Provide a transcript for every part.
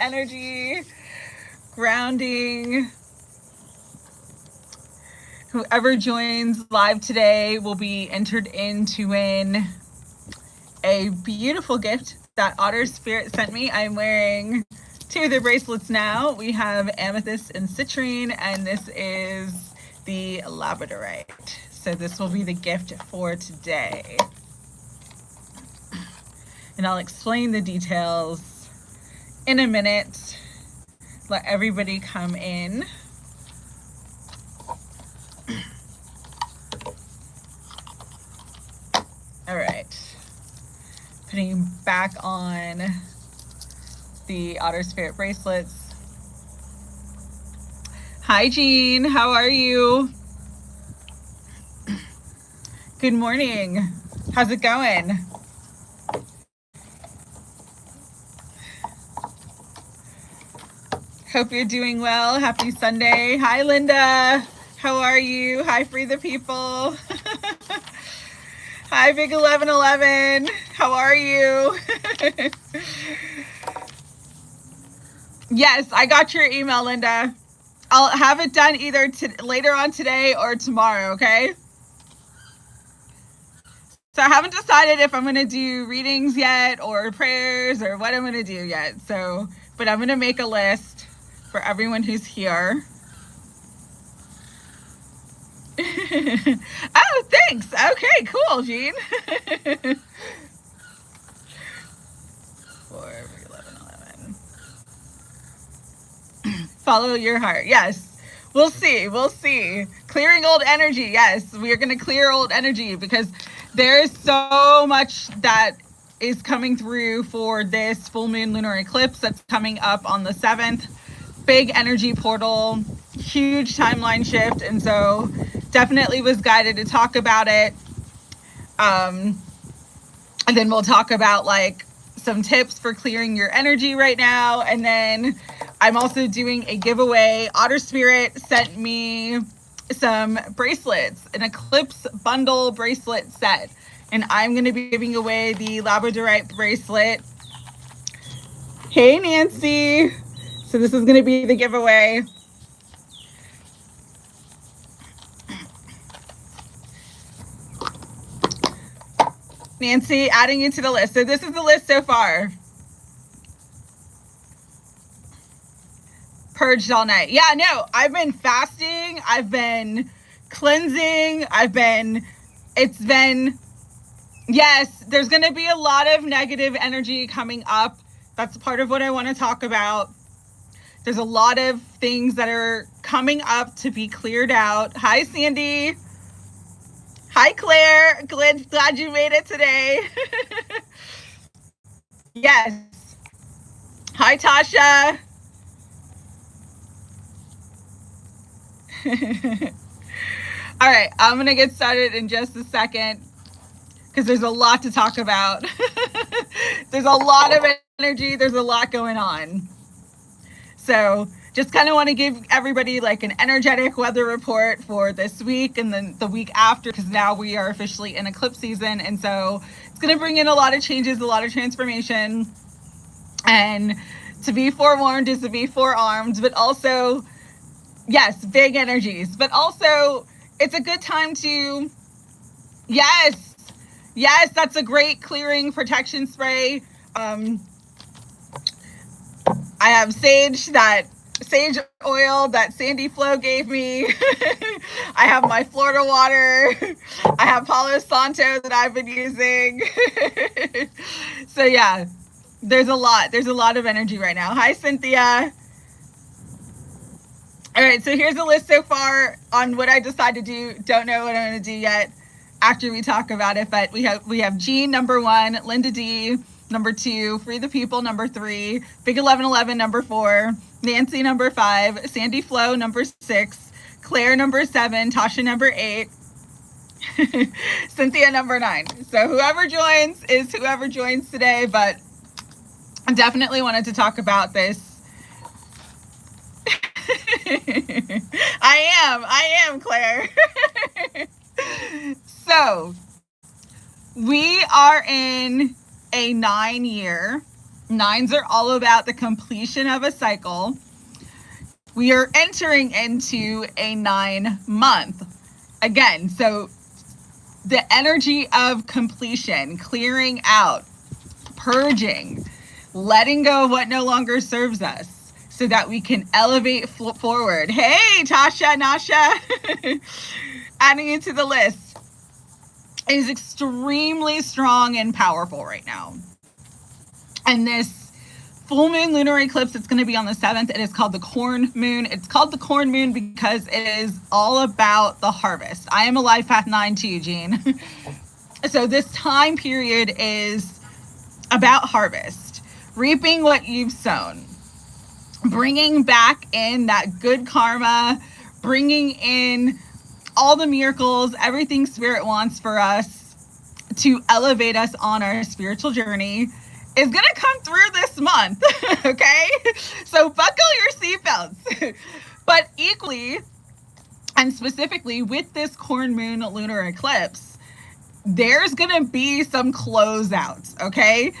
energy, grounding. Whoever joins live today will be entered in to win a beautiful gift that Otter Spirit sent me. I'm wearing two of the bracelets now. We have amethyst and citrine, and this is the labradorite. So this will be the gift for today. And I'll explain the details in a minute. Let everybody come in. All right. Putting back on the Otter Spirit bracelets. Hi, Jean. How are you? Good morning. How's it going? Hope you're doing well. Happy Sunday. Hi, Linda. How are you? Hi, Free the People. Hi, Big 1111. How are you? Yes, I got your email, Linda. I'll have it done either later on today or tomorrow, okay? So I haven't decided if I'm going to do readings yet or prayers or what I'm going to do yet. So, but I'm going to make a list for everyone who's here. Oh, thanks. Okay, cool, Jean. 4, 11, 11. Follow your heart. Yes. We'll see. We'll see. Clearing old energy. Yes, we are going to clear old energy because there's so much that is coming through for this full moon lunar eclipse that's coming up on the 7th. Big energy portal, huge timeline shift, and so definitely was guided to talk about it. And then we'll talk about like some tips for clearing your energy right now. And then I'm also doing a giveaway. Otter Spirit sent me some bracelets, an Eclipse bundle bracelet set. And I'm going to be giving away the labradorite bracelet. Hey, Nancy. So this is going to be the giveaway. Nancy, adding you to the list. So this is the list so far. Purged all night. Yeah, no, I've been fasting. I've been cleansing. Yes, there's going to be a lot of negative energy coming up. That's part of what I want to talk about. There's a lot of things that are coming up to be cleared out. Hi, Sandy. Hi, Claire. Glad you made it today. Yes. Hi, Tasha. All right, I'm going to get started in just a second because there's a lot to talk about. There's a lot of energy. There's a lot going on. So just kind of want to give everybody like an energetic weather report for this week and then the week after, because now we are officially in eclipse season. And so it's going to bring in a lot of changes, a lot of transformation. And to be forewarned is to be forearmed, but also, yes, big energies, but also it's a good time to, yes, that's a great clearing protection spray. I have sage oil that Sandy Flo gave me. I have my Florida water. I have Palo Santo that I've been using. So yeah, there's a lot of energy right now. Hi, Cynthia. All right, so here's a list so far on what I decide to do. Don't know what I'm going to do yet after we talk about it, but we have Jean, number 1, Linda D, number 2, Free the People, number 3, Big 1111, number 4, Nancy, number 5, Sandy Flo, number 6, Claire, number 7, Tasha, number 8, Cynthia, number 9. So whoever joins is whoever joins today, but I definitely wanted to talk about this. I am, Claire. So we are in a 9-year Nines are all about the completion of a cycle. We are entering into a 9-month. Again, so the energy of completion, clearing out, purging, letting go of what no longer serves us so that we can elevate forward. Hey, Tasha, Nasha, adding you to the list, is extremely strong and powerful right now. And this full moon lunar eclipse, it's going to be on the 7th. It is called the corn moon. It's called the corn moon because it is all about the harvest. I am a life path 9 too, Jean. So this time period is about harvest, reaping what you've sown, bringing back in that good karma, bringing in all the miracles, everything spirit wants for us to elevate us on our spiritual journey is going to come through this month. Okay. So buckle your seatbelts. But equally and specifically with this corn moon lunar eclipse, there's going to be some closeouts. Okay.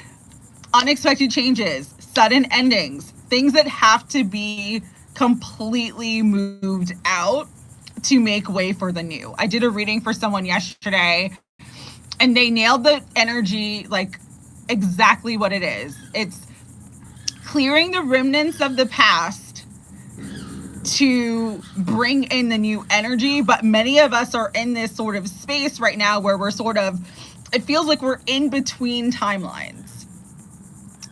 Unexpected changes, sudden endings, things that have to be completely moved out to make way for the new. I did a reading for someone yesterday and they nailed the energy like exactly what it is. It's clearing the remnants of the past to bring in the new energy. But many of us are in this sort of space right now where we're sort of, it feels like we're in between timelines.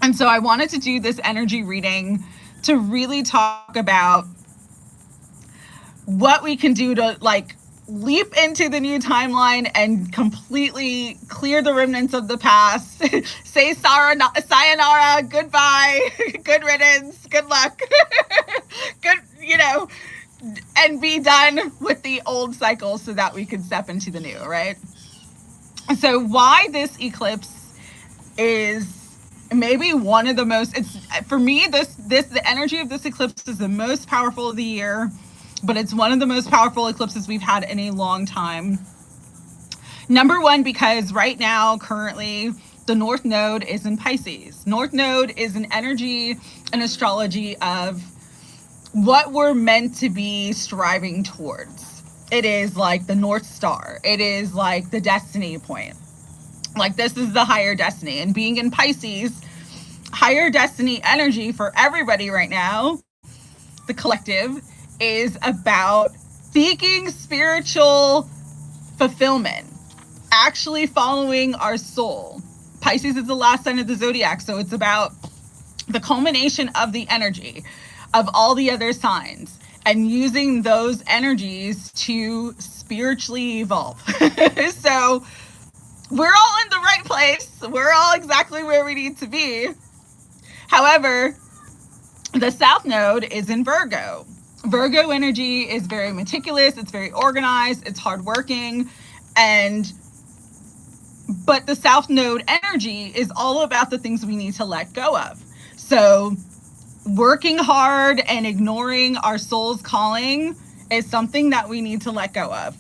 And so I wanted to do this energy reading to really talk about what we can do to like leap into the new timeline and completely clear the remnants of the past. Say sayonara, goodbye, good riddance, good luck, good, and be done with the old cycle so that we can step into the new, right? So why this eclipse is maybe one of the most, it's for me, the energy of this eclipse is the most powerful of the year, but it's one of the most powerful eclipses we've had in a long time. Number one, because right now, currently, the North Node is in Pisces. North Node is an energy and astrology of what we're meant to be striving towards. It is like the North Star. It is like the destiny point. Like this is the higher destiny. And being in Pisces, higher destiny energy for everybody right now, the collective, is about seeking spiritual fulfillment, actually following our soul. Pisces is the last sign of the zodiac, so it's about the culmination of the energy of all the other signs and using those energies to spiritually evolve. So we're all in the right place. We're all exactly where we need to be. However, the South Node is in Virgo. Virgo energy is very meticulous. It's very organized. It's hardworking. But the South Node energy is all about the things we need to let go of. So working hard and ignoring our soul's calling is something that we need to let go of.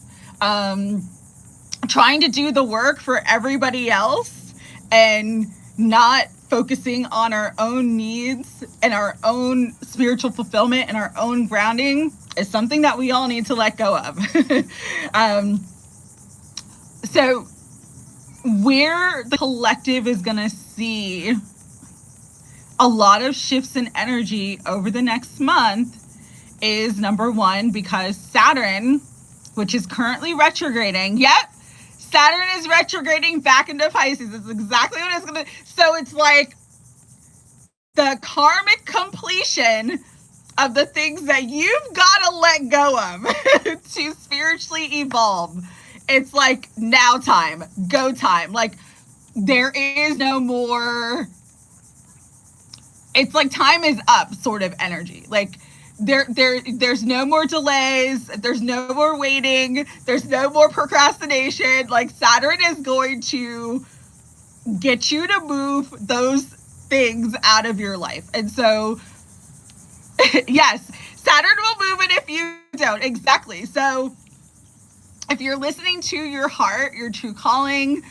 Trying to do the work for everybody else and not focusing on our own needs and our own spiritual fulfillment and our own grounding is something that we all need to let go of. So where the collective is going to see a lot of shifts in energy over the next month is number one, because Saturn, which is currently retrograding. Yep. Saturn is retrograding back into Pisces. It's exactly what it's going to. So it's like the karmic completion of the things that you've got to let go of to spiritually evolve. It's like now time, go time. Like there is no more. It's like time is up sort of energy. Like there's no more delays. There's no more waiting. There's no more procrastination. Like Saturn is going to get you to move those things out of your life. And so, yes, Saturn will move it if you don't. Exactly. So if you're listening to your heart, your true calling,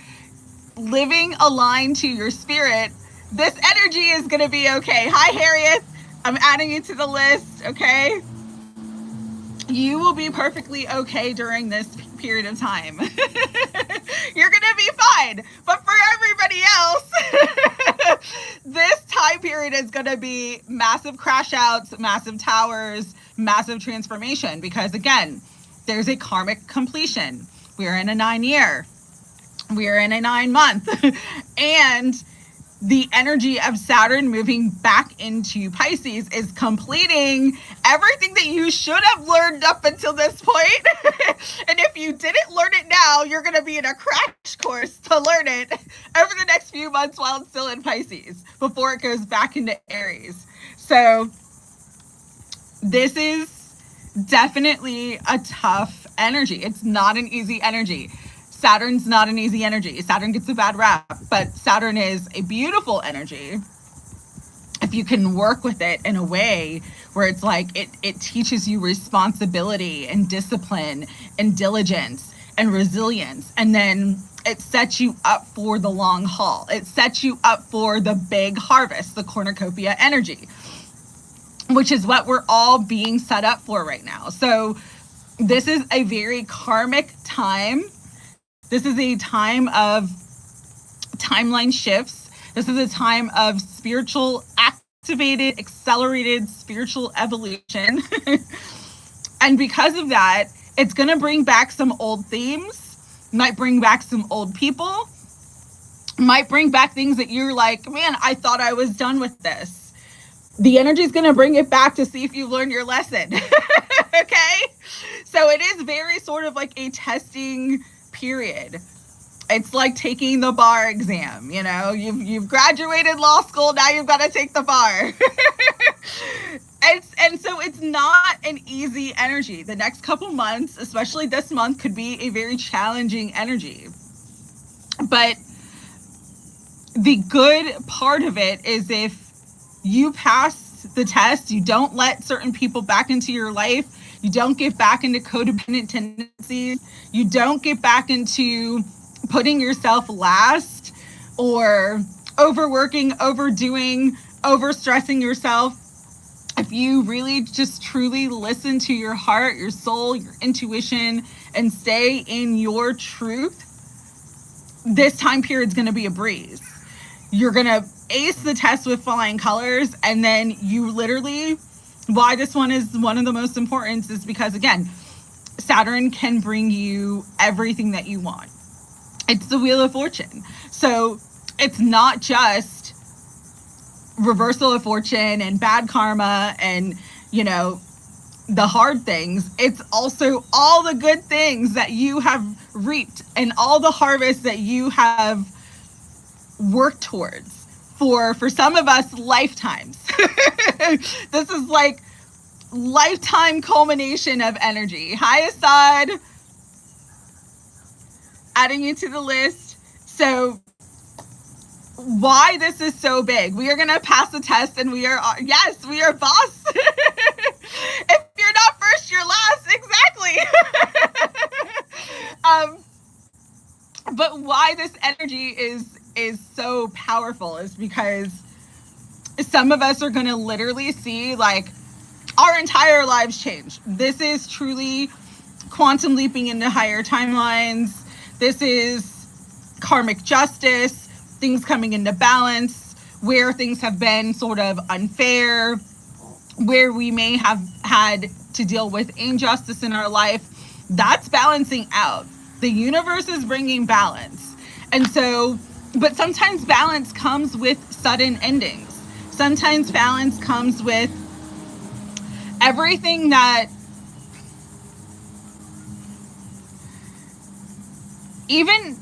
living aligned to your spirit, This energy is going to be okay. Hi, Harriet. I'm adding you to the list, okay? You will be perfectly okay during this period of time. You're going to be fine. But for everybody else, this time period is going to be massive crash outs, massive towers, massive transformation. Because again, there's a karmic completion. We're in a 9-year. We're in a 9-month. And the energy of Saturn moving back into Pisces is completing everything that you should have learned up until this point. And if you didn't learn it now, you're going to be in a crash course to learn it over the next few months while it's still in Pisces before it goes back into Aries. So this is definitely a tough energy. It's not an easy energy. Saturn's not an easy energy. Saturn gets a bad rap, but Saturn is a beautiful energy if you can work with it in a way where it's like it teaches you responsibility and discipline and diligence and resilience, and then it sets you up for the long haul. It sets you up for the big harvest, the cornucopia energy, which is what we're all being set up for right now. So this is a very karmic time. This is a time of timeline shifts. This is a time of spiritual activated, accelerated spiritual evolution. And because of that, it's going to bring back some old themes, might bring back some old people, might bring back things that you're like, man, I thought I was done with this. The energy is going to bring it back to see if you learned your lesson. Okay? So it is very sort of like a testing period. It's like taking the bar exam, you know, you've graduated law school, now you've got to take the bar. And so it's not an easy energy. The next couple months, especially this month, could be a very challenging energy. But the good part of it is if you pass the test, you don't let certain people back into your life, you don't get back into codependent tendencies, you don't get back into putting yourself last or overworking, overdoing, overstressing yourself. If you really just truly listen to your heart, your soul, your intuition, and stay in your truth, this time period is going to be a breeze. You're going to ace the test with flying colors, and then you literally, why this one is one of the most important is because, again, Saturn can bring you everything that you want. It's the Wheel of Fortune. So it's not just reversal of fortune and bad karma and, you know, the hard things. It's also all the good things that you have reaped and all the harvest that you have worked towards for some of us, lifetimes. This is like lifetime culmination of energy. Hi, Assad. Adding you to the list. So why this is so big. We are going to pass the test and we are boss. If you're not first, you're last. Exactly. But why this energy is so powerful is because some of us are going to literally see like our entire lives change. This is truly quantum leaping into higher timelines. This is karmic justice, things coming into balance, where things have been sort of unfair, where we may have had to deal with injustice in our life. That's balancing out. The universe is bringing balance. And so, but sometimes balance comes with sudden endings. Sometimes balance comes with everything that, even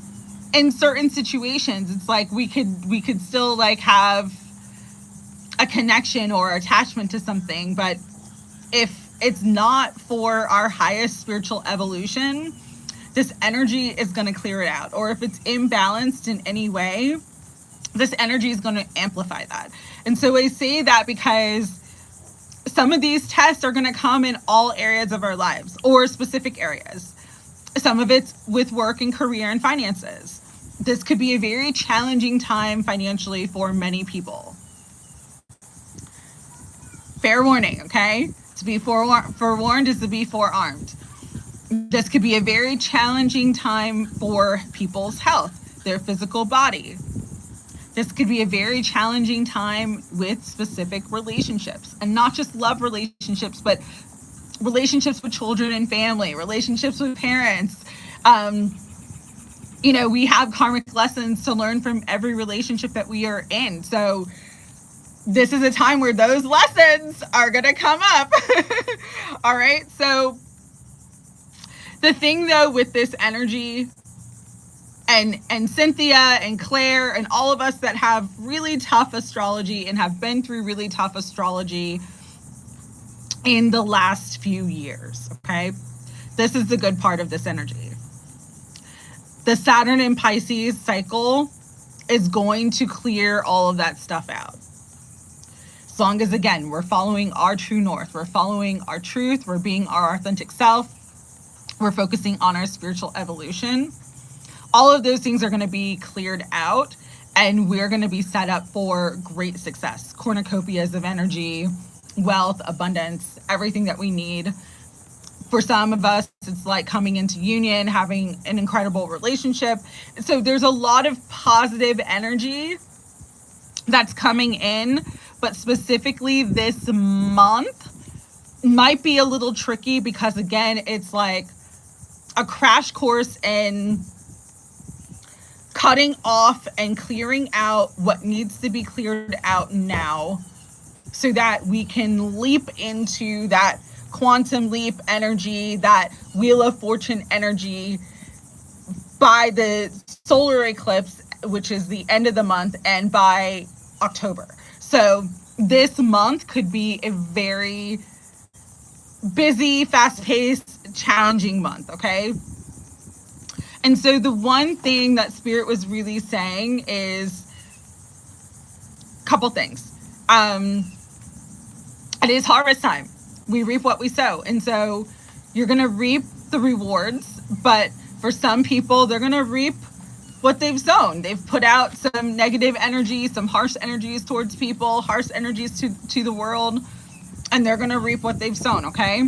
in certain situations, it's like we could still like have a connection or attachment to something, but if it's not for our highest spiritual evolution, this energy is going to clear it out. Or if it's imbalanced in any way, this energy is going to amplify that. And so I say that because some of these tests are going to come in all areas of our lives or specific areas. Some of it's with work and career and finances. This could be a very challenging time financially for many people. Fair warning, okay? To be forewarned is to be forearmed. This could be a very challenging time for people's health, their physical body. This could be a very challenging time with specific relationships, and not just love relationships, but relationships with children and family, relationships with parents. We have karmic lessons to learn from every relationship that we are in. So this is a time where those lessons are going to come up. All right. So the thing, though, with this energy, and Cynthia and Claire and all of us that have really tough astrology and have been through really tough astrology in the last few years, okay? This is the good part of this energy. The Saturn in Pisces cycle is going to clear all of that stuff out. As long as, again, we're following our true north, we're following our truth, we're being our authentic self, we're focusing on our spiritual evolution. All of those things are going to be cleared out, and we're going to be set up for great success. Cornucopias of energy, wealth, abundance, everything that we need. For some of us, it's like coming into union, having an incredible relationship. So there's a lot of positive energy that's coming in, but specifically this month might be a little tricky because, again, it's like a crash course in cutting off and clearing out what needs to be cleared out now, so that we can leap into that quantum leap energy, that Wheel of Fortune energy by the solar eclipse, which is the end of the month, and by October. So this month could be a very busy, fast-paced, challenging month, okay? And so the one thing that Spirit was really saying is a couple things. It is harvest time. We reap what we sow. And so you're going to reap the rewards. But for some people, they're going to reap what they've sown. They've put out some negative energy, some harsh energies towards people, harsh energies to the world. And they're going to reap what they've sown, okay?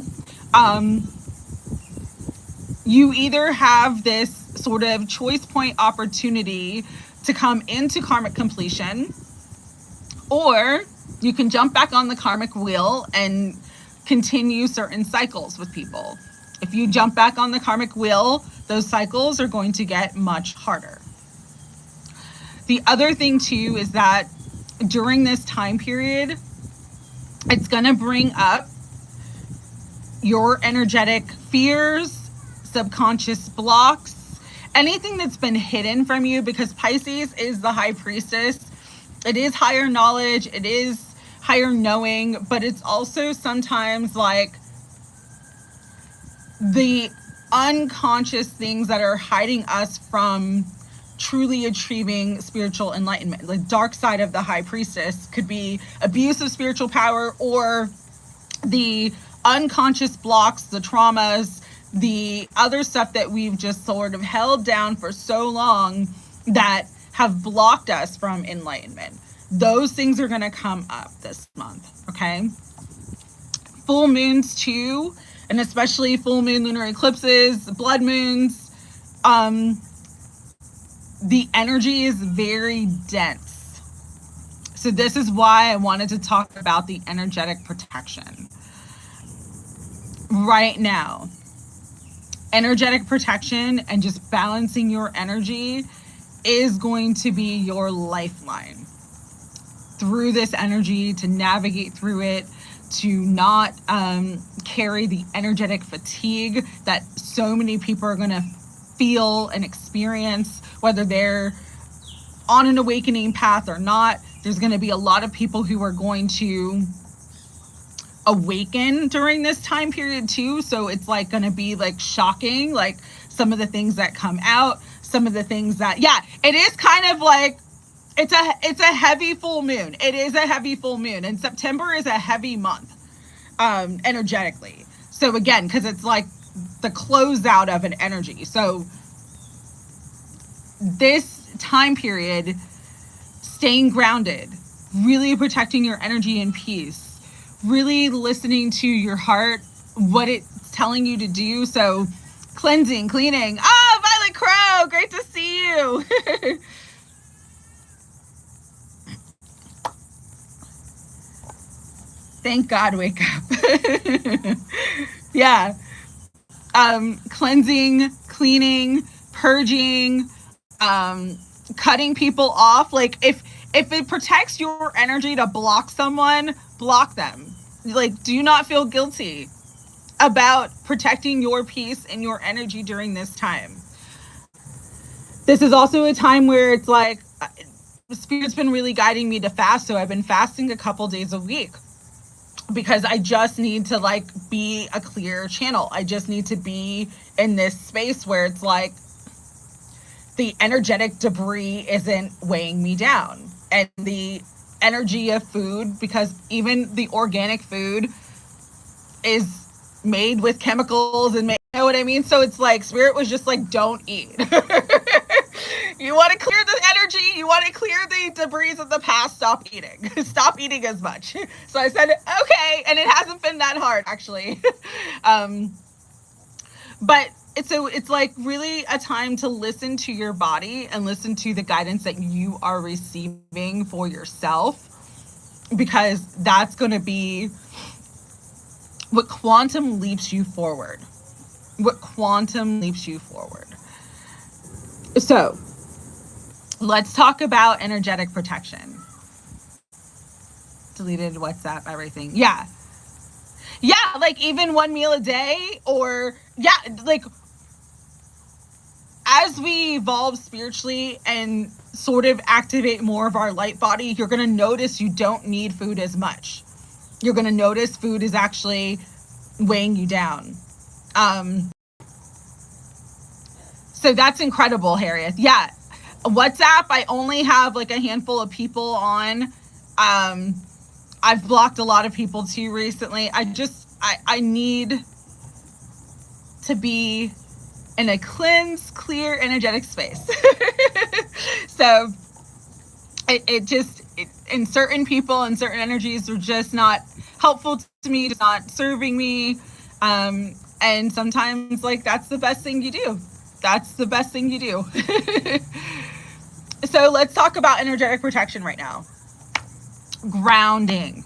You either have this sort of choice point opportunity to come into karmic completion, or you can jump back on the karmic wheel and continue certain cycles with people. If you jump back on the karmic wheel, those cycles are going to get much harder. The other thing too is that during this time period, it's going to bring up your energetic fears, subconscious blocks, anything that's been hidden from you, because Pisces is the high priestess. It is higher knowledge, it is higher knowing, but it's also sometimes like the unconscious things that are hiding us from truly achieving spiritual enlightenment. The dark side of the high priestess could be abuse of spiritual power, or the unconscious blocks, the traumas, the other stuff that we've just sort of held down for so long that have blocked us from enlightenment. Those things are going to come up this month, okay? Full moons too, and especially full moon lunar eclipses, blood moons, the energy is very dense. So this is why I wanted to talk about the energetic protection. Right now, energetic protection and just balancing your energy is going to be your lifeline through this energy, to navigate through it, to not carry the energetic fatigue that so many people are going to feel and experience, whether they're on an awakening path or not. There's going to be a lot of people who are going to awaken during this time period too. So it's like going to be like shocking, like some of the things that come out, some of the things that, yeah, it is kind of like, it's a heavy full moon. It is a heavy full moon, and September is a heavy month, energetically. So again, because it's like the closeout of an energy. So this time period, staying grounded, really protecting your energy and peace, really listening to your heart, what it's telling you to do. So cleansing, cleaning. Ah, Violet Crow, great to see you. Thank God, wake up. Yeah. Cleansing, cleaning, purging, cutting people off. Like if it protects your energy to block someone, block them. Like, do not feel guilty about protecting your peace and your energy during this time. This is also a time where it's like, the Spirit's been really guiding me to fast, so I've been fasting a couple days a week because I just need to like be a clear channel. I just need to be in this space where it's like the energetic debris isn't weighing me down, and the energy of food, because even the organic food is made with chemicals and you know what I mean? So it's like Spirit was just like, don't eat. You want to clear the energy, you want to clear the debris of the past, stop eating. Stop eating as much. So I said, okay, and it hasn't been that hard actually. But it's like really a time to listen to your body and listen to the guidance that you are receiving for yourself, because that's going to be what quantum leaps you forward. What quantum leaps you forward. So let's talk about energetic protection. Deleted WhatsApp, everything. Yeah, like even one meal a day, or yeah, like as we evolve spiritually and sort of activate more of our light body, you're going to notice you don't need food as much. You're going to notice food is actually weighing you down. So that's incredible, Harriet. Yeah. WhatsApp, I only have like a handful of people on. I've blocked a lot of people too recently. I need to be in a cleansed, clear, energetic space. So and certain people and certain energies are just not helpful to me, just not serving me. And sometimes like that's the best thing you do. That's the best thing you do. So let's talk about energetic protection right now. Grounding.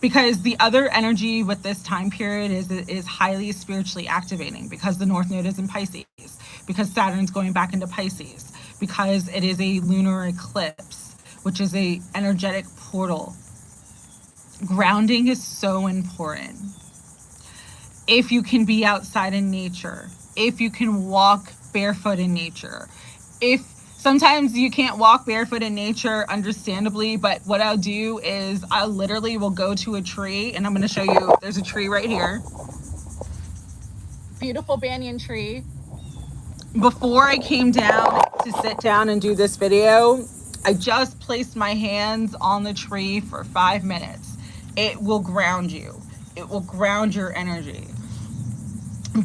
Because the other energy with this time period is highly spiritually activating, because the North Node is in Pisces, because Saturn's going back into Pisces, because it is a lunar eclipse, which is a energetic portal. Grounding is so important. If you can be outside in nature, if you can walk barefoot in nature, if sometimes you can't walk barefoot in nature, understandably, but what I'll do is I literally will go to a tree, and I'm going to show you, there's a tree right here. Beautiful banyan tree. Before I came down to sit down and do this video, I just placed my hands on the tree for 5 minutes. It will ground you. It will ground your energy.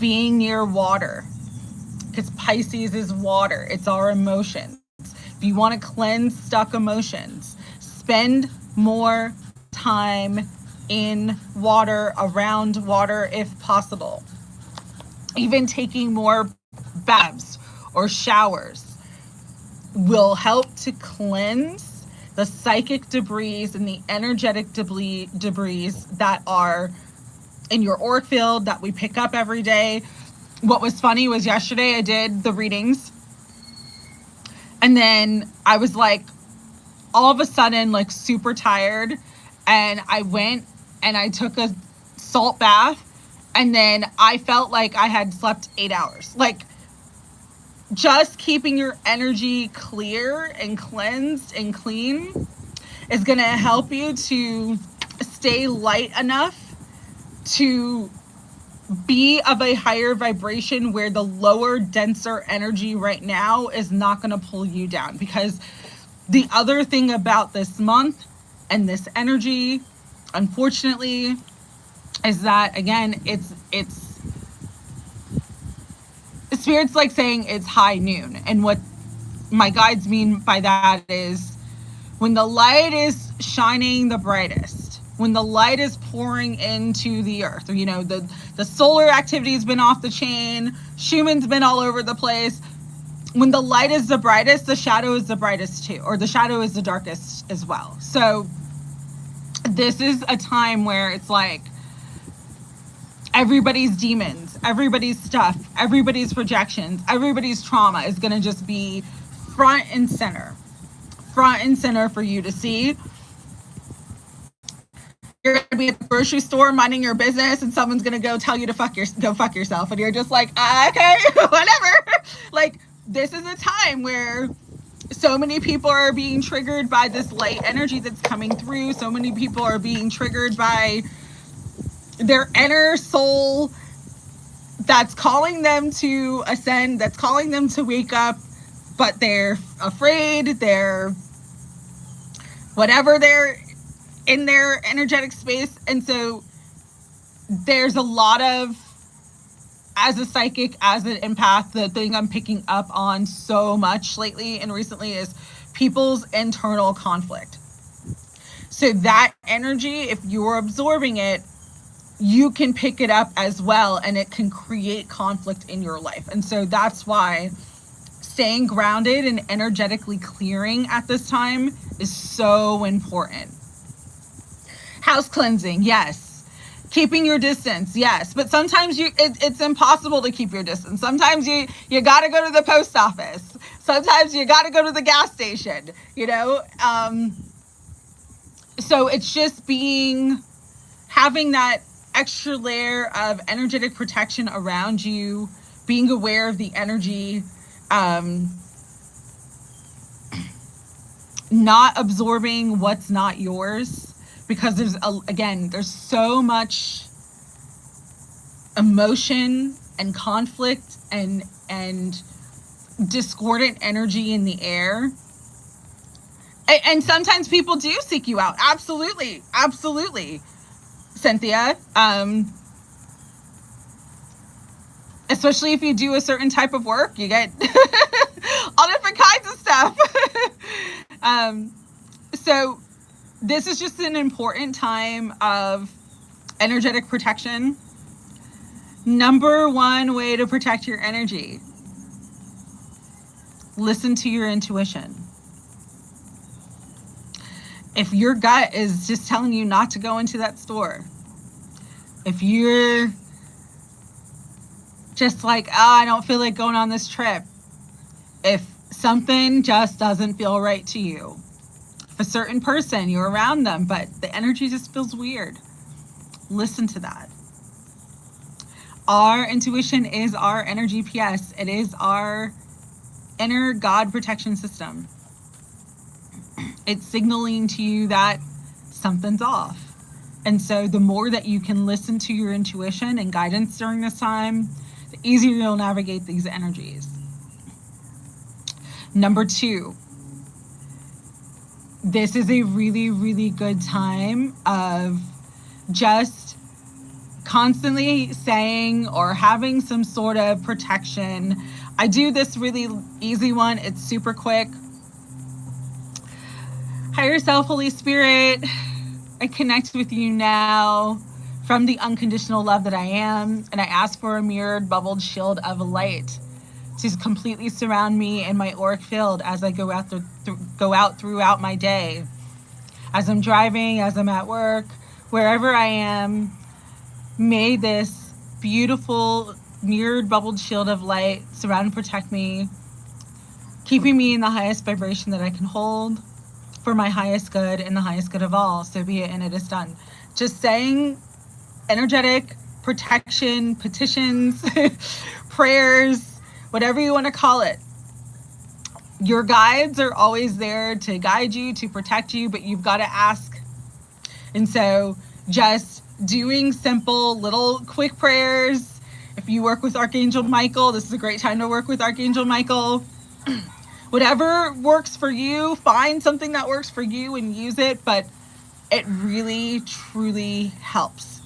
Being near water, because Pisces is water. It's our emotions. If you want to cleanse stuck emotions, spend more time in water, around water if possible. Even taking more baths or showers will help to cleanse the psychic debris and the energetic debris that are in your auric field that we pick up every day. What was funny was yesterday I did the readings, and then I was like all of a sudden like super tired, and I went and I took a salt bath, and then I felt like I had slept 8 hours. Like, just keeping your energy clear and cleansed and clean is going to help you to stay light enough to be of a higher vibration, where the lower, denser energy right now is not going to pull you down. Because the other thing about this month and this energy, unfortunately, is that again, it's Spirit's like saying it's high noon. And what my guides mean by that is when the light is shining the brightest, when the light is pouring into the earth, or, you know, the solar activity has been off the chain, Schumann's been all over the place. When the light is the brightest, the shadow is the brightest too, or the shadow is the darkest as well. So this is a time where it's like everybody's demons, everybody's stuff, everybody's projections, everybody's trauma is going to just be front and center for you to see. You're going to be at the grocery store minding your business, and someone's going to go tell you to go fuck yourself, and you're just like, okay, whatever. Like, this is a time where so many people are being triggered by this light energy that's coming through. So many people are being triggered by their inner soul that's calling them to ascend, that's calling them to wake up, but they're afraid, they're whatever, they're in their energetic space. And so there's a lot of, as a psychic, as an empath, the thing I'm picking up on so much lately and recently is people's internal conflict. So that energy, if you're absorbing it, you can pick it up as well, and it can create conflict in your life. And so that's why staying grounded and energetically clearing at this time is so important. House cleansing, yes. Keeping your distance, yes. But sometimes it's impossible to keep your distance. Sometimes you got to go to the post office. Sometimes you got to go to the gas station, you know. So it's just having that extra layer of energetic protection around you, being aware of the energy, not absorbing what's not yours, because there's so much emotion and conflict and discordant energy in the air. And sometimes people do seek you out. Absolutely, Cynthia. Especially if you do a certain type of work, you get all different kinds of stuff. So this is just an important time of energetic protection. Number one way to protect your energy: listen to your intuition. If your gut is just telling you not to go into that store, if you're just like, I don't feel like going on this trip, if something just doesn't feel right to you, if a certain person, you're around them, but the energy just feels weird, listen to that. Our intuition is our inner GPS. It is our inner God protection system. It's signaling to you that something's off. And so the more that you can listen to your intuition and guidance during this time, the easier you'll navigate these energies. Number two, this is a really, really good time of just constantly saying or having some sort of protection. I do this really easy one. It's super quick. Higher self, Holy Spirit, I connect with you now from the unconditional love that I am, and I ask for a mirrored bubbled shield of light to completely surround me in my auric field as I go out throughout my day. As I'm driving, as I'm at work, wherever I am, may this beautiful mirrored bubbled shield of light surround and protect me, keeping me in the highest vibration that I can hold, for my highest good and the highest good of all. So be it, and it is done. Just saying energetic protection, petitions, prayers, whatever you want to call it. Your guides are always there to guide you, to protect you, but you've got to ask. And so just doing simple little quick prayers. If you work with Archangel Michael, this is a great time to work with Archangel Michael. Whatever works for you, find something that works for you and use it, but it really, truly helps.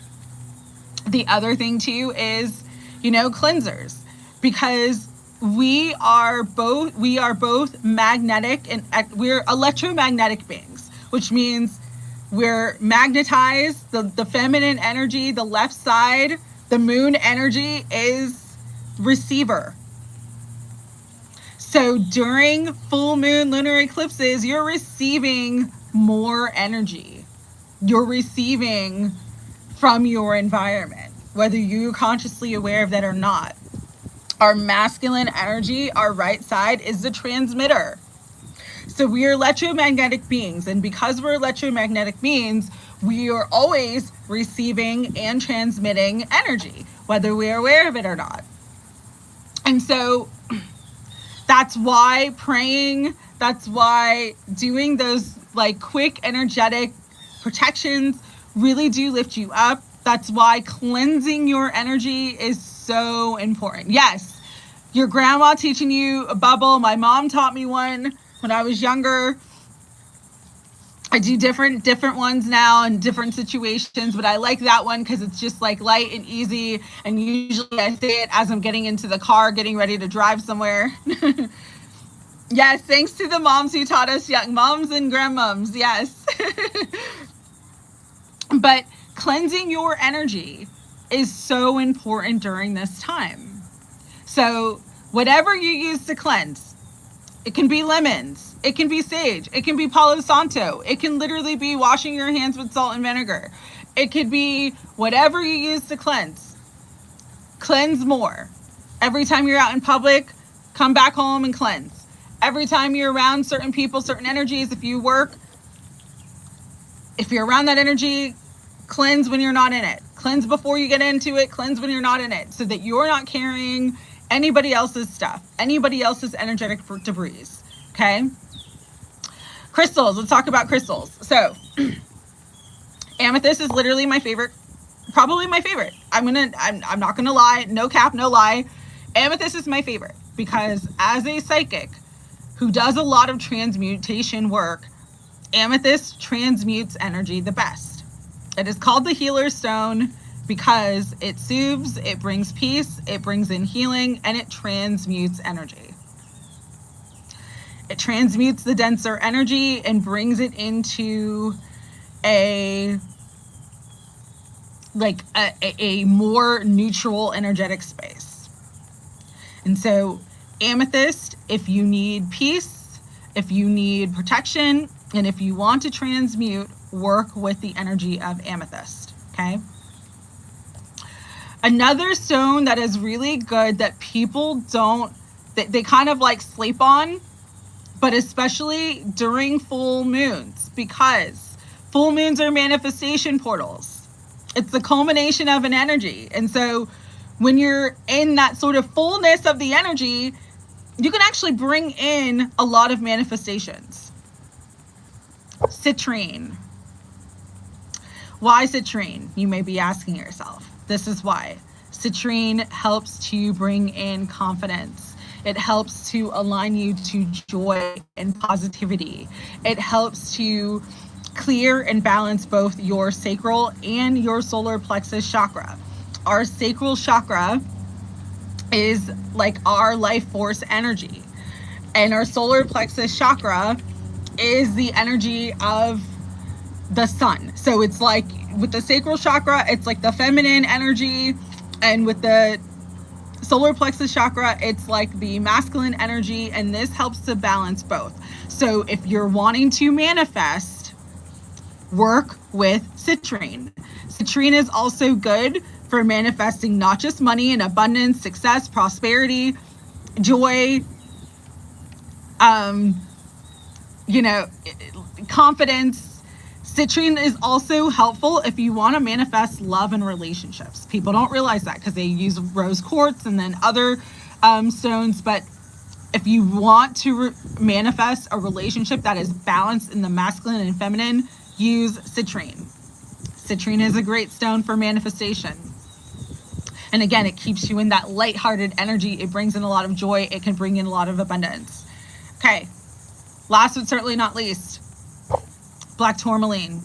The other thing too is, cleansers, because we are both magnetic and we're electromagnetic beings, which means we're magnetized. The feminine energy, the left side, the moon energy is receiver. So during full moon lunar eclipses, you're receiving more energy. You're receiving from your environment, whether you're consciously aware of that or not. Our masculine energy, our right side, is the transmitter. So we are electromagnetic beings. And because we're electromagnetic beings, we are always receiving and transmitting energy, whether we are aware of it or not. And so that's why praying, that's why doing those like quick energetic protections really do lift you up. That's why cleansing your energy is so important. Yes, your grandma teaching you a bubble. My mom taught me one when I was younger. I do different ones now in different situations, but I like that one because it's just like light and easy. And usually I say it as I'm getting into the car, getting ready to drive somewhere. Yes, thanks to the moms who taught us, young moms and grandmoms. Yes. But cleansing your energy is so important during this time. So whatever you use to cleanse, it can be lemons, it can be sage, it can be Palo Santo, it can literally be washing your hands with salt and vinegar. It could be whatever you use to cleanse. Cleanse more. Every time you're out in public, come back home and cleanse. Every time you're around certain people, certain energies, if you work, if you're around that energy, cleanse when you're not in it. Cleanse before you get into it, cleanse when you're not in it, so that you're not carrying anybody else's stuff, anybody else's energetic debris, okay? Crystals, let's talk about crystals. So, amethyst is literally my favorite, probably my favorite. I'm not gonna lie, no cap, no lie. Amethyst is my favorite because as a psychic who does a lot of transmutation work, amethyst transmutes energy the best. It is called the healer stone because it soothes, it brings peace, it brings in healing, and it transmutes energy. It transmutes the denser energy and brings it into a more neutral energetic space. And so amethyst, if you need peace, if you need protection, and if you want to transmute, work with the energy of amethyst, okay? Another stone that is really good that people don't, they kind of like sleep on, but especially during full moons, because full moons are manifestation portals. It's the culmination of an energy. And so when you're in that sort of fullness of the energy, you can actually bring in a lot of manifestations. Citrine. Why citrine? You may be asking yourself. This is why. Citrine helps to bring in confidence. It helps to align you to joy and positivity. It helps to clear and balance both your sacral and your solar plexus chakra. Our sacral chakra is like our life force energy. And our solar plexus chakra is the energy of the sun. So it's like with the sacral chakra, it's like the feminine energy, and with the solar plexus chakra, it's like the masculine energy, and this helps to balance both. So if you're wanting to manifest, work with citrine. Citrine is also good for manifesting not just money and abundance, success, prosperity, joy, confidence. Citrine is also helpful if you want to manifest love and relationships. People don't realize that because they use rose quartz and then other stones. But if you want to manifest a relationship that is balanced in the masculine and feminine, use citrine. Citrine is a great stone for manifestation. And again, it keeps you in that lighthearted energy. It brings in a lot of joy. It can bring in a lot of abundance. Okay. Last but certainly not least, black tourmaline.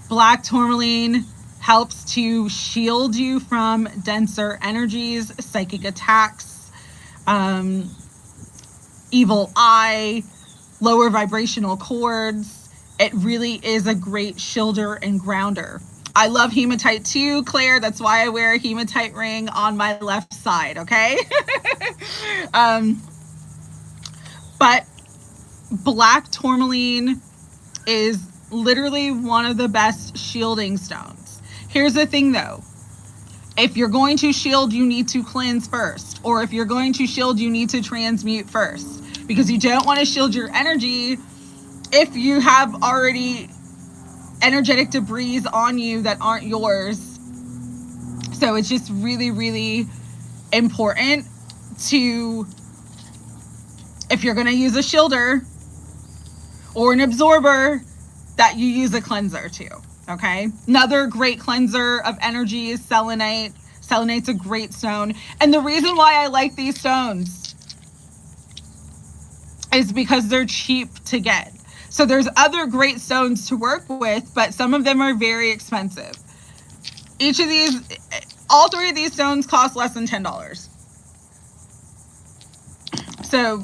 Black tourmaline helps to shield you from denser energies, psychic attacks, evil eye, lower vibrational cords. It really is a great shielder and grounder. I love hematite too, Claire. That's why I wear a hematite ring on my left side, okay? But black tourmaline is literally one of the best shielding stones. Here's the thing though. If you're going to shield, you need to cleanse first. Or if you're going to shield, you need to transmute first. Because you don't want to shield your energy if you have already energetic debris on you that aren't yours. So it's just really, really important to, if you're going to use a shielder or an absorber, that you use a cleanser too. Okay. Another great cleanser of energy is selenite. Selenite's a great stone. And the reason why I like these stones is because they're cheap to get. So there's other great stones to work with, but some of them are very expensive. Each of these, all three of these stones cost less than $10. So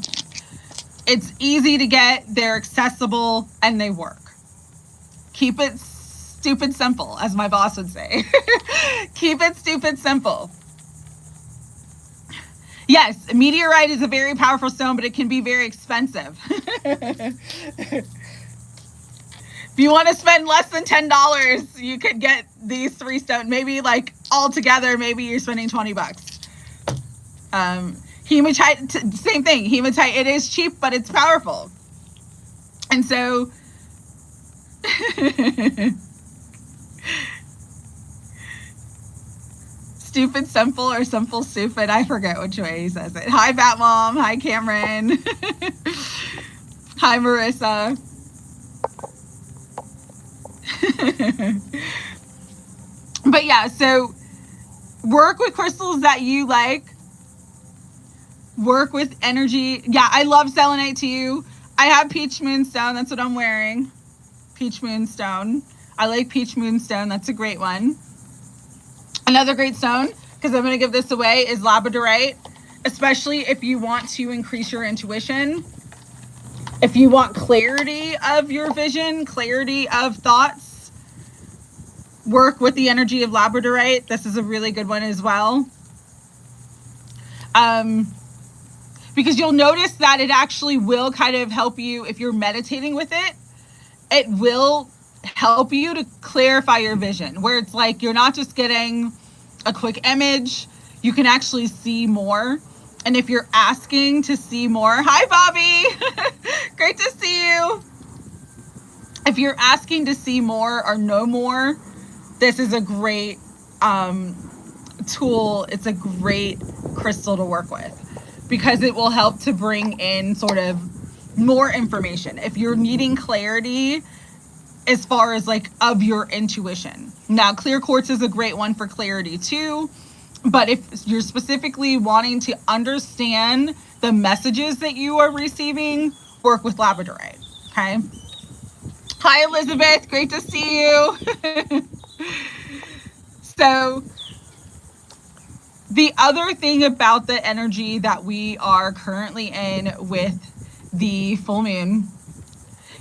it's easy to get, they're accessible, and they work. Keep it stupid simple, as my boss would say. Keep it stupid simple. Yes, meteorite is a very powerful stone, but it can be very expensive. If you want to spend less than $10, you could get these three stones. Maybe like all together, maybe you're spending $20. Hematite, same thing. Hematite, it is cheap, but it's powerful. And so stupid simple or simple stupid, I forget which way he says it. Hi Bat Mom, hi Cameron. Hi Marissa. But yeah, so work with crystals that you like. Work with energy. Yeah, I love selenite too. I have peach moonstone. That's what I'm wearing. Peach moonstone. I like peach moonstone. That's a great one. Another great stone, because I'm going to give this away, is labradorite. Especially if you want to increase your intuition. If you want clarity of your vision, clarity of thoughts, work with the energy of labradorite. This is a really good one as well. Because you'll notice that it actually will kind of help you if you're meditating with it. It will help you to clarify your vision, where it's like you're not just getting a quick image, you can actually see more. And if you're asking to see more, hi Bobby, great to see you. If you're asking to see more or know more, this is a great tool. It's a great crystal to work with because it will help to bring in sort of more information. If you're needing clarity as far as like of your intuition. Now, clear quartz is a great one for clarity too. But if you're specifically wanting to understand the messages that you are receiving, work with labradorite, okay? Hi, Elizabeth. Great to see you. So the other thing about the energy that we are currently in with the full moon.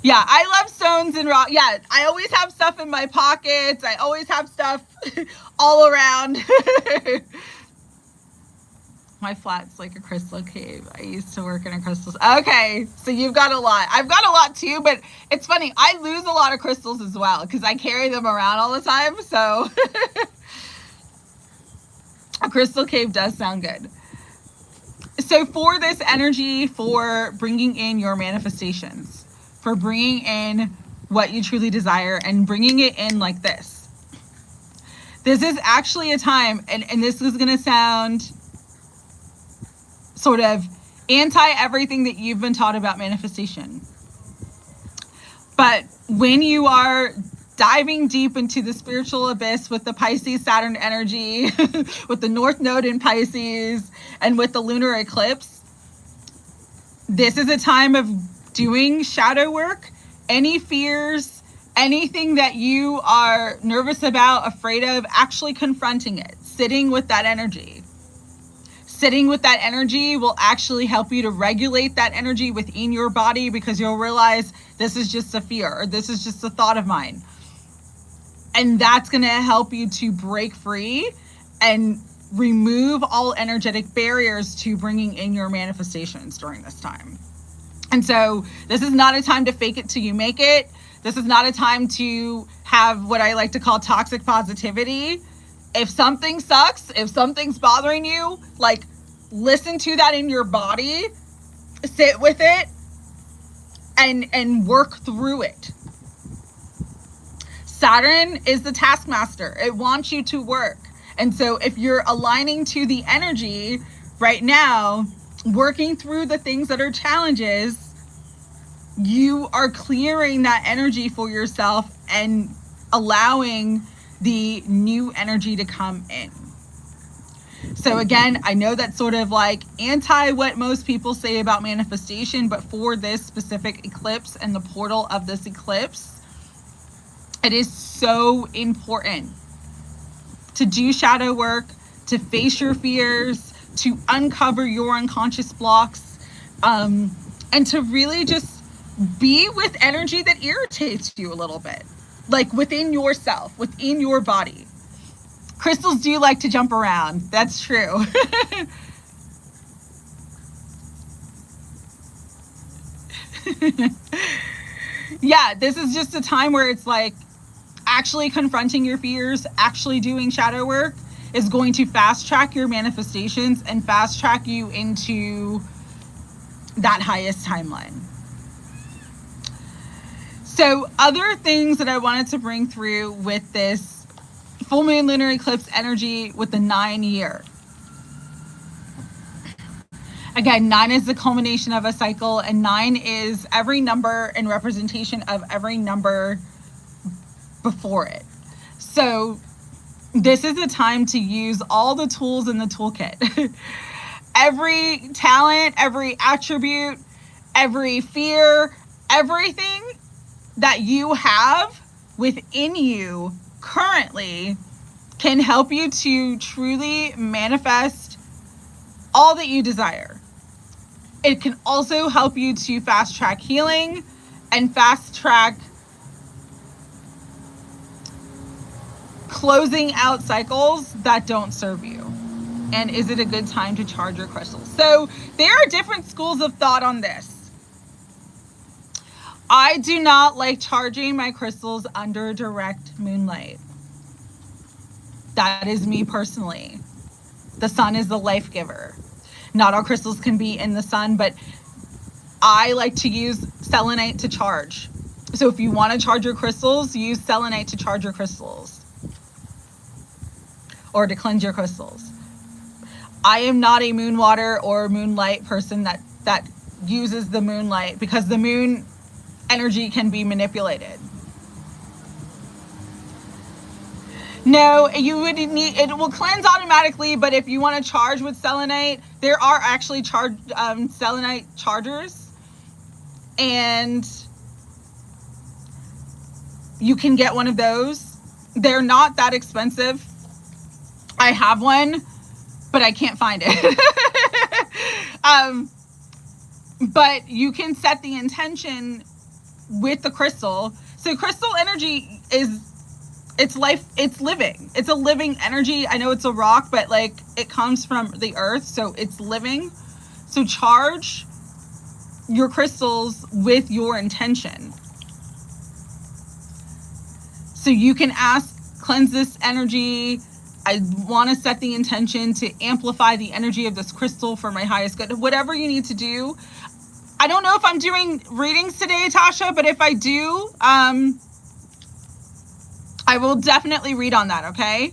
Yeah, I love stones and rock. Yeah, I always have stuff in my pockets. I always have stuff all around. My flat's like a crystal cave. I used to work in a crystal. Okay, so you've got a lot. I've got a lot too, but it's funny. I lose a lot of crystals as well because I carry them around all the time. So a crystal cave does sound good. So for this energy, for bringing in your manifestations, for bringing in what you truly desire and bringing it in like this. This is actually a time, and this is going to sound sort of anti everything that you've been taught about manifestation. But when you are diving deep into the spiritual abyss with the Pisces Saturn energy, with the North Node in Pisces, and with the lunar eclipse, this is a time of doing shadow work. Any fears, Anything that you are nervous about, afraid of, actually confronting it, sitting with that energy. Sitting with that energy will actually help you to regulate that energy within your body, because you'll realize this is just a fear, or this is just a thought of mine. And that's going to help you to break free and remove all energetic barriers to bringing in your manifestations during this time. And so this is not a time to fake it till you make it. This is not a time to have what I like to call toxic positivity. If something sucks, if something's bothering you, like, listen to that in your body, sit with it, and work through it. Saturn is the taskmaster. It wants you to work. And so if you're aligning to the energy right now, working through the things that are challenges, you are clearing that energy for yourself and allowing the new energy to come in. So again, I know that's sort of like anti what most people say about manifestation, but for this specific eclipse and the portal of this eclipse, it is so important to do shadow work, to face your fears, to uncover your unconscious blocks, and to really just be with energy that irritates you a little bit, like within yourself, within your body. Crystals do like to jump around. That's true. Yeah, this is just a time where it's like actually confronting your fears, actually doing shadow work is going to fast track your manifestations and fast track you into that highest timeline. So other things that I wanted to bring through with this full moon lunar eclipse energy with the 9 year. Again, 9 is the culmination of a cycle, and 9 is every number and representation of every number before it. So this is a time to use all the tools in the toolkit. Every talent, every attribute, every fear, everything that you have within you currently can help you to truly manifest all that you desire. It can also help you to fast track healing and fast track closing out cycles that don't serve you. And is it a good time to charge your crystals? So there are different schools of thought on this. I do not like charging my crystals under direct moonlight. That is me personally. The sun is the life giver. Not all crystals can be in the sun, but I like to use selenite to charge. So if you want to charge your crystals, use selenite to charge your crystals or to cleanse your crystals. I am not a moon water or moonlight person that uses the moonlight, because the moon energy can be manipulated. No, you would need, it will cleanse automatically, but if you want to charge with selenite, there are actually selenite chargers, and you can get one of those. They're not that expensive. I have one, but I can't find it. But you can set the intention with the crystal. So crystal energy is, it's life, it's living. It's a living energy. I know it's a rock, but like it comes from the earth, so it's living. So charge your crystals with your intention. So you can ask, cleanse this energy. I want to set the intention to amplify the energy of this crystal for my highest good. Whatever you need to do. I don't know if I'm doing readings today, Tasha, but if I do, I will definitely read on that, okay?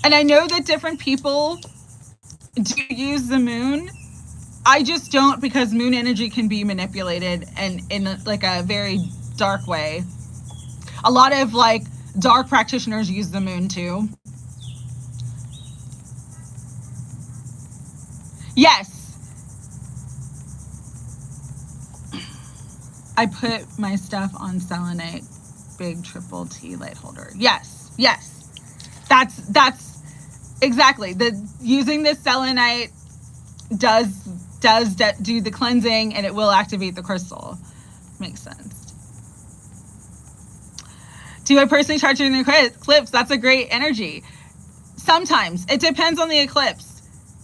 And I know that different people do use the moon. I just don't, because moon energy can be manipulated and in like a very dark way. A lot of like dark practitioners use the moon too. Yes. I put my stuff on selenite, big triple T light holder. Yes, yes. That's exactly. Using this selenite does do the cleansing, and it will activate the crystal. Makes sense. Do I personally charge during the eclipse? That's a great energy. Sometimes. It depends on the eclipse.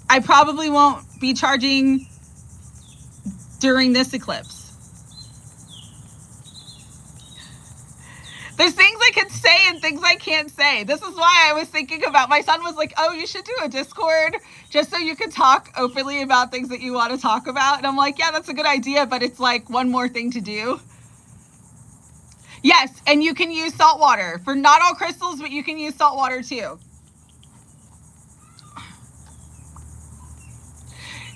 I probably won't be charging during this eclipse. There's things I can say and things I can't say. This is why I was thinking about, my son was like, oh, you should do a Discord just so you can talk openly about things that you want to talk about. And I'm like, yeah, that's a good idea, but it's like one more thing to do. Yes, and you can use salt water for not all crystals, but you can use salt water too.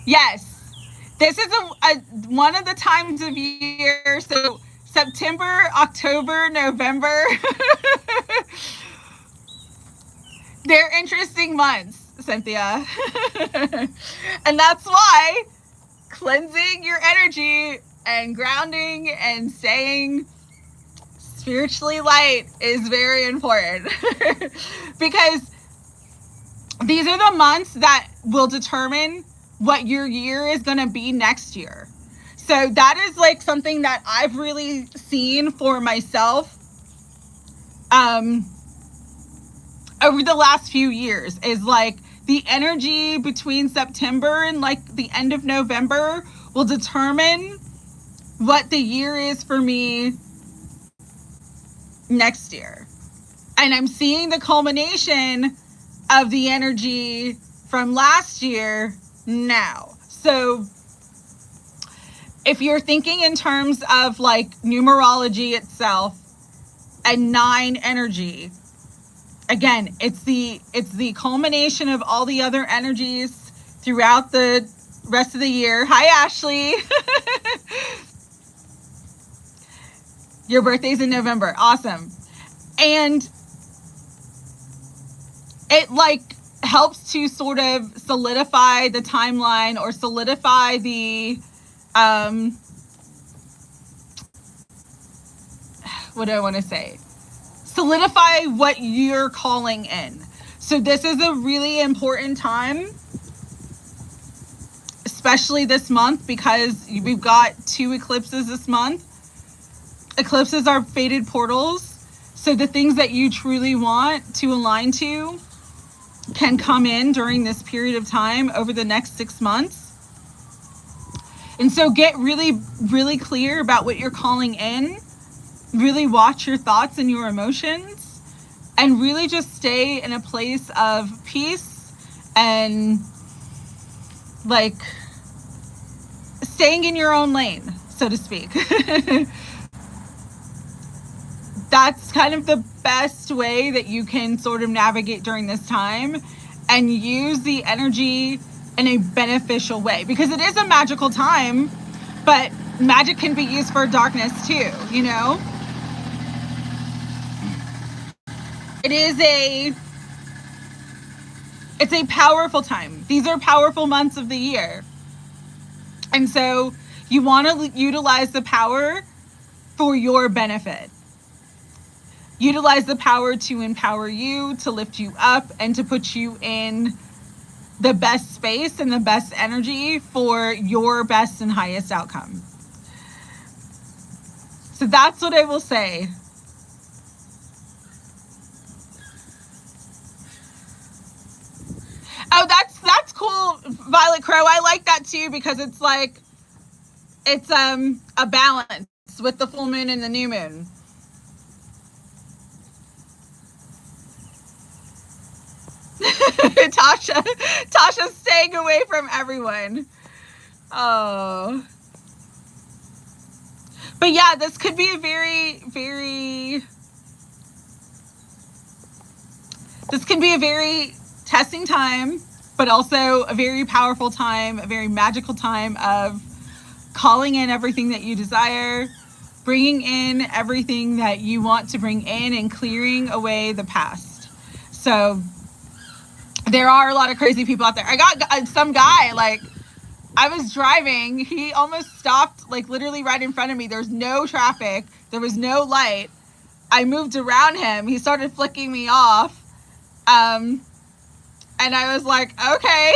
Yes, this is one of the times of year. So September, October, November. They're interesting months, Cynthia. And that's why cleansing your energy and grounding and staying spiritually light is very important. Because these are the months that will determine what your year is going to be next year. So that is like something that I've really seen for myself over the last few years, is like the energy between September and like the end of November will determine what the year is for me next year. And I'm seeing the culmination of the energy from last year now. So if you're thinking in terms of like numerology itself and 9 energy, again, it's the culmination of all the other energies throughout the rest of the year. Hi, Ashley. Your birthday's in November. Awesome. And it like helps to sort of solidify the timeline, or solidify the what do I want to say? Solidify what you're calling in. So this is a really important time, especially this month, because we've got 2 eclipses this month. Eclipses are fated portals. So the things that you truly want to align to can come in during this period of time over the next 6 months. And so get really, really clear about what you're calling in. Really watch your thoughts and your emotions, and really just stay in a place of peace and like staying in your own lane, so to speak. That's kind of the best way that you can sort of navigate during this time and use the energy in a beneficial way, because it is a magical time, but magic can be used for darkness too, you know? It's a powerful time. These are powerful months of the year. And so you want to utilize the power for your benefit. Utilize the power to empower you, to lift you up, and to put you in the best space and the best energy for your best and highest outcome. So that's what I will say. Oh, that's cool, Violet Crow. I like that too, because it's like it's a balance with the full moon and the new moon. Tasha's staying away from everyone. Oh. But yeah, this could be a very, very testing time, but also a very powerful time, a very magical time of calling in everything that you desire, bringing in everything that you want to bring in, and clearing away the past. So there are a lot of crazy people out there. I got some guy, like, I was driving. He almost stopped, like literally right in front of me. There's no traffic. There was no light. I moved around him. He started flicking me off. And I was like, okay.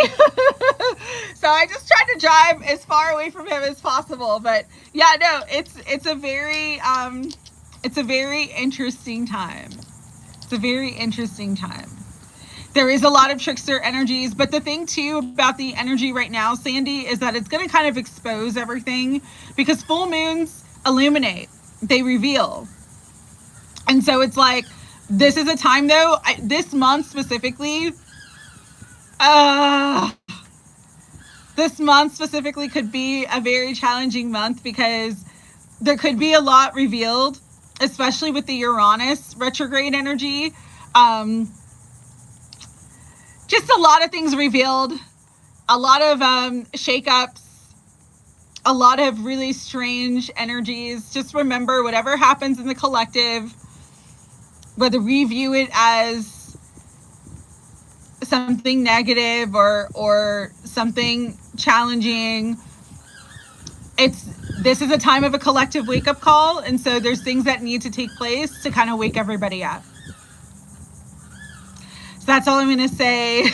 So I just tried to drive as far away from him as possible. But yeah, no, it's a very interesting time. It's a very interesting time. There is a lot of trickster energies, but the thing too about the energy right now, Sandy, is that it's going to kind of expose everything, because full moons illuminate, they reveal. And so it's like, this is a time though, this month specifically, this month specifically could be a very challenging month, because there could be a lot revealed, especially with the Uranus retrograde energy. Just a lot of things revealed, a lot of shakeups, a lot of really strange energies. Just remember, whatever happens in the collective, whether we view it as something negative or something challenging, this is a time of a collective wake-up call, and so there's things that need to take place to kind of wake everybody up. So that's all I'm going to say.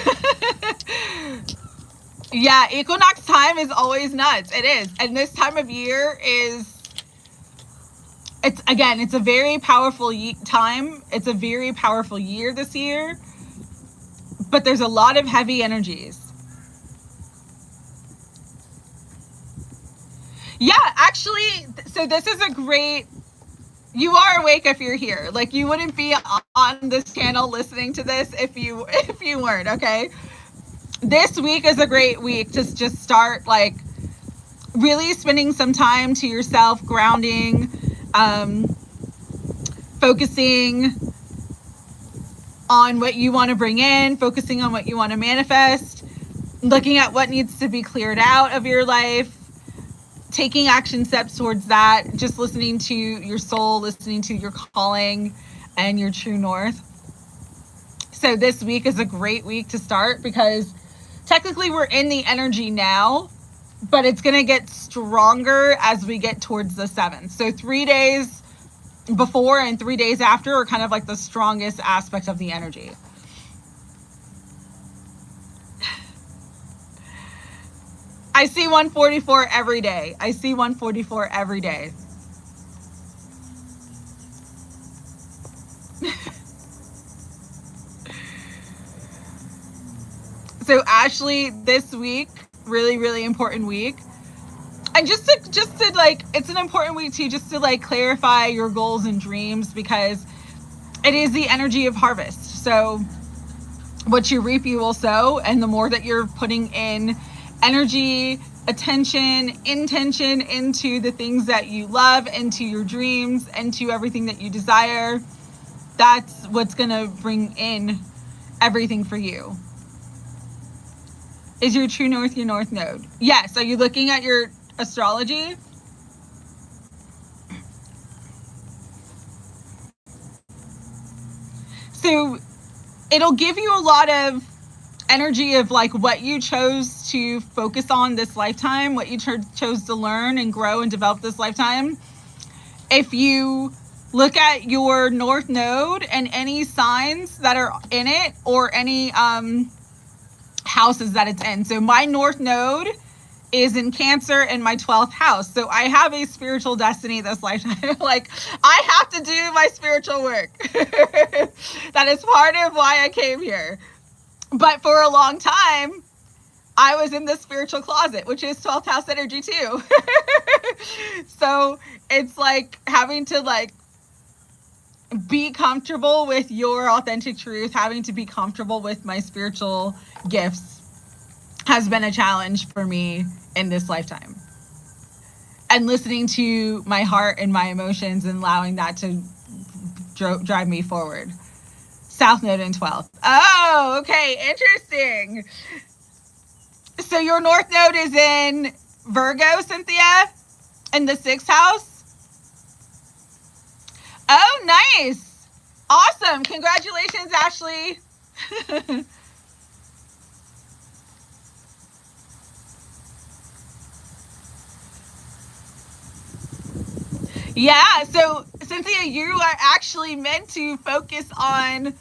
Yeah, equinox time is always nuts. It is. And this time of year it's a very powerful time. It's a very powerful year this year. But there's a lot of heavy energies. Yeah, actually, so this is a great... You are awake if you're here. Like, you wouldn't be on this channel listening to this if you weren't, okay? This week is a great week to just start, like, really spending some time to yourself, grounding, focusing on what you want to bring in, focusing on what you want to manifest, looking at what needs to be cleared out of your life, taking action steps towards that, just listening to your soul, listening to your calling and your true north. So this week is a great week to start, because technically we're in the energy now, but it's going to get stronger as we get towards the 7th. So 3 days before and 3 days after are kind of like the strongest aspect of the energy. I see 144 every day. I see 144 every day. So Ashley, this week, really, really important week. And just to like, it's an important week too, just to like clarify your goals and dreams, because it is the energy of harvest. So what you reap, you will sow. And the more that you're putting in energy, attention, intention into the things that you love, into your dreams, into everything that you desire, that's what's going to bring in everything for you. Is your true north your north node? Yes. Are you looking at your astrology? So it'll give you a lot of energy of like what you chose to focus on this lifetime, what you chose to learn and grow and develop this lifetime. If you look at your north node and any signs that are in it, or any houses that it's in. So my north node is in Cancer in my 12th house. So I have a spiritual destiny this lifetime. Like, I have to do my spiritual work. That is part of why I came here. But for a long time, I was in the spiritual closet, which is 12th house energy too. So it's like having to like be comfortable with your authentic truth, having to be comfortable with my spiritual gifts has been a challenge for me in this lifetime. And listening to my heart and my emotions and allowing that to drive me forward. South node in 12th. Oh, okay. Interesting. So your north node is in Virgo, Cynthia, in the 6th house. Oh, nice. Awesome. Congratulations, Yeah, so Cynthia, you are actually meant to focus on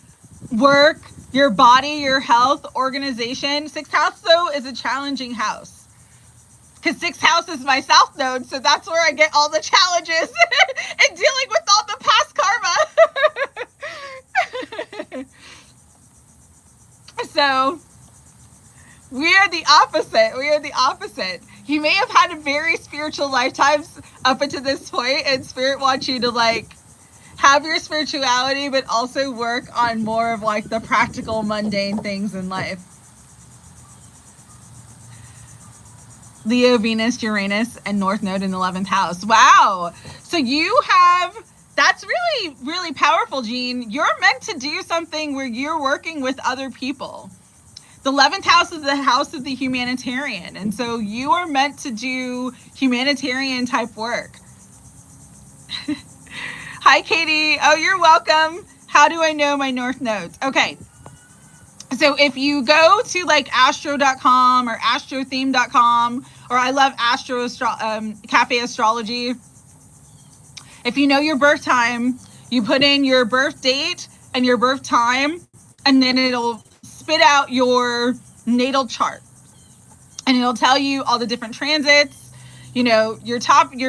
work, your body, your health, organization. Sixth house, though, is a challenging house. Because sixth house is my south node, so that's where I get all the challenges and dealing with all the past karma. So we are the opposite. We are the opposite. You may have had very spiritual lifetimes up until this point, and spirit wants you to like have your spirituality, but also work on more of like the practical, mundane things in life. Leo, Venus, Uranus, and North Node in the 11th house. Wow. So you have, that's really, really powerful, Jean. You're meant to do something where you're working with other people. The 11th house is the house of the humanitarian. And so you are meant to do humanitarian type work. Hi, Katie. Oh, you're welcome. How do I know my North nodes? Okay. So if you go to like astro.com or astrotheme.com, or I love Cafe Astrology. If you know your birth time, you put in your birth date and your birth time, and then it'll spit out your natal chart. And it'll tell you all the different transits, you know, your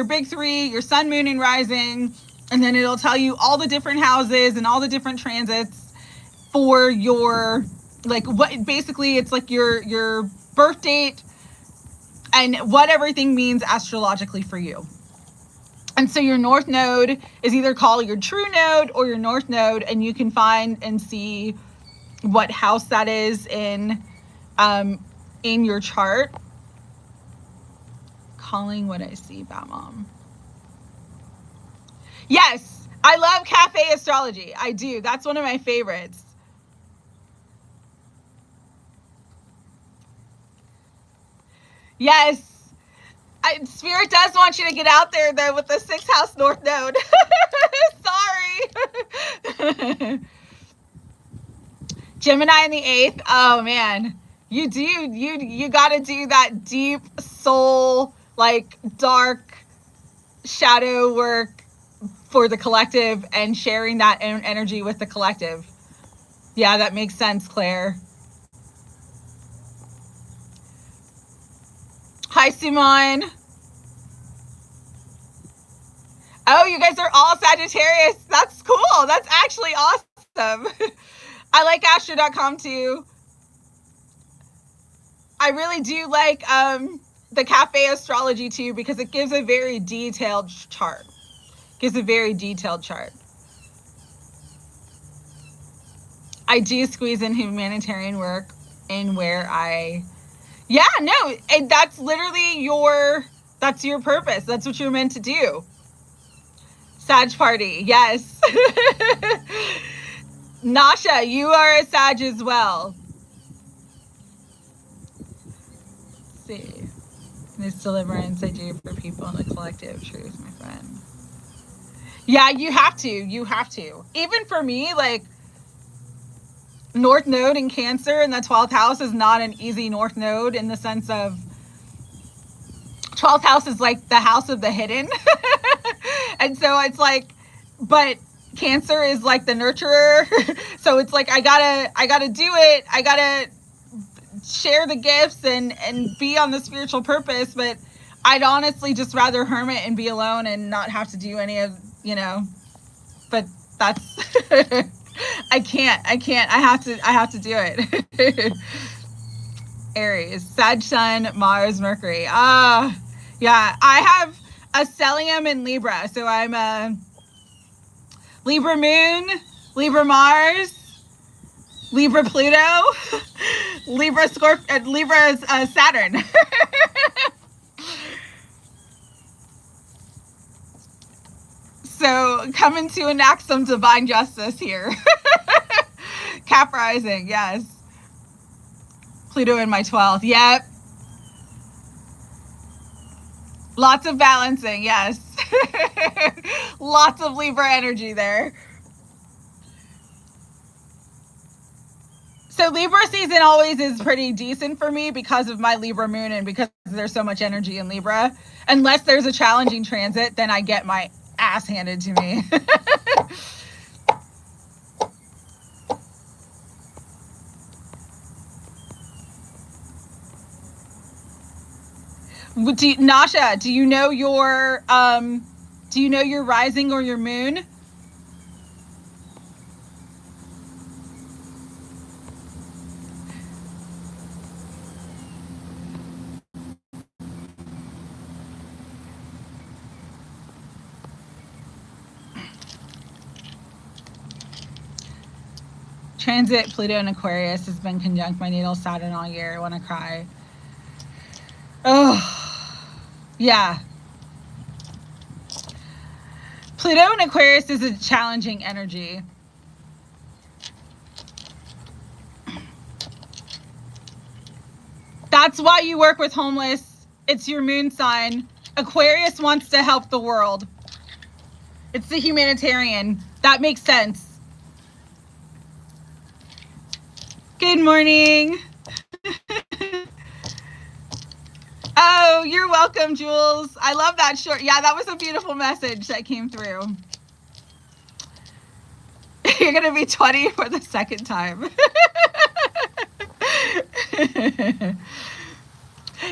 big three, your sun, moon, and rising. And then it'll tell you all the different houses and all the different transits for your, like, what basically it's like your birth date and what everything means astrologically for you. And so your North Node is either called your true node or your North Node, and you can find and see what house that is in your chart. Calling what I see, Batmom. Yes, I love Cafe Astrology. I do. That's one of my favorites. Yes. Spirit does want you to get out there, though, with the 6th house North Node. Sorry. Gemini in the 8th. Oh, man. You got to do that deep soul, like, dark shadow work for the collective and sharing that energy with the collective. Yeah, that makes sense, Claire. Hi, Simone. Oh, you guys are all Sagittarius. That's cool. That's actually awesome. I like Astro.com too. I really do like the Cafe Astrology too, because it gives a very detailed chart. Gives a very detailed chart. I do squeeze in humanitarian work in where yeah, no, and that's literally that's your purpose. That's what you're meant to do. Sag party, yes. Nasha, you are a Sag as well. Let's see. This deliverance I do for people in the collective truth, my friend. Yeah, you have to. You have to. Even for me, like, North Node in Cancer in the 12th house is not an easy North Node, in the sense of 12th house is like the house of the hidden. And so it's like, but Cancer is like the nurturer. So it's like, I gotta do it. I gotta share the gifts and be on the spiritual purpose. But I'd honestly just rather hermit and be alone and not have to do any of, but that's, I can't, I have to do it. Aries, Sag Sun, Mars, Mercury. Yeah, I have a stellium in Libra. So I'm a Libra Moon, Libra Mars, Libra Pluto, Libra Scorpio, Libra Saturn. So coming to enact some divine justice here. Cap rising, yes. Pluto in my 12th, yep. Lots of balancing, yes. Lots of Libra energy there. So Libra season always is pretty decent for me because of my Libra moon and because there's so much energy in Libra. Unless there's a challenging transit, then I get my ass handed to me. Nasha, do you know your rising or your moon? Transit Pluto and Aquarius has been conjunct my natal Saturn all year. I want to cry. Oh, yeah. Pluto and Aquarius is a challenging energy. That's why you work with homeless. It's your moon sign. Aquarius wants to help the world. It's the humanitarian. That makes sense. Good morning. Oh, you're welcome, Jules. I love that short. Yeah, that was a beautiful message that came through. You're going to be 20 for the second time.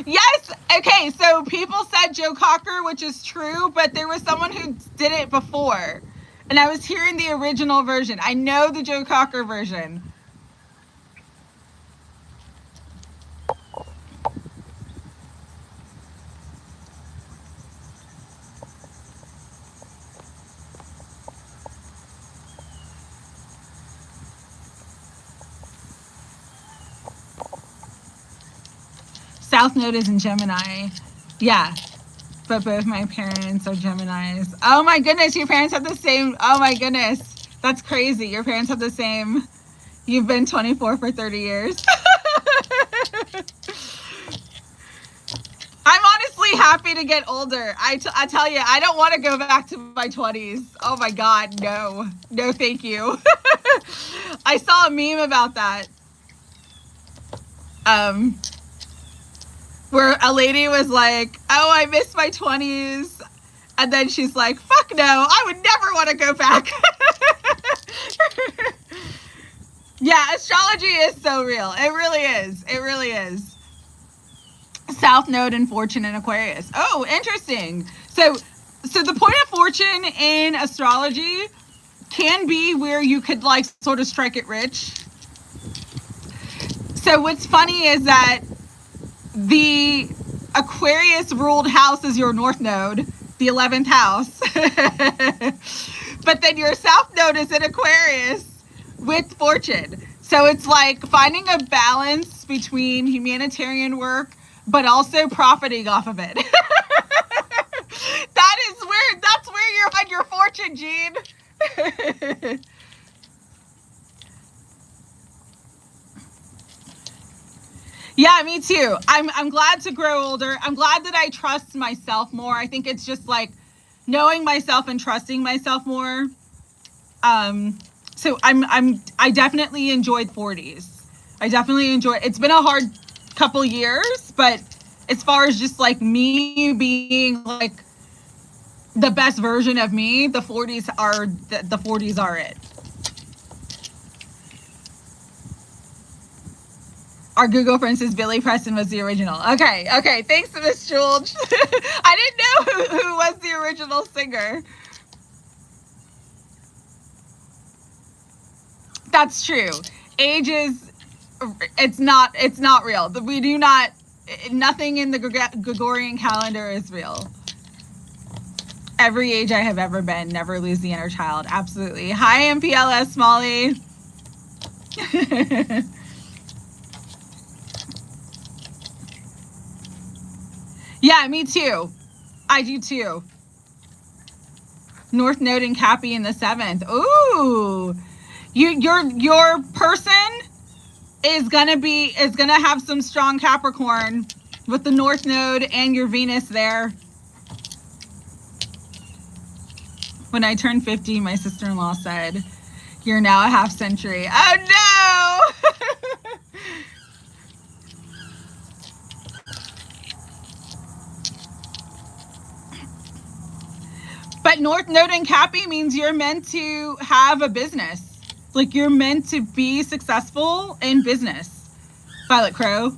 Yes. Okay. So people said Joe Cocker, which is true, but there was someone who did it before. And I was hearing the original version. I know the Joe Cocker version. South Node is in Gemini. Yeah. But both my parents are Geminis. Oh my goodness, your parents have the same. Oh my goodness. That's crazy. Your parents have the same. You've been 24 for 30 years. I'm honestly happy to get older. I tell you, I don't want to go back to my 20s. Oh my God, no. No, thank you. I saw a meme about that. Where a lady was like, oh, I miss my 20s. And then she's like, fuck no, I would never want to go back. Yeah, astrology is so real. It really is. It really is. South Node and Fortune in Aquarius. Oh, interesting. So the point of Fortune in astrology can be where you could like sort of strike it rich. So what's funny is that the Aquarius ruled house is your North Node, the 11th house. But then your South Node is in Aquarius with Fortune. So it's like finding a balance between humanitarian work, but also profiting off of it. That's where you're on your fortune, Jean. Yeah, me too. I'm glad to grow older. I'm glad that I trust myself more. I think it's just like knowing myself and trusting myself more. So I definitely enjoyed 40s. I definitely enjoyed. It's been a hard couple years, but as far as just like me being like the best version of me, the 40s are the 40s are it. Our Google friend says Billy Preston was the original. Okay. Thanks, Miss George. I didn't know who was the original singer. That's true. Age is, it's not real. We do not, nothing in the Gregorian calendar is real. Every age I have ever been, never lose the inner child. Absolutely. Hi, MPLS Molly. Yeah, me too. I do too. North Node and Cappy in the 7th. Ooh. Your person is gonna have some strong Capricorn with the North Node and your Venus there. When I turned 50, my sister-in-law said, "You're now a half century." Oh no! But That North Node in Cappy means you're meant to have a business. Like you're meant to be successful in business. Violet Crow.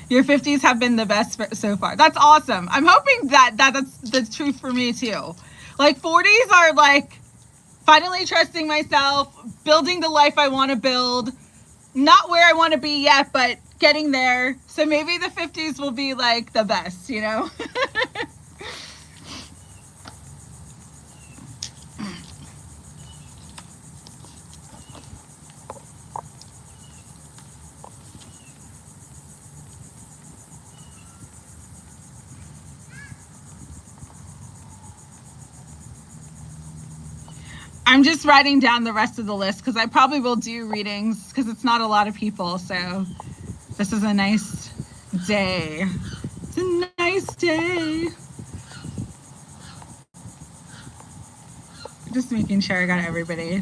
Your 50s have been the best so far. That's awesome. I'm hoping that's the truth for me too. Like 40s are like finally trusting myself, building the life I want to build. Not where I want to be yet, but getting there. So maybe the 50s will be like the best, you know? I'm just writing down the rest of the list because I probably will do readings because it's not a lot of people. So this is a nice day. It's a nice day. Just making sure I got everybody.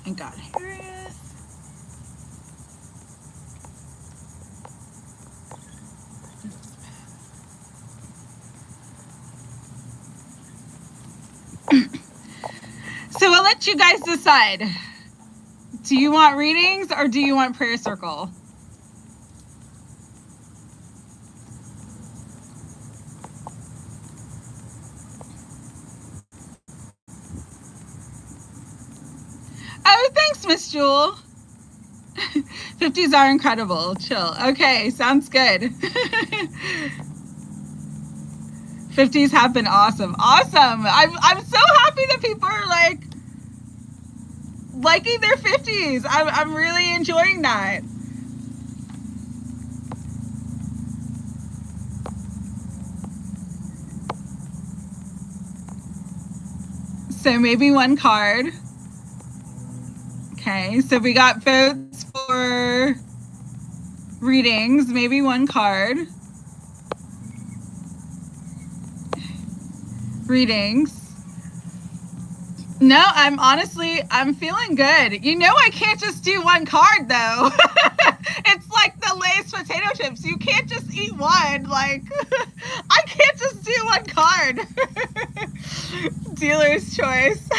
And got Harris. So I'll let you guys decide. Do you want readings or do you want prayer circle? Oh, thanks, Miss Jewel. 50s are incredible. Chill. Okay, sounds good. 50s have been awesome. Awesome. I'm so happy that people are like liking their 50s. I'm really enjoying that. So maybe one card. Okay, so we got votes for readings, maybe one card. Readings. No, I'm feeling good. You know I can't just do one card though. It's like the Lay's potato chips. You can't just eat one. Like, I can't just do one card. Dealer's choice.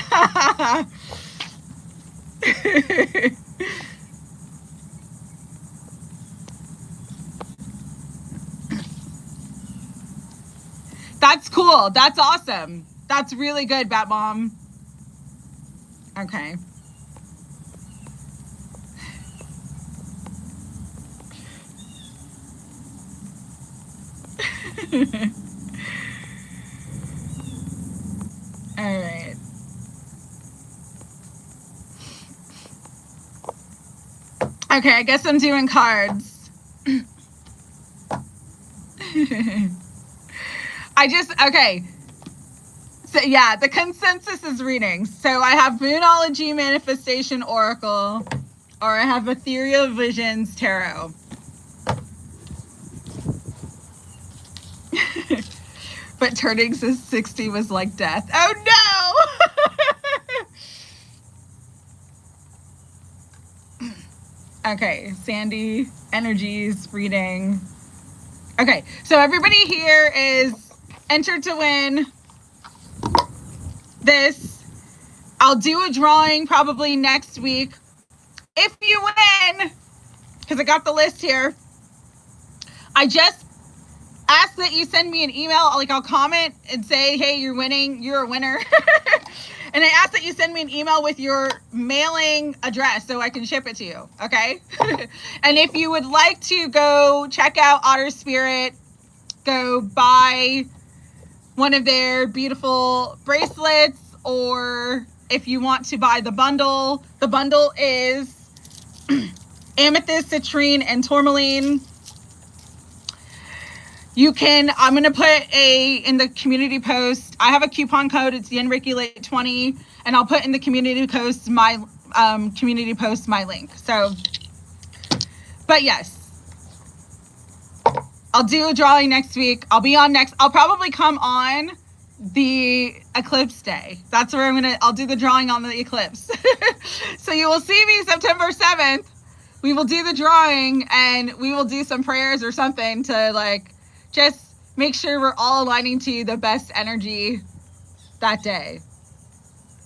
That's cool. That's awesome. That's really good, Bat Mom. Okay. All right. Okay, I guess I'm doing cards. Okay. So yeah, the consensus is readings. So I have Moonology, Manifestation, Oracle, or I have Ethereal Visions, Tarot. But turning 60 was like death. Oh no! Okay, Sandy, energies, reading. Okay, so everybody here is entered to win this. I'll do a drawing probably next week. If you win, because I got the list here, I just ask that you send me an email. Like I'll comment and say, hey, you're winning, you're a winner. And I ask that you send me an email with your mailing address so I can ship it to you, okay? And if you would like to go check out Otter Spirit, go buy one of their beautiful bracelets, or if you want to buy the bundle is amethyst, citrine, and tourmaline. You can, I'm going to put in the community post, I have a coupon code, it's Yen Reiki Light 20, and I'll put in the community post my link. So, but yes, I'll do a drawing next week. I'll probably come on the eclipse day. That's where I'll do the drawing on the eclipse. So you will see me September 7th. We will do the drawing and we will do some prayers or something to like, just make sure we're all aligning to the best energy that day.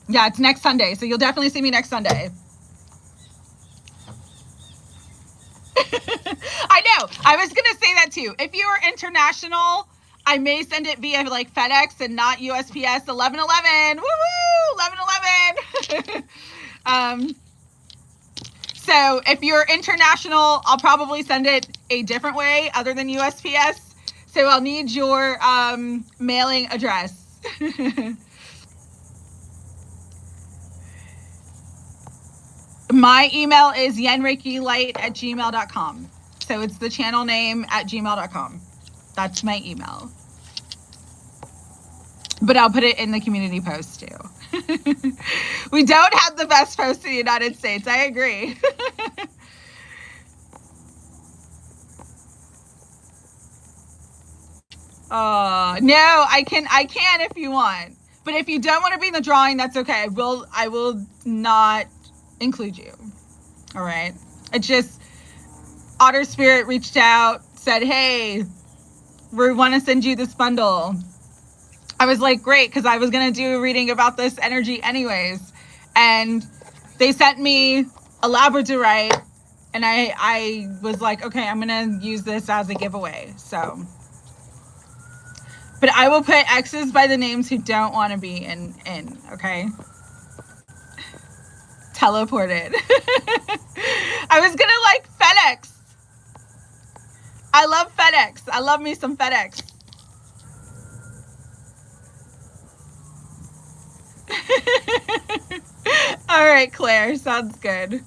Yeah, it's next Sunday. So you'll definitely see me next Sunday. I know. I was going to say that too. If you are international, I may send it via like FedEx and not USPS 1111. Woo woo! 1111. So if you're international, I'll probably send it a different way other than USPS. So I'll need your mailing address. My email is yenreikilight@gmail.com. So it's the channel name @gmail.com. That's my email. But I'll put it in the community post too. We don't have the best post in the United States. I agree. No, I can if you want. But if you don't want to be in the drawing, that's okay. I will not include you. All right. It just, Otter Spirit reached out, said, hey, we want to send you this bundle. I was like, great, because I was going to do a reading about this energy anyways. And they sent me a labradorite, and I was like, okay, I'm going to use this as a giveaway. So, but I will put X's by the names who don't want to be in, okay? Teleported. I was going to like FedEx. I love FedEx. I love me some FedEx. All right, Claire, sounds good.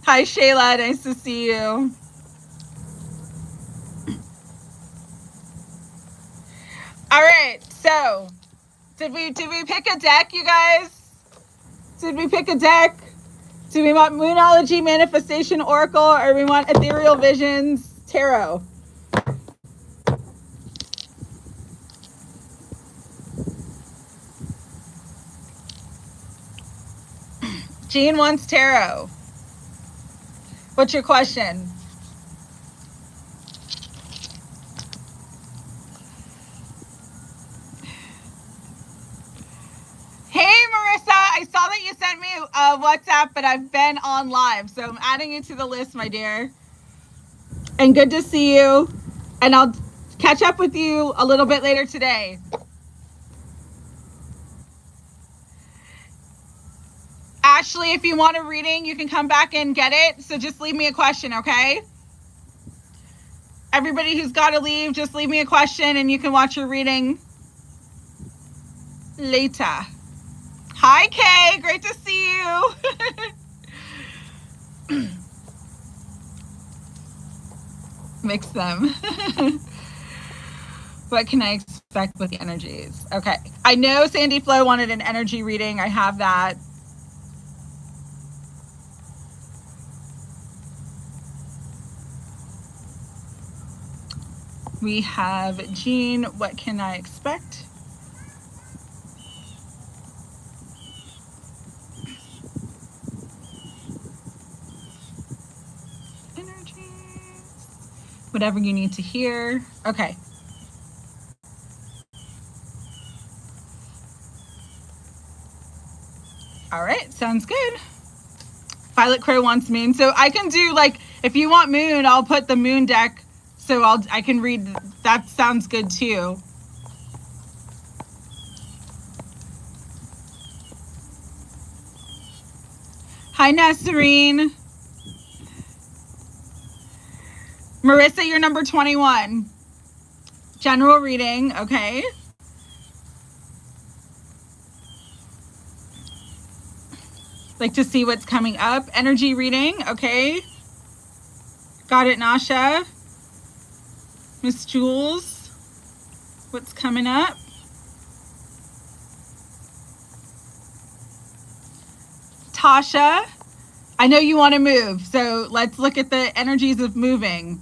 Hi, Shayla, nice to see you. All right, so did we pick a deck, you guys? Did we pick a deck? Do we want Moonology, Manifestation, Oracle, or we want Ethereal Visions, Tarot? Jean wants tarot. What's your question? Hey, Marissa, I saw that you sent me a WhatsApp, but I've been on live, so I'm adding you to the list, my dear. And good to see you. And I'll catch up with you a little bit later today. Ashley, if you want a reading, you can come back and get it. So just leave me a question, okay? Everybody who's got to leave, just leave me a question and you can watch your reading later. Hi, Kay. Great to see you. Mix them. What can I expect with the energies? Okay. I know Sandy Flo wanted an energy reading. I have that. We have Jean, what can I expect? Energies. Whatever you need to hear. Okay. All right, sounds good. Violet Crow wants moon. So I can do like, if you want moon, I'll put the moon deck. So I can read, that sounds good too. Hi, Nasserine. Marissa, you're number 21. General reading, okay. Like to see what's coming up. Energy reading, okay. Got it, Nasha. Miss Jules, what's coming up? Tasha, I know you want to move, so let's look at the energies of moving.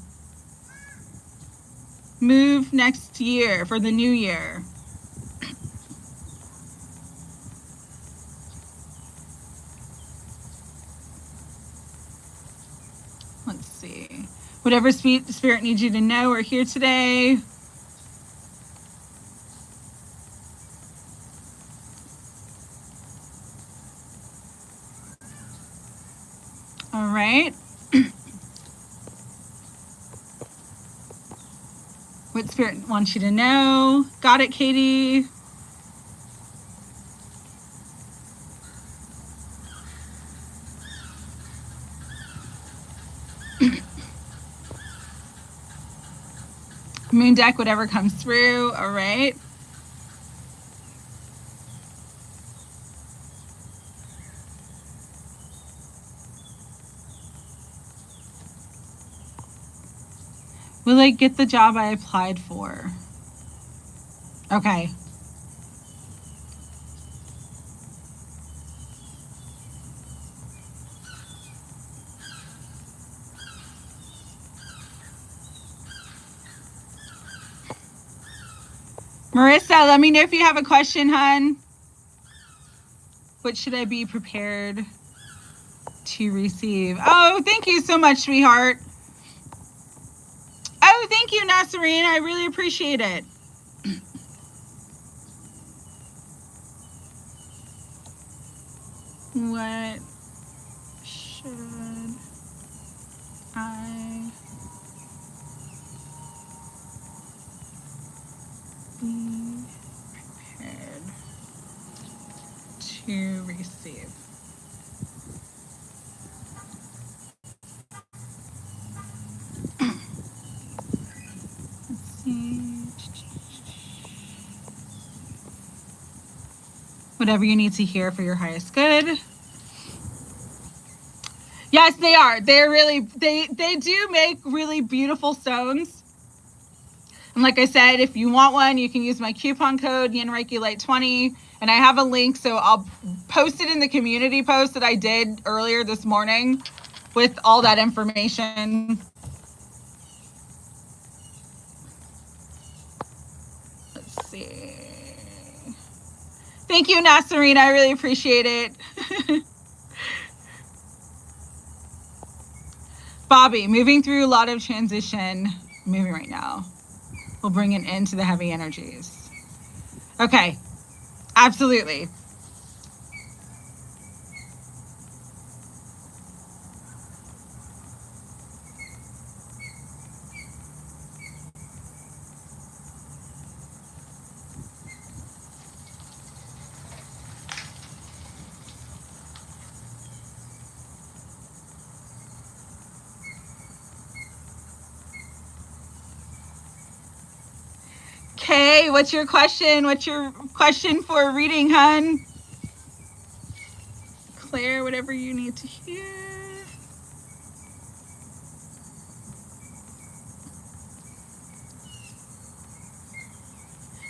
Move next year for the new year. Let's see. Whatever spirit needs you to know, we're here today. All right. What spirit wants you to know? Got it, Katie. Moon deck, whatever comes through. All right. Will I get the job I applied for? Okay. Marissa, let me know if you have a question, hon. What should I be prepared to receive? Oh, thank you so much, sweetheart. Oh, thank you, Nasserine. I really appreciate it. What should I be prepared to receive? Let's see. Whatever you need to hear for your highest good. Yes, they are. They're really, they do make really beautiful stones. And like I said, if you want one, you can use my coupon code YinReikiLight20. And I have a link, so I'll post it in the community post that I did earlier this morning with all that information. Let's see. Thank you, Nasserine. I really appreciate it. Bobby, moving through a lot of transition, moving right now. We'll bring an end to the heavy energies. Okay, absolutely. Okay, what's your question? What's your question for a reading, hun? Claire, whatever you need to hear.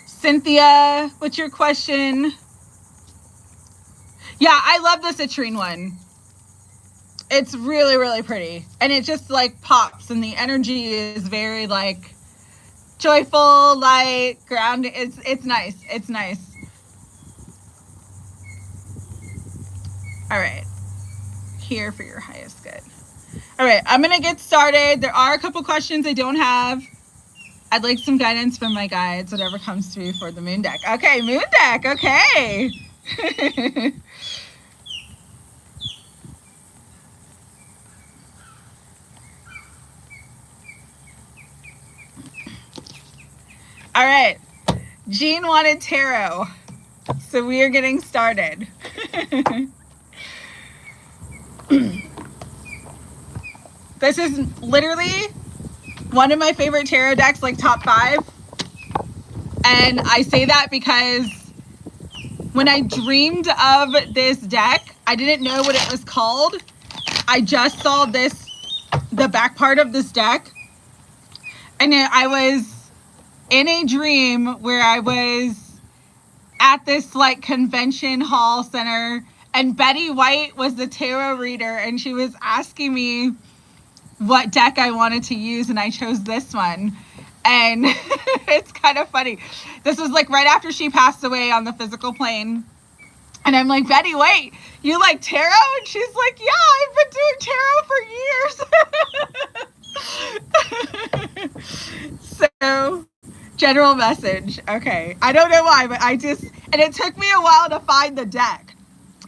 Cynthia, what's your question? Yeah, I love the citrine one. It's really, really pretty. And it just like pops and the energy is very like joyful, light, grounded. It's nice. It's nice. All right. Here for your highest good. All right, I'm gonna get started. There are a couple questions I don't have. I'd like some guidance from my guides, whatever comes through for the moon deck. Okay, moon deck, okay. All right, Jean wanted tarot, so we are getting started. This is literally one of my favorite tarot decks, like top 5. And I say that because when I dreamed of this deck, I didn't know what it was called. I just saw the back part of this deck. And I was in a dream where I was at this like convention hall center, and Betty White was the tarot reader, and she was asking me what deck I wanted to use, and I chose this one. And it's kind of funny. This was like right after she passed away on the physical plane. And I'm like, Betty, wait, you like tarot? And she's like, yeah, I've been doing tarot for years. So, general message. Okay. I don't know why, but and it took me a while to find the deck.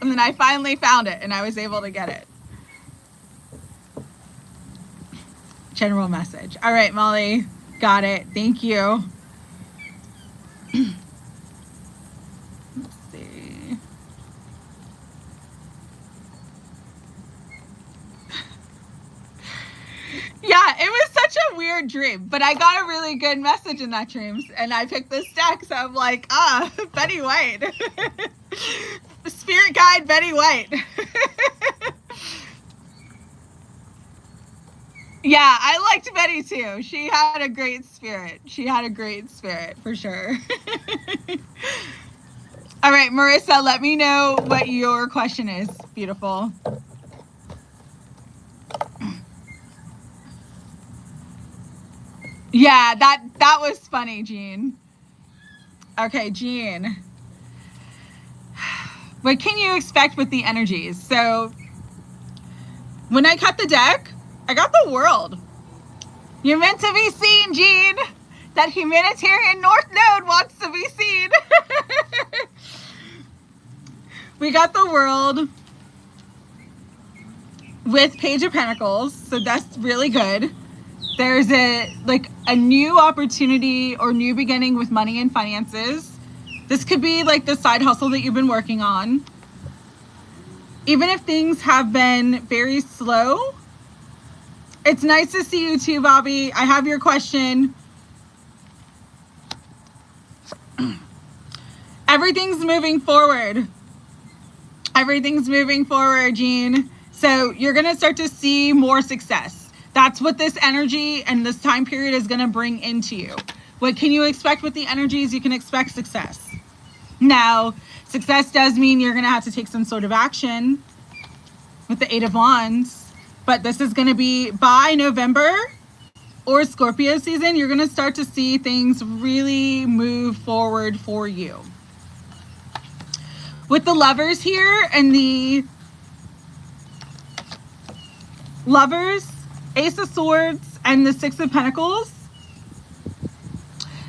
And then I finally found it, and I was able to get it. General message. All right, Molly. Got it. Thank you. Let's see. Yeah, it was such a weird dream, but I got a really good message in that dream, and I picked this deck, so I'm like, Betty White. Spirit guide Betty White. Yeah, I liked Betty too. She had a great spirit. For sure. All right, Marissa, let me know what your question is. Beautiful. Yeah, that was funny, Jean. Okay, Jean. What can you expect with the energies? So when I cut the deck, I got the world. You're meant to be seen, Jean. That humanitarian North Node wants to be seen. We got the world with Page of Pentacles, so that's really good. There's a new opportunity or new beginning with money and finances. This could be like the side hustle that you've been working on. Even if things have been very slow, it's nice to see you too, Bobby. I have your question. Everything's moving forward. Everything's moving forward, Jean. So you're going to start to see more success. That's what this energy and this time period is going to bring into you. What can you expect with the energies? You can expect success. Now, success does mean you're going to have to take some sort of action with the Eight of Wands. But this is going to be by November or Scorpio season. You're going to start to see things really move forward for you. With the Lovers here and the Lovers, Ace of Swords, and the Six of Pentacles,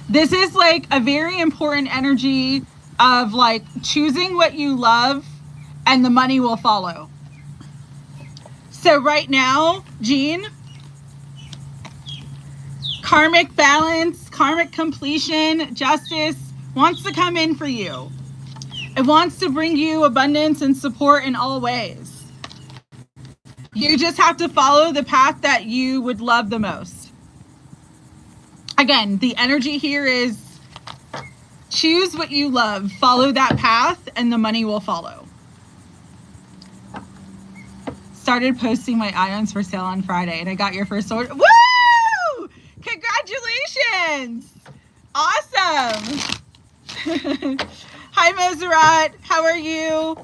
this is like a very important energy of like choosing what you love and the money will follow. So right now, Jean, karmic balance, karmic completion, justice wants to come in for you. It wants to bring you abundance and support in all ways. You just have to follow the path that you would love the most. Again, the energy here is choose what you love, follow that path, and the money will follow. Started posting my ions for sale on Friday, and I got your first order. Woo! Congratulations! Awesome! Hi, Moserat. How are you?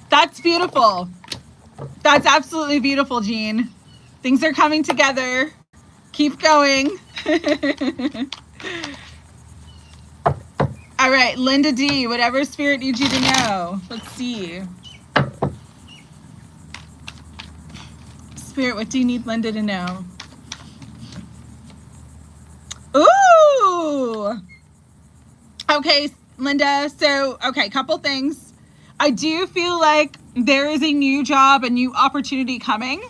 That's beautiful. That's absolutely beautiful, Jean. Things are coming together. Keep going. All right, Linda D, whatever spirit needs you to know. Let's see. Spirit, what do you need Linda to know? Ooh. Okay, Linda. So, okay, couple things. I do feel like there is a new job, a new opportunity coming.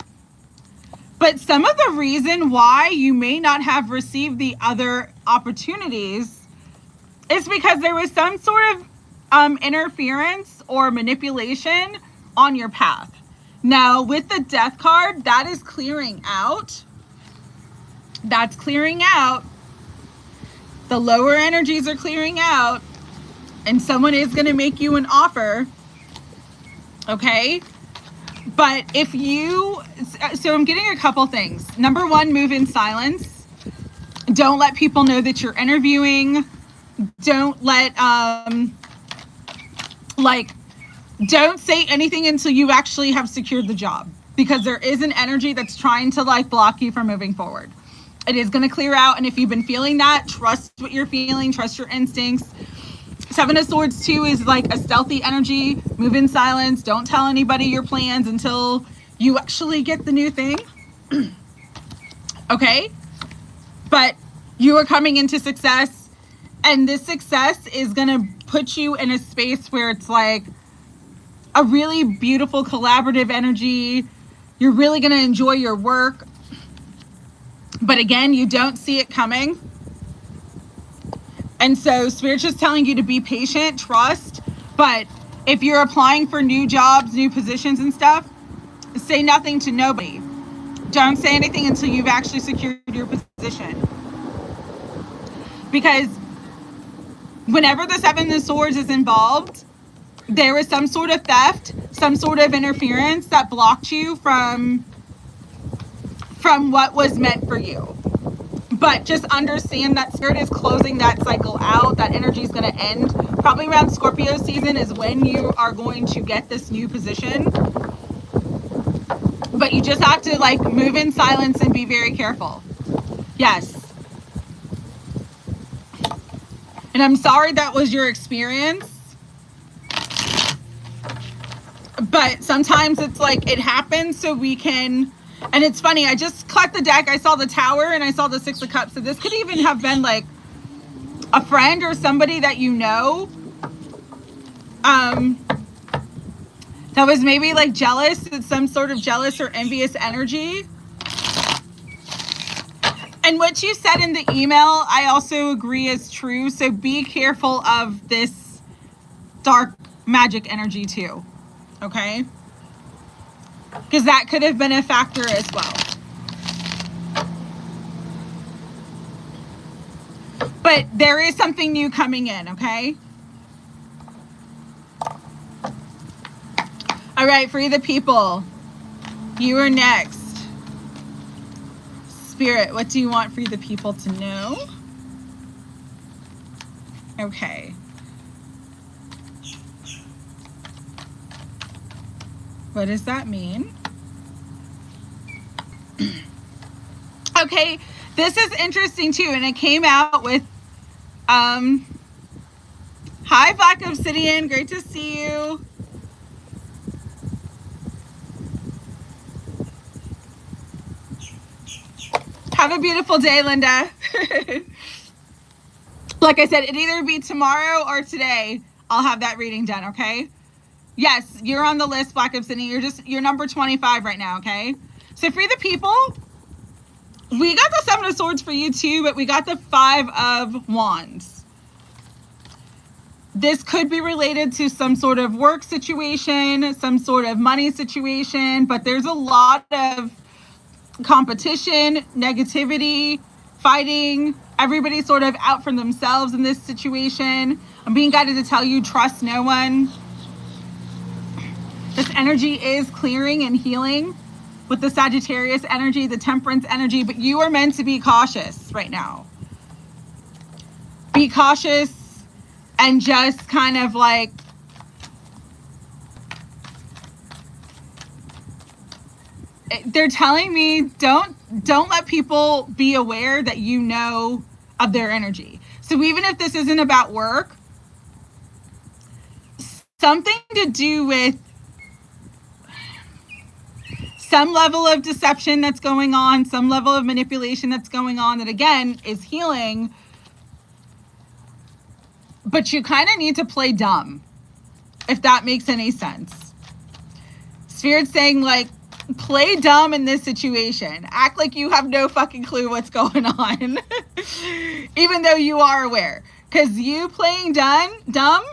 But some of the reason why you may not have received the other opportunities is because there was some sort of interference or manipulation on your path. Now, with the Death card, that is clearing out. That's clearing out. The lower energies are clearing out, and someone is going to make you an offer. Okay? But if you, so I'm getting a couple things. Number one, move in silence. Don't let people know that you're interviewing. Don't let, like, don't say anything until you actually have secured the job, because there is an energy that's trying to like block you from moving forward. It is going to clear out. And if you've been feeling that, trust what you're feeling, trust your instincts. Seven of Swords too is like a stealthy energy. Move in silence. Don't tell anybody your plans until you actually get the new thing. Okay? But you are coming into success, and this success is going to put you in a space where it's like a really beautiful collaborative energy. You're really going to enjoy your work. But again, you don't see it coming. And so Spirit's just telling you to be patient, trust. But if you're applying for new jobs, new positions and stuff, say nothing to nobody. Don't say anything until you've actually secured your position. Because whenever the Seven of Swords is involved, there is some sort of theft, some sort of interference that blocked you from what was meant for you. But just understand that Spirit is closing that cycle out. That energy is going to end. Probably around Scorpio season is when you are going to get this new position. But you just have to like move in silence and be very careful. Yes. And I'm sorry that was your experience. But sometimes it's like it happens so we can. And it's funny, I just cut the deck. I saw the Tower and I saw the Six of Cups. So this could even have been like a friend or somebody that you know. That was maybe like jealous. It's some sort of jealous or envious energy. And what you said in the email, I also agree is true. So be careful of this dark magic energy too. Okay? Because that could have been a factor as well. But there is something new coming in, okay? All right, Free the People. You are next. Spirit, what do you want Free the People to know? Okay. What does that mean? Okay, this is interesting too, and it came out with hi Black Obsidian, great to see you. Have a beautiful day, Linda. Like I said, it'd either be tomorrow or today. I'll have that reading done, okay? Yes, you're on the list, Black Obsidian. You're number 25 right now, okay? So Free the People, we got the Seven of Swords for you too, but we got the Five of Wands. This could be related to some sort of work situation, some sort of money situation, but there's a lot of competition, negativity, fighting. Everybody's sort of out for themselves in this situation. I'm being guided to tell you, trust no one. This energy is clearing and healing with the Sagittarius energy, the Temperance energy, but you are meant to be cautious right now. Be cautious and just kind of like they're telling me don't let people be aware that you know of their energy. So even if this isn't about work, something to do with some level of deception that's going on, some level of manipulation that's going on that again is healing, but you kind of need to play dumb, if that makes any sense. Spirit's saying like, play dumb in this situation. Act like you have no fucking clue what's going on. Even though you are aware. Because you playing dumb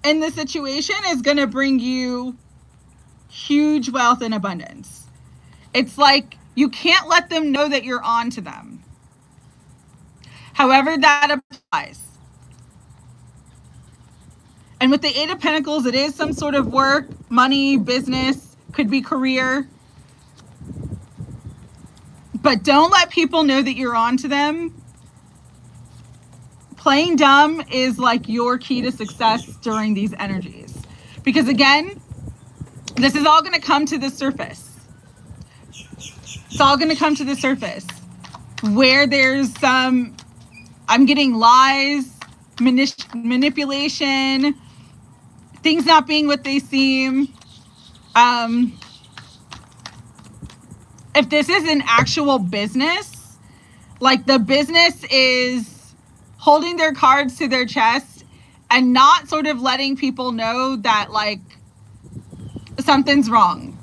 in this situation is going to bring you huge wealth and abundance. It's like you can't let them know that you're on to them. However that applies. And with the Eight of Pentacles, it is some sort of work, money, business, could be career. But don't let people know that you're on to them. Playing dumb is like your key to success during these energies. Because again, this is all going to come to the surface. It's all going to come to the surface. Where there's some, I'm getting lies, manipulation, things not being what they seem. If this is an actual business, like the business is holding their cards to their chest and not sort of letting people know that like something's wrong.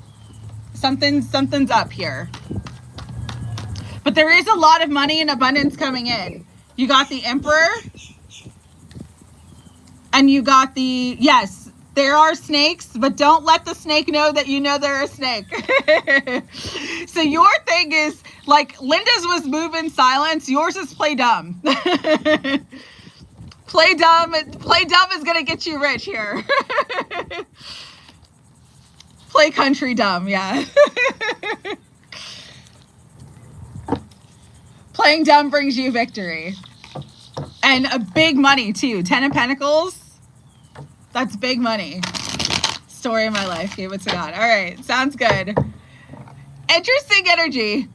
Something's up here. But there is a lot of money and abundance coming in. You got the Emperor. And you got the, yes, there are snakes, but don't let the snake know that you know they're a snake. So your thing is, like, Linda's was move in silence. Yours is play dumb. Play dumb is going to get you rich here. Play country dumb, yeah. Playing dumb brings you victory. And a big money, too. 10 of Pentacles. That's big money. Story of my life. Gave it to God. All right. Sounds good. Interesting energy.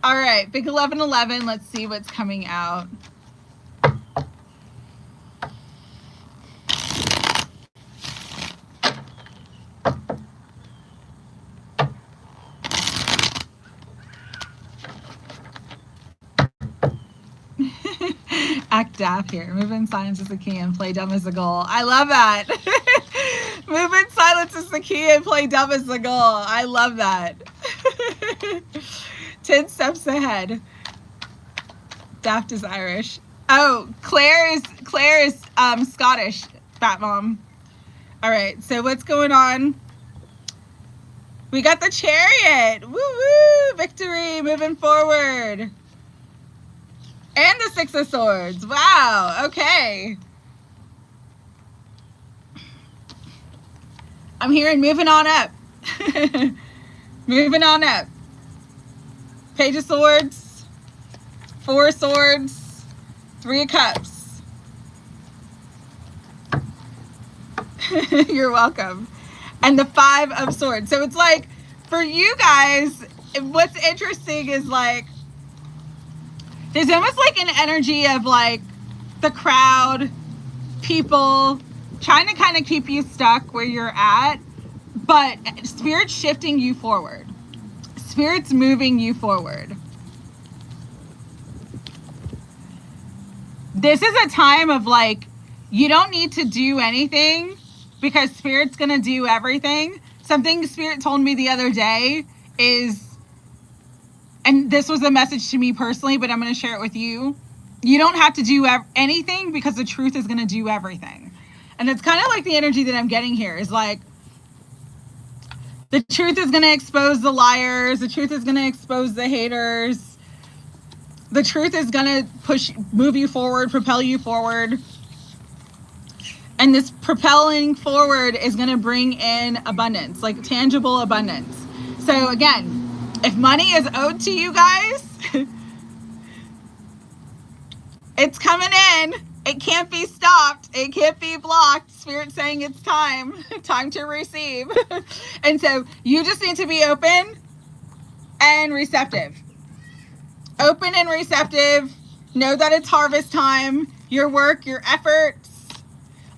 All right. Big 1111. Let's see what's coming out. Act daft here. Move in silence is the key and play dumb is the goal. I love that. Move in silence is the key and play dumb is the goal. I love that. 10 steps ahead. Daft is Irish. Oh, Claire is Scottish. Fat mom. All right. So what's going on? We got the Chariot. Woo woo! Victory. Moving forward. And the 6 of Swords. Wow. Okay. I'm hearing moving on up. Moving on up. Page of Swords. 4 of Swords. 3 of Cups. You're welcome. And the 5 of Swords. So it's like, for you guys, what's interesting is like, there's almost like an energy of like the crowd, people trying to kind of keep you stuck where you're at, but Spirit's shifting you forward. Spirit's moving you forward. This is a time of like, you don't need to do anything because Spirit's going to do everything. Something Spirit told me the other day is, and this was a message to me personally, but I'm going to share it with you. You don't have to do anything because the truth is going to do everything. And it's kind of like the energy that I'm getting here is like, the truth is going to expose the liars. The truth is going to expose the haters. The truth is going to move you forward, propel you forward. And this propelling forward is going to bring in abundance, like tangible abundance. So again, if money is owed to you guys, it's coming in. It can't be stopped. It can't be blocked. Spirit's saying it's time. Time to receive. And so you just need to be open and receptive. Open and receptive. Know that it's harvest time. Your work, your efforts,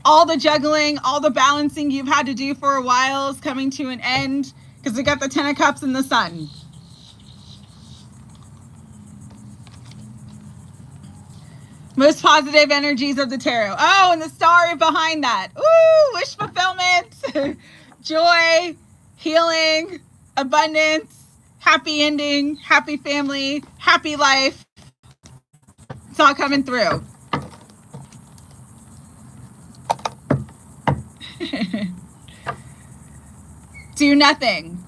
all the juggling, all the balancing you've had to do for a while is coming to an end because we got the 10 of Cups and the Sun. Most positive energies of the tarot. Oh, and the star behind that. Ooh, wish fulfillment, joy, healing, abundance, happy ending, happy family, happy life. It's all coming through. Do nothing.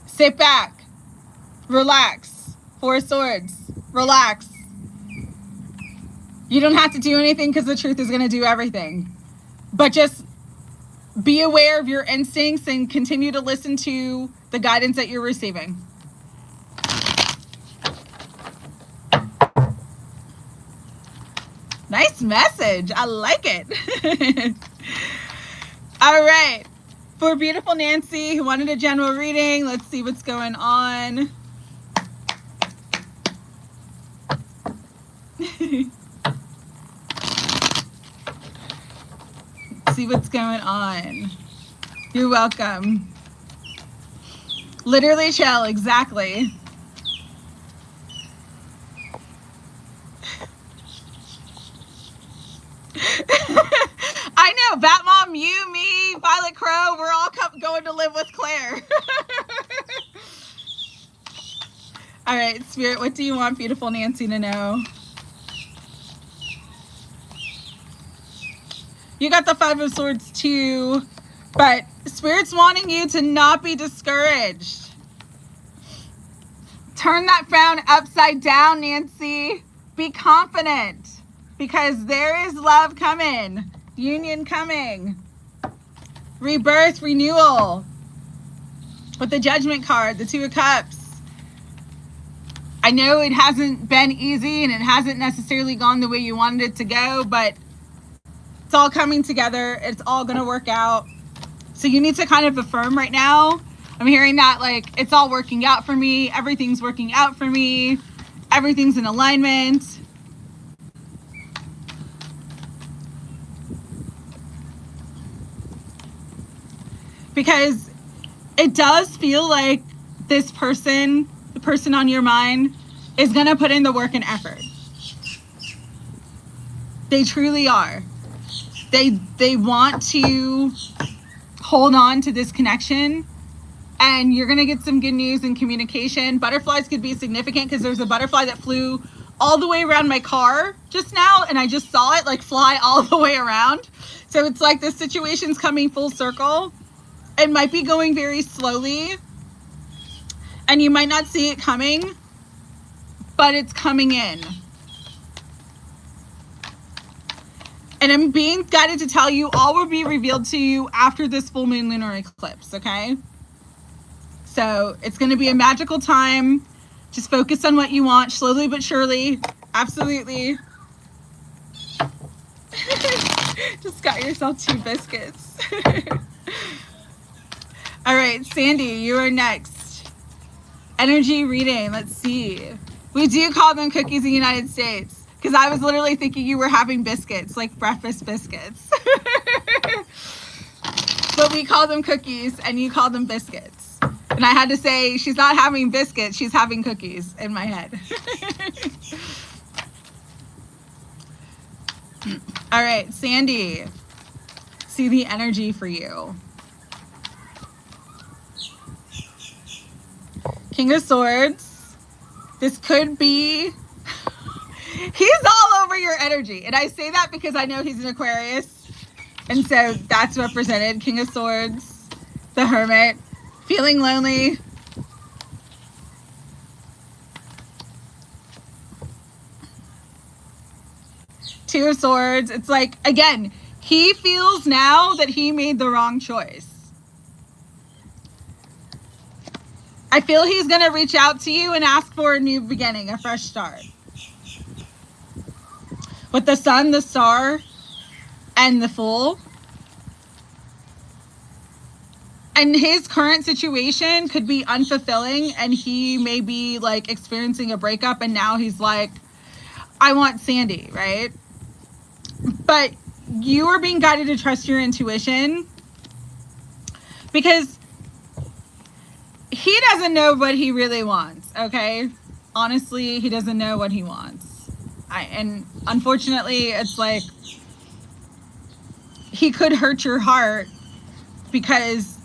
Sit back. Relax. 4 of Swords. Relax. You don't have to do anything because the truth is going to do everything. But just be aware of your instincts and continue to listen to the guidance that you're receiving. Nice message. I like it. All right. For beautiful Nancy, who wanted a general reading, let's see what's going on. See what's going on. You're welcome. Literally chill, exactly. I know, Bat Mom, you, me, Violet Crow, we're all going to live with Claire. All right, Spirit, what do you want beautiful Nancy to know? You got the Five of Swords too, but Spirit's wanting you to not be discouraged. Turn that frown upside down, Nancy. Be confident, because there is love coming, union coming, rebirth, renewal. With the Judgment card, the Two of Cups. I know it hasn't been easy and it hasn't necessarily gone the way you wanted it to go, but it's all coming together. It's all going to work out. So you need to kind of affirm right now. I'm hearing that like it's all working out for me. Everything's working out for me. Everything's in alignment. Because it does feel like this person, the person on your mind, is going to put in the work and effort. They truly are. They want to hold on to this connection, and you're going to get some good news in communication. Butterflies could be significant because there's a butterfly that flew all the way around my car just now, and I just saw it like fly all the way around. So it's like this situation's coming full circle. It might be going very slowly, and you might not see it coming, but it's coming in. And I'm being guided to tell you all will be revealed to you after this full moon lunar eclipse, okay? So it's going to be a magical time. Just focus on what you want, slowly but surely. Absolutely. Just got yourself 2 biscuits. All right, Sandy, you are next. Energy reading, let's see. We do call them cookies in the United States. Because I was literally thinking you were having biscuits, like breakfast biscuits. But we call them cookies and you call them biscuits. And I had to say, she's not having biscuits, she's having cookies in my head. All right, Sandy, see the energy for you. King of Swords. This could be... He's all over your energy. And I say that because I know he's an Aquarius. And so that's represented. King of Swords, the Hermit, feeling lonely. Two of Swords. It's like, again, he feels now that he made the wrong choice. I feel he's going to reach out to you and ask for a new beginning, a fresh start. With the Sun, the Star, and the Fool. And his current situation could be unfulfilling, and he may be like experiencing a breakup, and now he's like, I want Sandy, right? But you are being guided to trust your intuition, because he doesn't know what he really wants, okay? Honestly, he doesn't know what he wants. And unfortunately, it's like he could hurt your heart because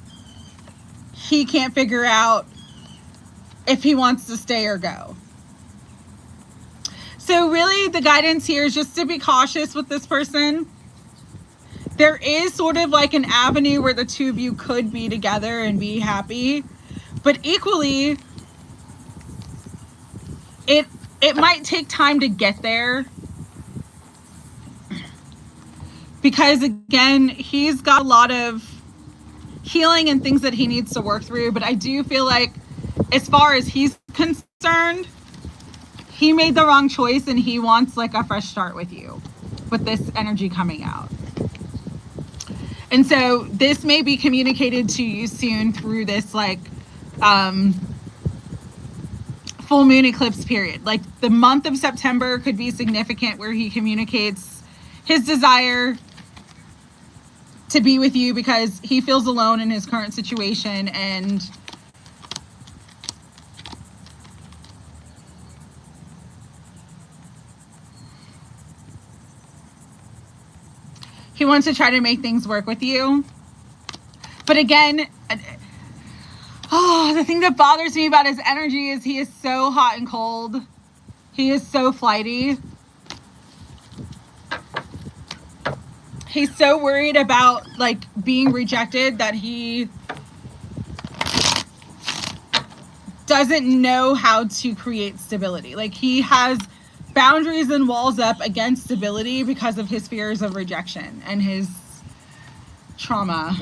he can't figure out if he wants to stay or go. So really, the guidance here is just to be cautious with this person. There is sort of like an avenue where the two of you could be together and be happy. But equally, it might take time to get there. because again, he's got a lot of healing and things that he needs to work through. But I do feel like, as far as he's concerned, he made the wrong choice and he wants like a fresh start with you, with this energy coming out. And so this may be communicated to you soon through this like full moon eclipse period. Like the month of September could be significant, where he communicates his desire to be with you because he feels alone in his current situation, and he wants to try to make things work with you. But again, the thing that bothers me about his energy is he is so hot and cold. He is so flighty. He's so worried about like being rejected that he doesn't know how to create stability. Like he has boundaries and walls up against stability because of his fears of rejection and his trauma.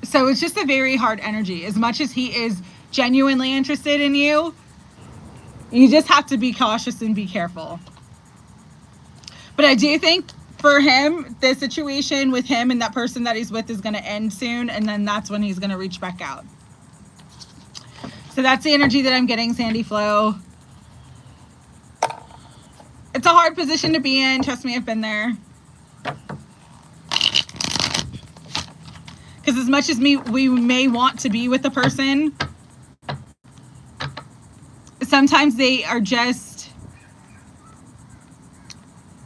So it's just a very hard energy. As much as he is genuinely interested in you, you just have to be cautious and be careful. But I do think for him, the situation with him and that person that he's with is going to end soon, and then that's when he's going to reach back out. So that's the energy that I'm getting, Sandy Flo. It's a hard position to be in. Trust me, I've been there. Because as much as we may want to be with the person, sometimes they are just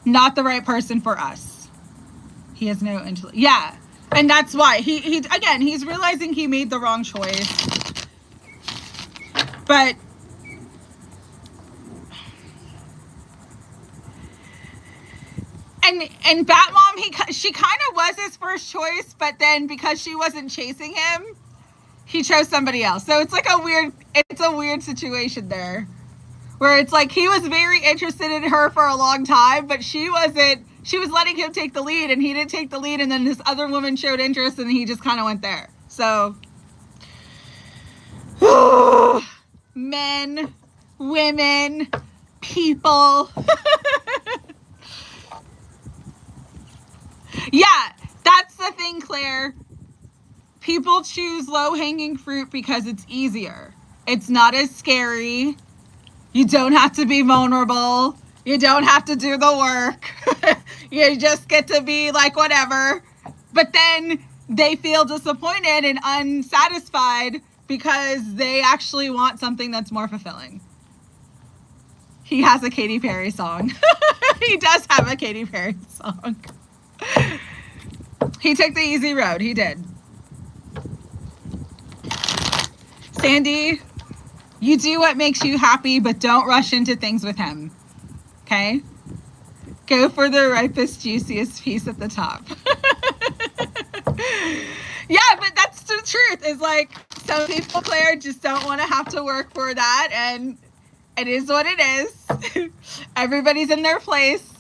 not the right person for us. He has no intellect. Yeah. And that's why he again, he's realizing he made the wrong choice. But and Bat Mom, she kind of was his first choice, but then because she wasn't chasing him, he chose somebody else. So it's like a weird situation there, where it's like he was very interested in her for a long time, but she wasn't. She was letting him take the lead, and he didn't take the lead, and then this other woman showed interest, and he just kind of went there. So men, women, people. Yeah, that's the thing, Claire. People choose low-hanging fruit because it's easier. It's not as scary. You don't have to be vulnerable. You don't have to do the work. You just get to be like whatever. But then they feel disappointed and unsatisfied because they actually want something that's more fulfilling. He has a Katy Perry song. He does have a Katy Perry song. He took the easy road. He did. Sandy, you do what makes you happy, but don't rush into things with him. Okay? Go for the ripest, juiciest piece at the top. Yeah, but that's the truth. Is like, some people, Claire, just don't want to have to work for that, and it is what it is. Everybody's in their place.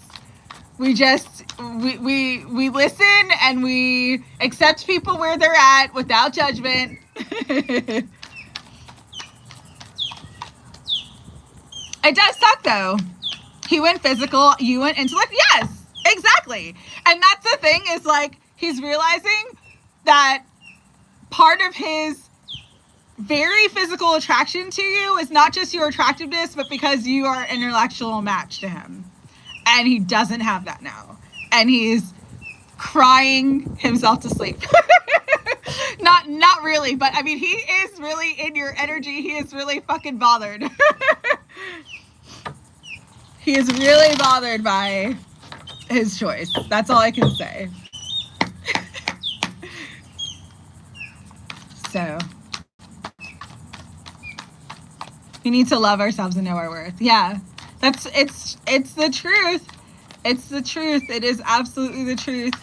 We just we listen and we accept people where they're at without judgment. It does suck though. He went physical, you went intellect. Yes, exactly. And that's the thing, is like, he's realizing that part of his very physical attraction to you is not just your attractiveness, but because you are an intellectual match to him. And he doesn't have that now. And he's crying himself to sleep. Not really, but I mean, he is really in your energy. He is really fucking bothered. He is really bothered by his choice. That's all I can say. So, we need to love ourselves and know our worth. Yeah. It's the truth. It's the truth. It is absolutely the truth.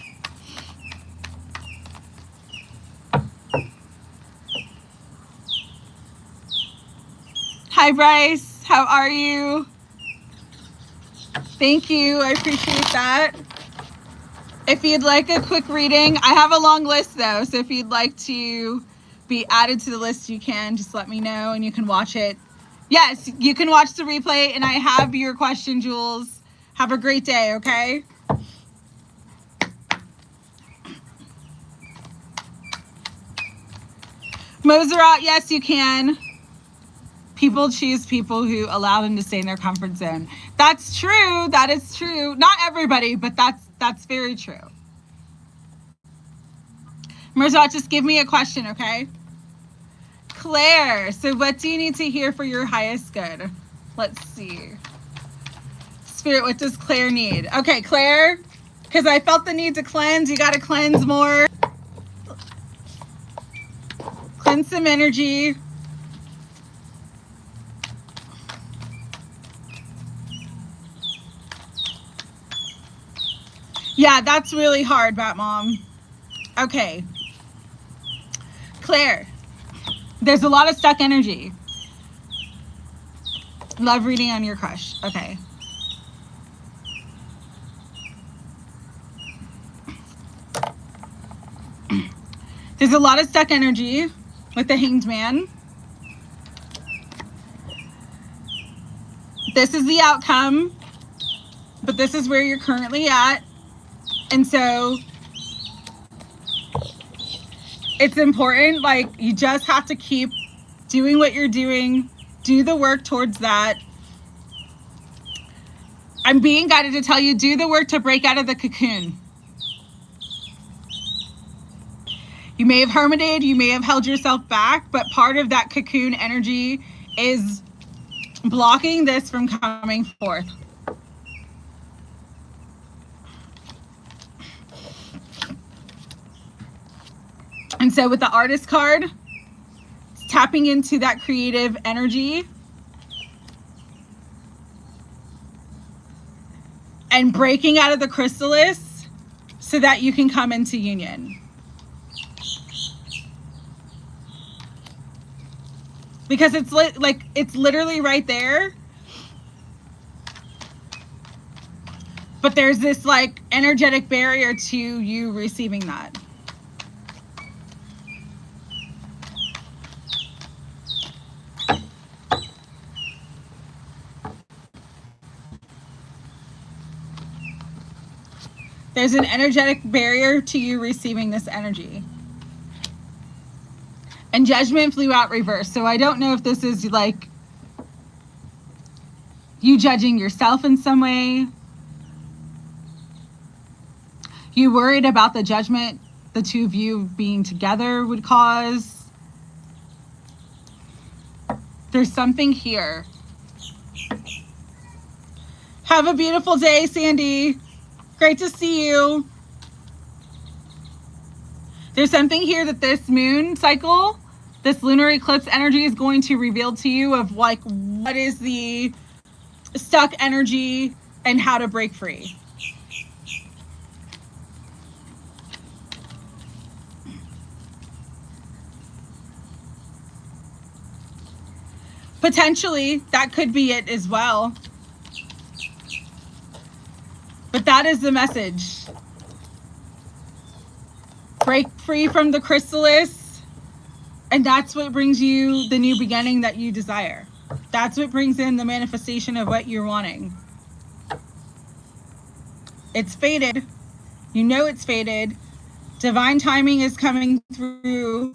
Hi, Bryce. How are you? Thank you. I appreciate that. If you'd like a quick reading, I have a long list though, so if you'd like to be added to the list, you can. Just let me know and you can watch it. Yes, you can watch the replay, and I have your question, Jules. Have a great day, okay? Moserat, yes, you can. People choose people who allow them to stay in their comfort zone. That's true. That is true. Not everybody, but that's very true. Moserat, just give me a question, okay? Claire, so what do you need to hear for your highest good? Let's see. Spirit, what does Claire need? Okay, Claire, because I felt the need to cleanse. You got to cleanse more. Cleanse some energy. Yeah, that's really hard, Bat Mom. Okay. Claire, there's a lot of stuck energy. Love reading on your crush. Okay. There's a lot of stuck energy with the Hanged Man. This is the outcome, but this is where you're currently at. And so it's important, like, you just have to keep doing what you're doing, do the work towards that. I'm being guided to tell you, do the work to break out of the cocoon. You may have hermited, you may have held yourself back, but part of that cocoon energy is blocking this from coming forth. And so with the Artist card, it's tapping into that creative energy and breaking out of the chrysalis so that you can come into union. Because it's like it's literally right there. But there's this like energetic barrier to you receiving that. There's an energetic barrier to you receiving this energy. And Judgment flew out reverse. So I don't know if this is like you judging yourself in some way. You worried about the judgment the two of you being together would cause. There's something here. Have a beautiful day, Sandy. Great to see you. There's something here that this moon cycle, this lunar eclipse energy is going to reveal to you of like what is the stuck energy and how to break free. Potentially, that could be it as well. But that is the message. Break free from the chrysalis, and that's what brings you the new beginning that you desire. That's what brings in the manifestation of what you're wanting. It's fated. You know it's fated. Divine timing is coming through,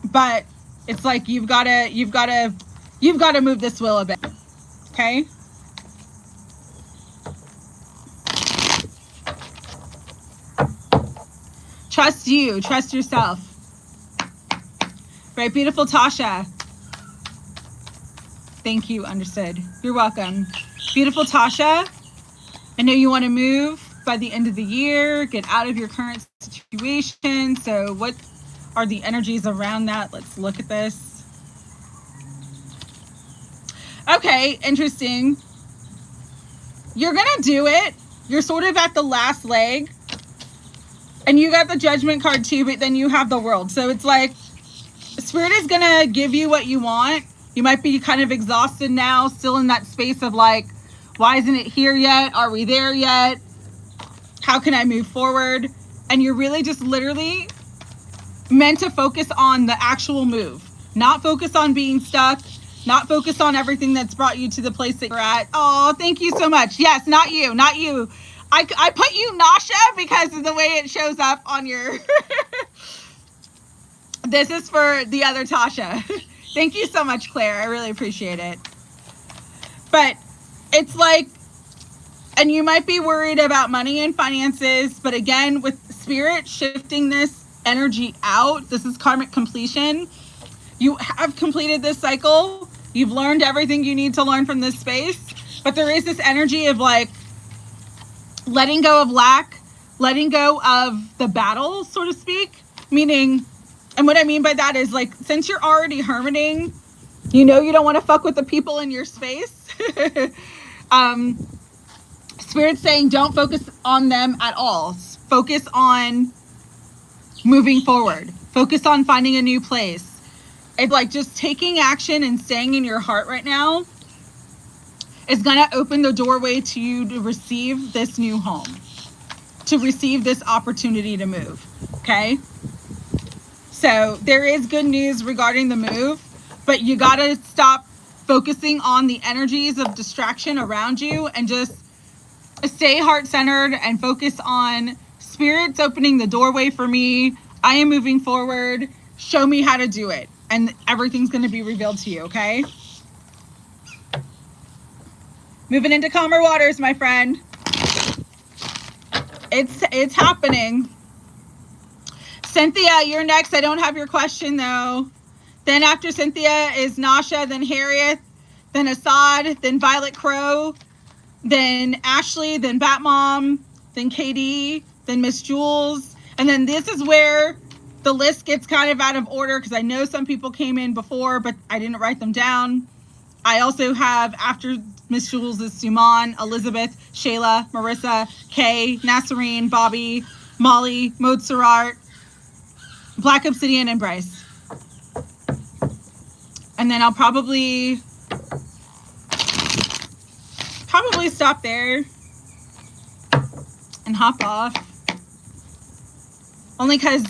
but it's like you've got to move this wheel a bit. Okay? Trust you. Trust yourself. Right, beautiful Tasha. Thank you. Understood. You're welcome. Beautiful Tasha. I know you want to move by the end of the year, get out of your current situation. So what are the energies around that? Let's look at this. Okay, interesting. You're going to do it. You're sort of at the last leg. And you got the Judgment card too, but then you have the World. So it's like Spirit is going to give you what you want. You might be kind of exhausted now, still in that space of like, why isn't it here yet? Are we there yet? How can I move forward? And you're really just literally meant to focus on the actual move, not focus on being stuck, not focus on everything that's brought you to the place that you're at. Oh, thank you so much. Yes, not you, not you. I put you Nasha because of the way it shows up on your... This is for the other Tasha. Thank you so much, Claire. I really appreciate it. But it's like, and you might be worried about money and finances, but again, with spirit shifting this energy out, this is karmic completion. You have completed this cycle. You've learned everything you need to learn from this space, but there is this energy of like letting go of lack, letting go of the battle, so to speak, meaning, and what I mean by that is like, since you're already hermiting, you know you don't want to fuck with the people in your space. Spirit's saying don't focus on them at all. Focus on moving forward. Focus on finding a new place. It's like just taking action and staying in your heart right now is going to open the doorway to you to receive this new home, to receive this opportunity to move. Okay? So there is good news regarding the move, but you got to stop focusing on the energies of distraction around you and just stay heart-centered and focus on Spirit's opening the doorway for me. I am moving forward. Show me how to do it. And everything's going to be revealed to you, okay? Moving into calmer waters, my friend. It's happening. Cynthia, you're next. I don't have your question, though. Then after Cynthia is Nasha, then Harriet, then Assad, then Violet Crow, then Ashley, then Batmom, then Katie, then Miss Jules. And then this is where the list gets kind of out of order because I know some people came in before, but I didn't write them down. I also have, after Miss Jules, is Suman, Elizabeth, Shayla, Marissa, Kay, Nasserine, Bobby, Molly, Montserrat, Black Obsidian, and Bryce. And then I'll probably stop there and hop off. Only because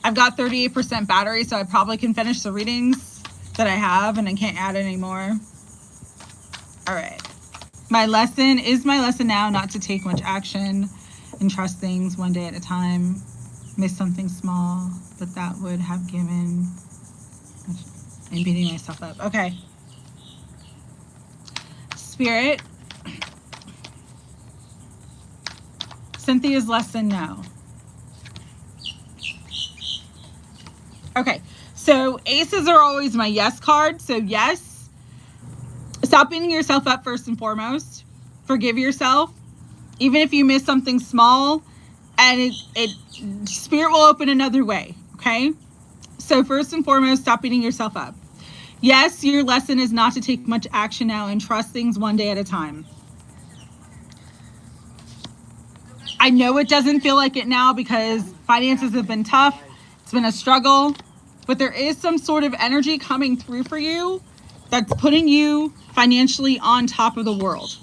I've got 38% battery, so I probably can finish the readings that I have, and I can't add any more. All right. My lesson now, not to take much action and trust things one day at a time. Miss something small, but that would have given... I'm beating myself up. Okay. Spirit. Cynthia's lesson now. Okay, so aces are always my yes card. So yes, stop beating yourself up first and foremost. Forgive yourself, even if you miss something small, and Spirit will open another way. Okay, so first and foremost, stop beating yourself up. Yes, your lesson is not to take much action now and trust things one day at a time. I know it doesn't feel like it now because finances have been tough. It's been a struggle, but there is some sort of energy coming through for you that's putting you financially on top of the world.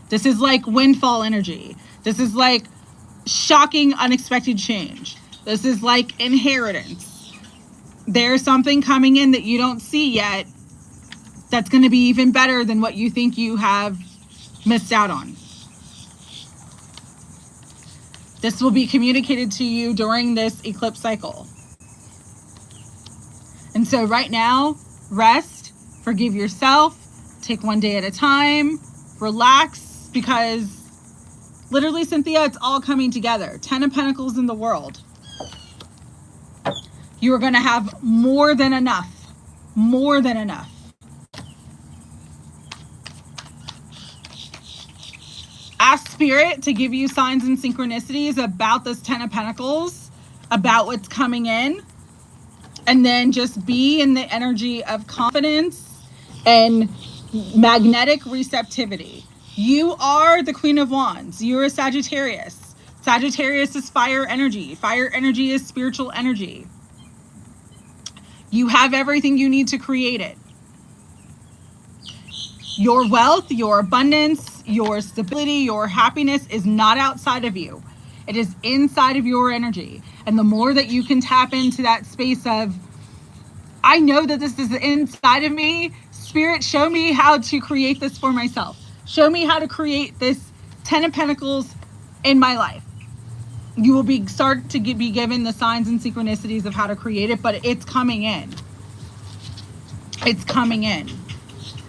This is like windfall energy. This is like shocking, unexpected change. This is like inheritance. There's something coming in that you don't see yet that's going to be even better than what you think you have missed out on. This will be communicated to you during this eclipse cycle. And so right now, rest, forgive yourself, take one day at a time, relax, because literally, Cynthia, it's all coming together. 10 of Pentacles in the world. You are going to have more than enough. More than enough. Ask Spirit to give you signs and synchronicities about this 10 of Pentacles, about what's coming in, and then just be in the energy of confidence and magnetic receptivity. You are the Queen of Wands. You're a Sagittarius. Sagittarius is fire energy. Fire energy is spiritual energy. You have everything you need to create it. Your wealth, your abundance, your stability, your happiness is not outside of you. It is inside of your energy. And the more that you can tap into that space of, I know that this is inside of me. Spirit, show me how to create this for myself. Show me how to create this 10 of Pentacles in my life. You will be be given the signs and synchronicities of how to create it, but it's coming in. It's coming in.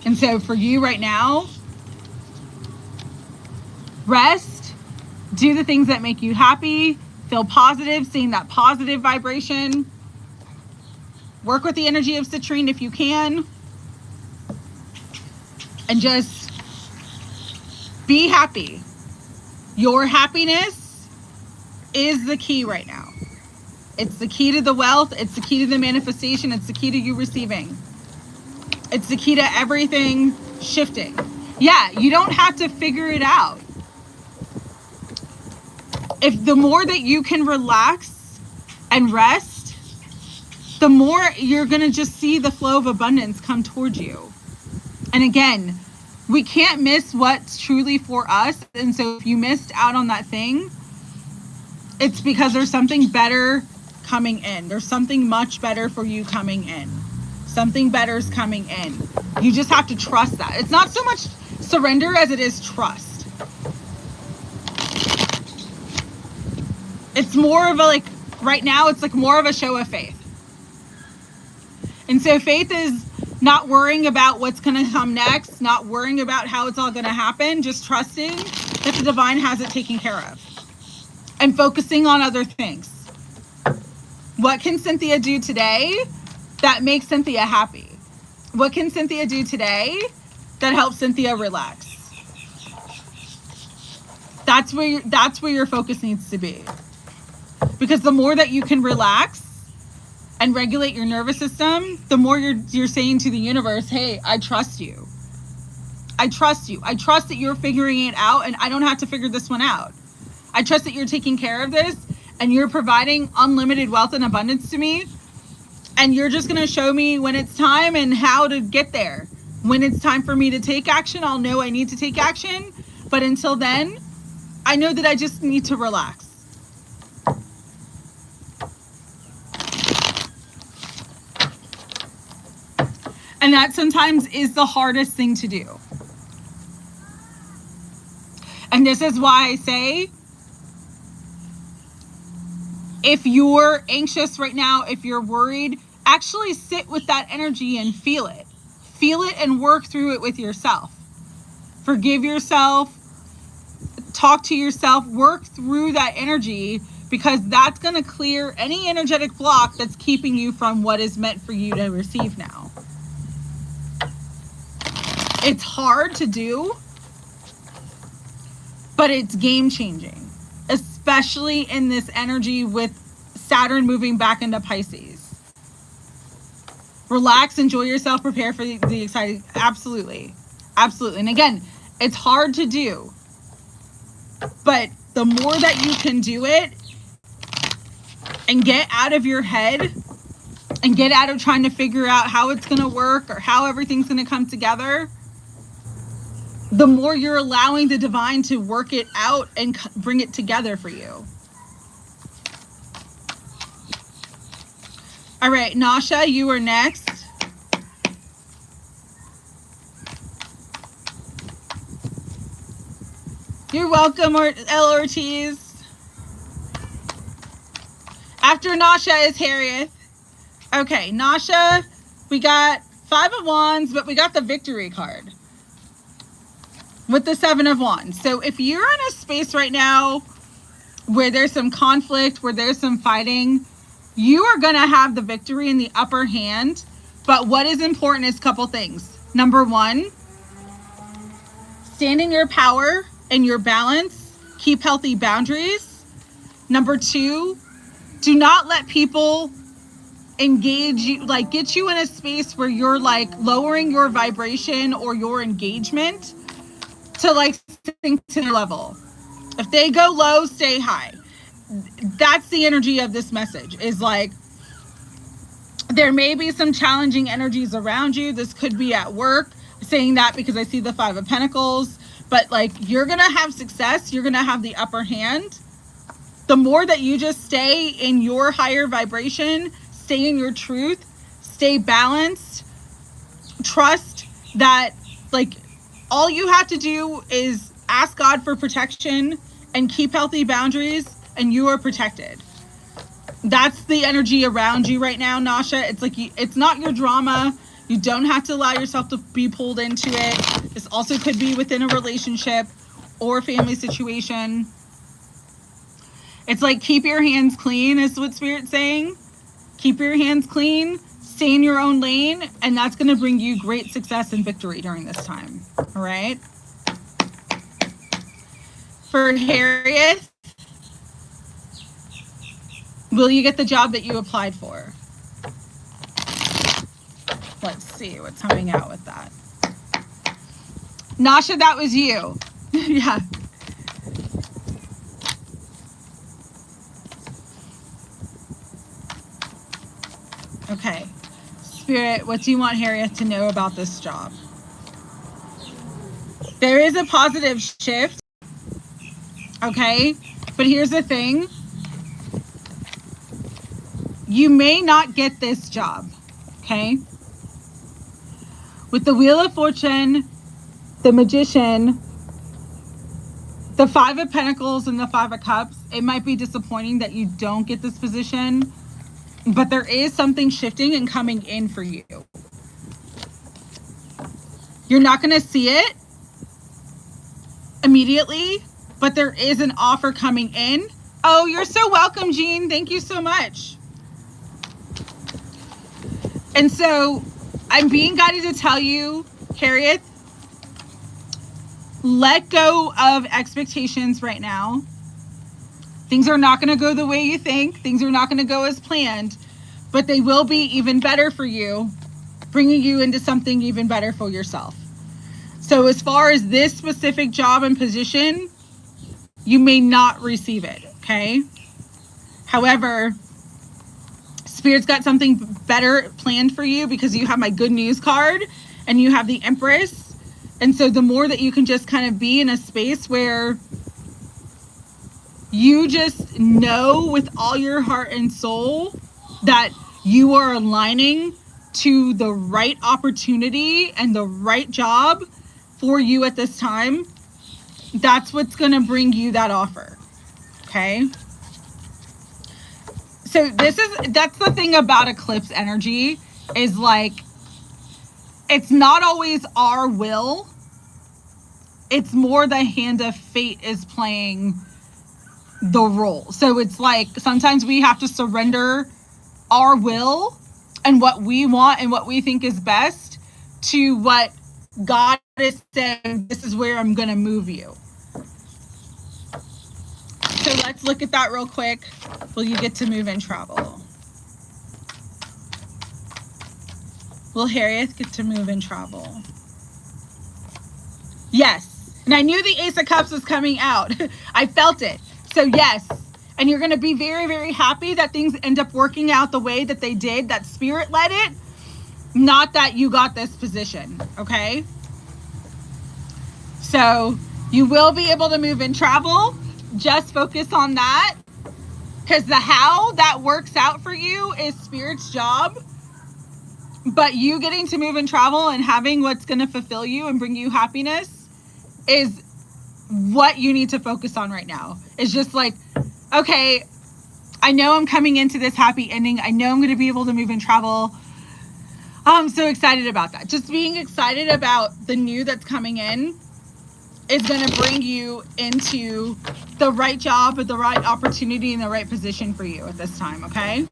And so for you right now, rest, do the things that make you happy, feel positive, seeing that positive vibration. Work with the energy of citrine if you can. And just be happy. Your happiness is the key right now. It's the key to the wealth. It's the key to the manifestation. It's the key to you receiving. It's the key to everything shifting. Yeah, you don't have to figure it out. If the more that you can relax and rest, the more you're going to just see the flow of abundance come towards you. And again, we can't miss what's truly for us. And so if you missed out on that thing, it's because there's something better coming in. There's something much better for you coming in. Something better is coming in. You just have to trust that. It's not so much surrender as it is trust. It's more of a, like, right now, it's like more of a show of faith. And so faith is not worrying about what's going to come next, not worrying about how it's all going to happen, just trusting that the divine has it taken care of. And focusing on other things. What can Cynthia do today that makes Cynthia happy? What can Cynthia do today that helps Cynthia relax? That's where your focus needs to be. Because the more that you can relax and regulate your nervous system, the more you're saying to the universe, hey, I trust you. I trust you. I trust that you're figuring it out and I don't have to figure this one out. I trust that you're taking care of this and you're providing unlimited wealth and abundance to me. And you're just going to show me when it's time and how to get there. When it's time for me to take action, I'll know I need to take action. But until then, I know that I just need to relax. And that sometimes is the hardest thing to do. And this is why I say, if you're anxious right now, if you're worried, actually sit with that energy and feel it. Feel it and work through it with yourself. Forgive yourself. Talk to yourself. Work through that energy, because that's going to clear any energetic block that's keeping you from what is meant for you to receive now. It's hard to do, but it's game changing, especially in this energy with Saturn moving back into Pisces. Relax, enjoy yourself, prepare for the exciting. Absolutely. Absolutely. And again, it's hard to do, but the more that you can do it and get out of your head and get out of trying to figure out how it's going to work or how everything's going to come together, the more you're allowing the divine to work it out and bring it together for you. All right, Nasha, you are next. You're welcome, L. Ortiz. After Nasha is Harriet. Okay, Nasha, we got 5 of Wands, but we got the Victory card with the 7 of Wands. So if you're in a space right now where there's some conflict, where there's some fighting, you are going to have the victory in the upper hand. But what is important is a couple things. Number 1, stand in your power and your balance. Keep healthy boundaries. Number 2, do not let people engage you, like get you in a space where you're like lowering your vibration or your engagement to like sink to their level. If they go low, stay high. That's the energy of this message, is like there may be some challenging energies around you. This could be at work. I'm saying that because I see the 5 of Pentacles. but like you're going to have success. You're going to have the upper hand. The more that you just stay in your higher vibration, stay in your truth, stay balanced, trust that like all you have to do is ask God for protection and keep healthy boundaries, and you are protected. That's the energy around you right now, Nasha. It's like it's not your drama. You don't have to allow yourself to be pulled into it. This also could be within a relationship or a family situation. It's like keep your hands clean is what Spirit's saying. Keep your hands clean, stay in your own lane, and that's going to bring you great success and victory during this time. All right? For Harriet, will you get the job that you applied for? Let's see what's coming out with that. Nasha, that was you. Yeah. Okay. Spirit, what do you want Harriet to know about this job? There is a positive shift. Okay. But here's the thing. You may not get this job. Okay. With the Wheel of Fortune, the Magician, the Five of Pentacles, and the Five of Cups, it might be disappointing that you don't get this position. But there is something shifting and coming in for you. You're not going to see it immediately, but there is an offer coming in. Oh, you're so welcome, Jean. Thank you so much. And so I'm being guided to tell you, Harriet, let go of expectations right now. Things are not going to go the way you think. Things are not going to go as planned, but they will be even better for you, bringing you into something even better for yourself. So as far as this specific job and position, you may not receive it, okay? However, Spirit's got something better planned for you because you have my good news card and you have the Empress. And so the more that you can just kind of be in a space where you just know with all your heart and soul that you are aligning to the right opportunity and the right job for you at this time, that's what's going to bring you that offer. Okay. So that's the thing about eclipse energy is like, it's not always our will. It's more the hand of fate is playing the role. So it's like sometimes we have to surrender our will and what we want and what we think is best to what God is saying, this is where I'm going to move you. So let's look at that real quick. Will you get to move and travel? Will Harriet get to move and travel? Yes. And I knew the Ace of Cups was coming out. I felt it. So yes. And you're going to be very, very happy that things end up working out the way that they did, that Spirit led it. Not that you got this position. Okay. So you will be able to move and travel. Just focus on that. Because the how that works out for you is Spirit's job. But you getting to move and travel and having what's going to fulfill you and bring you happiness is what you need to focus on right now. It's just like, okay, I know I'm coming into this happy ending. I know I'm going to be able to move and travel. I'm so excited about that. Just being excited about the new that's coming in is going to bring you into the right job, or the right opportunity, and the right position for you at this time, okay?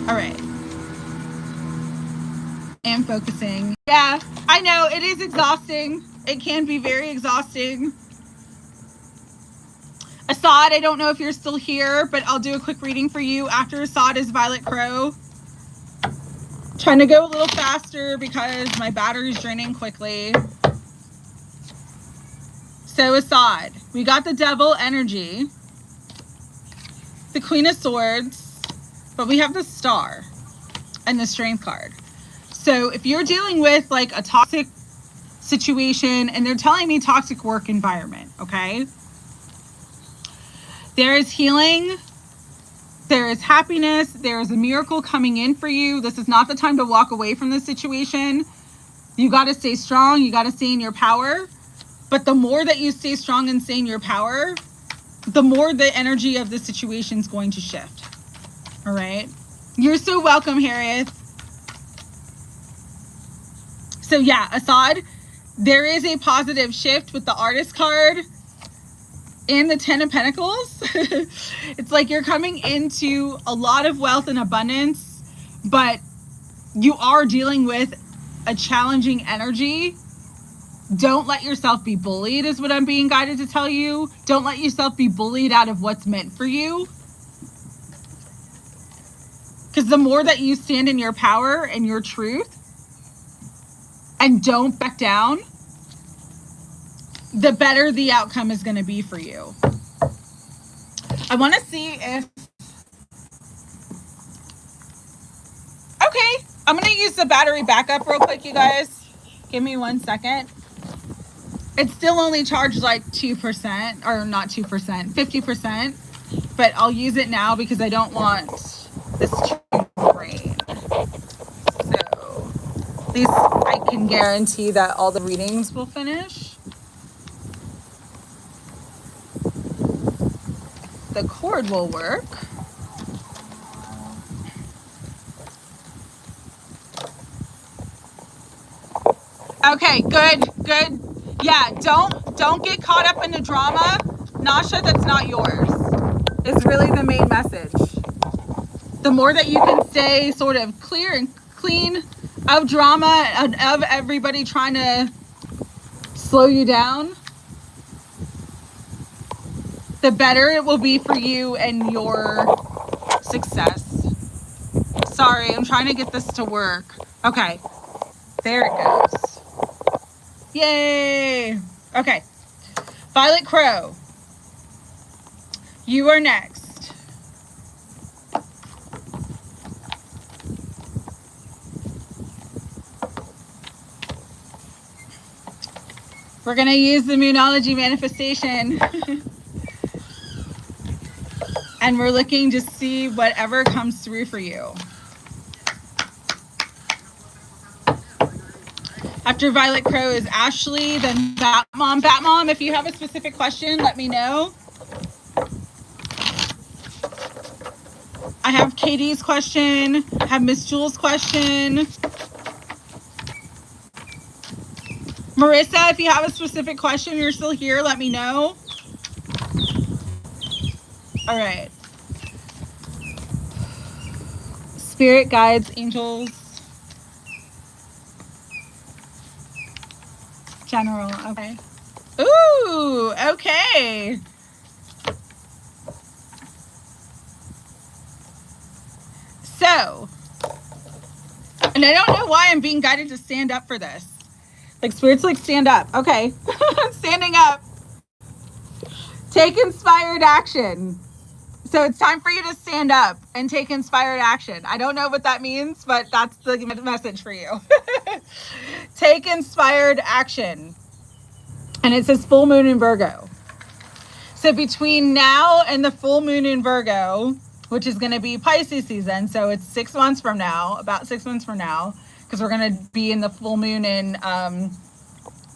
All right. And focusing. Yeah, I know it is exhausting. It can be very exhausting. Assad, I don't know if you're still here, but I'll do a quick reading for you. After Assad is Violet Crow. Trying to go a little faster because my battery's draining quickly. So Assad, we got the Devil energy, the Queen of Swords, but we have the Star and the Strength card. So if you're dealing with like a toxic situation, and they're telling me toxic work environment, okay? There is healing. There is happiness. There is a miracle coming in for you. This is not the time to walk away from this situation. You got to stay strong. You got to stay in your power. But the more that you stay strong and stay in your power, the more the energy of the situation is going to shift. All right? You're so welcome, Harriet. So yeah, Assad, there is a positive shift with the Artist card and the 10 of Pentacles. It's like you're coming into a lot of wealth and abundance, but you are dealing with a challenging energy. Don't let yourself be bullied is what I'm being guided to tell you. Don't let yourself be bullied out of what's meant for you. Because the more that you stand in your power and your truth and don't back down, the better the outcome is going to be for you. I want to see if... Okay, I'm going to use the battery backup real quick, you guys. Give me 1 second. It's still only charged like 2%, or not 2%, 50%. But I'll use it now because I don't want this to drain. So at least I can guarantee that all the readings will finish. The cord will work. Okay, good. Yeah, don't get caught up in the drama. Nasha, that's not yours. Is really the main message. The more that you can stay sort of clear and clean of drama and of everybody trying to slow you down, the better it will be for you and your success. Sorry, I'm trying to get this to work. Okay, there it goes. Yay! Okay, Violet Crow, you are next. We're going to use the Moonology manifestation. And we're looking to see whatever comes through for you. After Violet Crow is Ashley, then Batmom. Batmom, if you have a specific question, let me know. I have Katie's question. I have Miss Jules' question. Marissa, if you have a specific question, you're still here, let me know. All right. Spirit guides, angels. General, okay. Ooh, okay. So, and I don't know why I'm being guided to stand up for this. Like, Spirit's like, stand up. Okay. Standing up. Take inspired action. So it's time for you to stand up and take inspired action. I don't know what that means, but that's the message for you. Take inspired action. And it says full moon in Virgo. So between now and the full moon in Virgo, which is going to be Pisces season, so it's 6 months from now, about 6 months from now, because we're going to be in the full moon in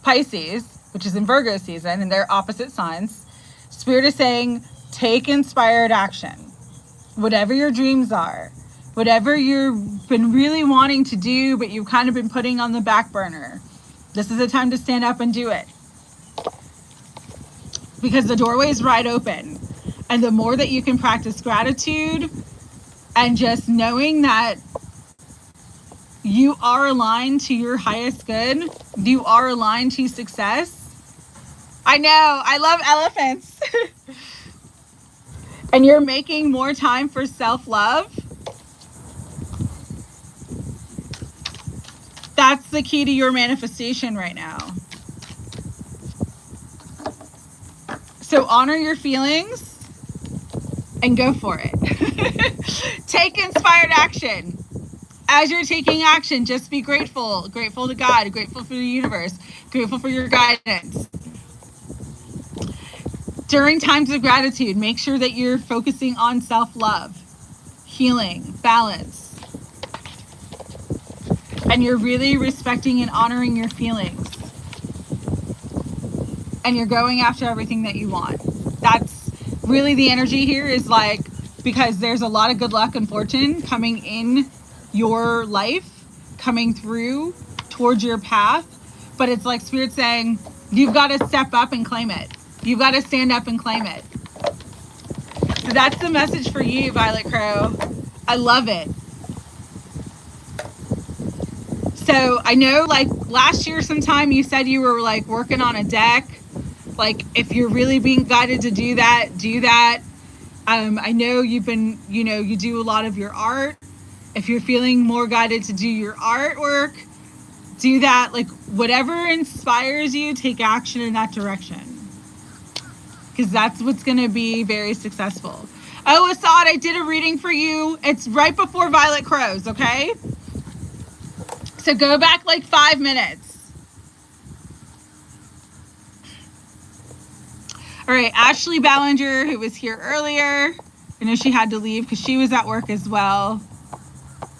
Pisces, which is in Virgo season, and they're opposite signs. Spirit is saying, take inspired action. Whatever your dreams are, whatever you've been really wanting to do, but you've kind of been putting on the back burner, this is the time to stand up and do it. Because the doorway is wide open. And the more that you can practice gratitude and just knowing that you are aligned to your highest good, you are aligned to success. I know, I love elephants. And you're making more time for self-love. That's the key to your manifestation right now. So honor your feelings and go for it. Take inspired action. as you're taking action, just be grateful. Grateful to God, grateful for the universe, grateful for your guidance. During times of gratitude, make sure that you're focusing on self-love, healing, balance. And you're really respecting and honoring your feelings. And you're going after everything that you want. That's really the energy here, is like, because there's a lot of good luck and fortune coming in your life, coming through towards your path. But it's like Spirit saying, you've got to step up and claim it. You've got to stand up and claim it. So that's the message for you, Violet Crow. I love it. So I know, like, last year sometime you said you were like working on a deck. Like, if you're really being guided to do that, do that. I know you've been, you do a lot of your art. If you're feeling more guided to do your artwork, do that. Like, whatever inspires you, take action in that direction. Because that's what's going to be very successful. Oh, Assad, I did a reading for you. It's right before Violet Crows, okay? So go back like 5 minutes. All right, Ashley Ballinger, who was here earlier. I know she had to leave because she was at work as well.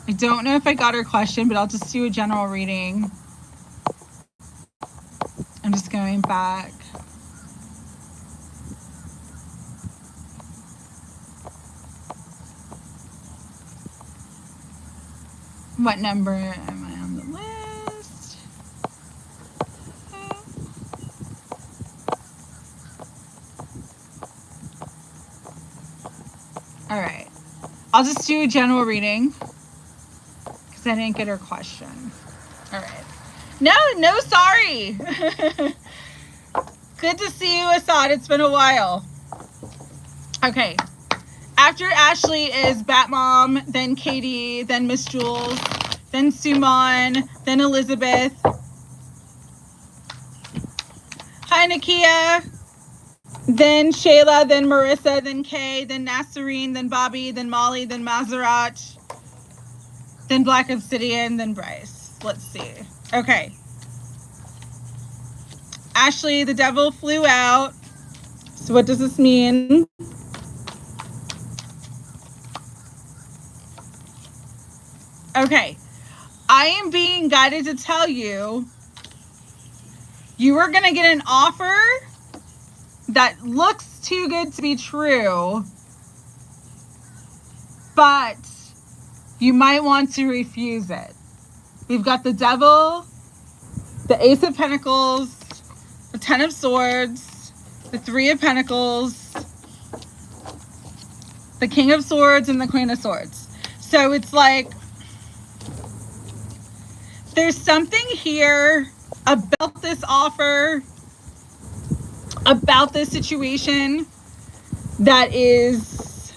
I don't know if I got her question, but I'll just do a general reading. I'm just going back. What number am I on the list? All right. I'll just do a general reading because I didn't get her question. All right. No, sorry. Good to see you, Assad. It's been a while. Okay. After Ashley is Batmom, then Katie, then Miss Jules, then Suman, then Elizabeth. Hi, Nakia. Then Shayla, then Marissa, then Kay, then Nasserine, then Bobby, then Molly, then Maserat, then Black Obsidian, then Bryce. Let's see. Okay. Ashley, the devil flew out. So what does this mean? Okay, I am being guided to tell you, you are going to get an offer that looks too good to be true, but you might want to refuse it. We've got the devil, the Ace of Pentacles, the Ten of Swords, the Three of Pentacles, the King of Swords, and the Queen of Swords. So it's like, there's something here about this offer, about this situation, that is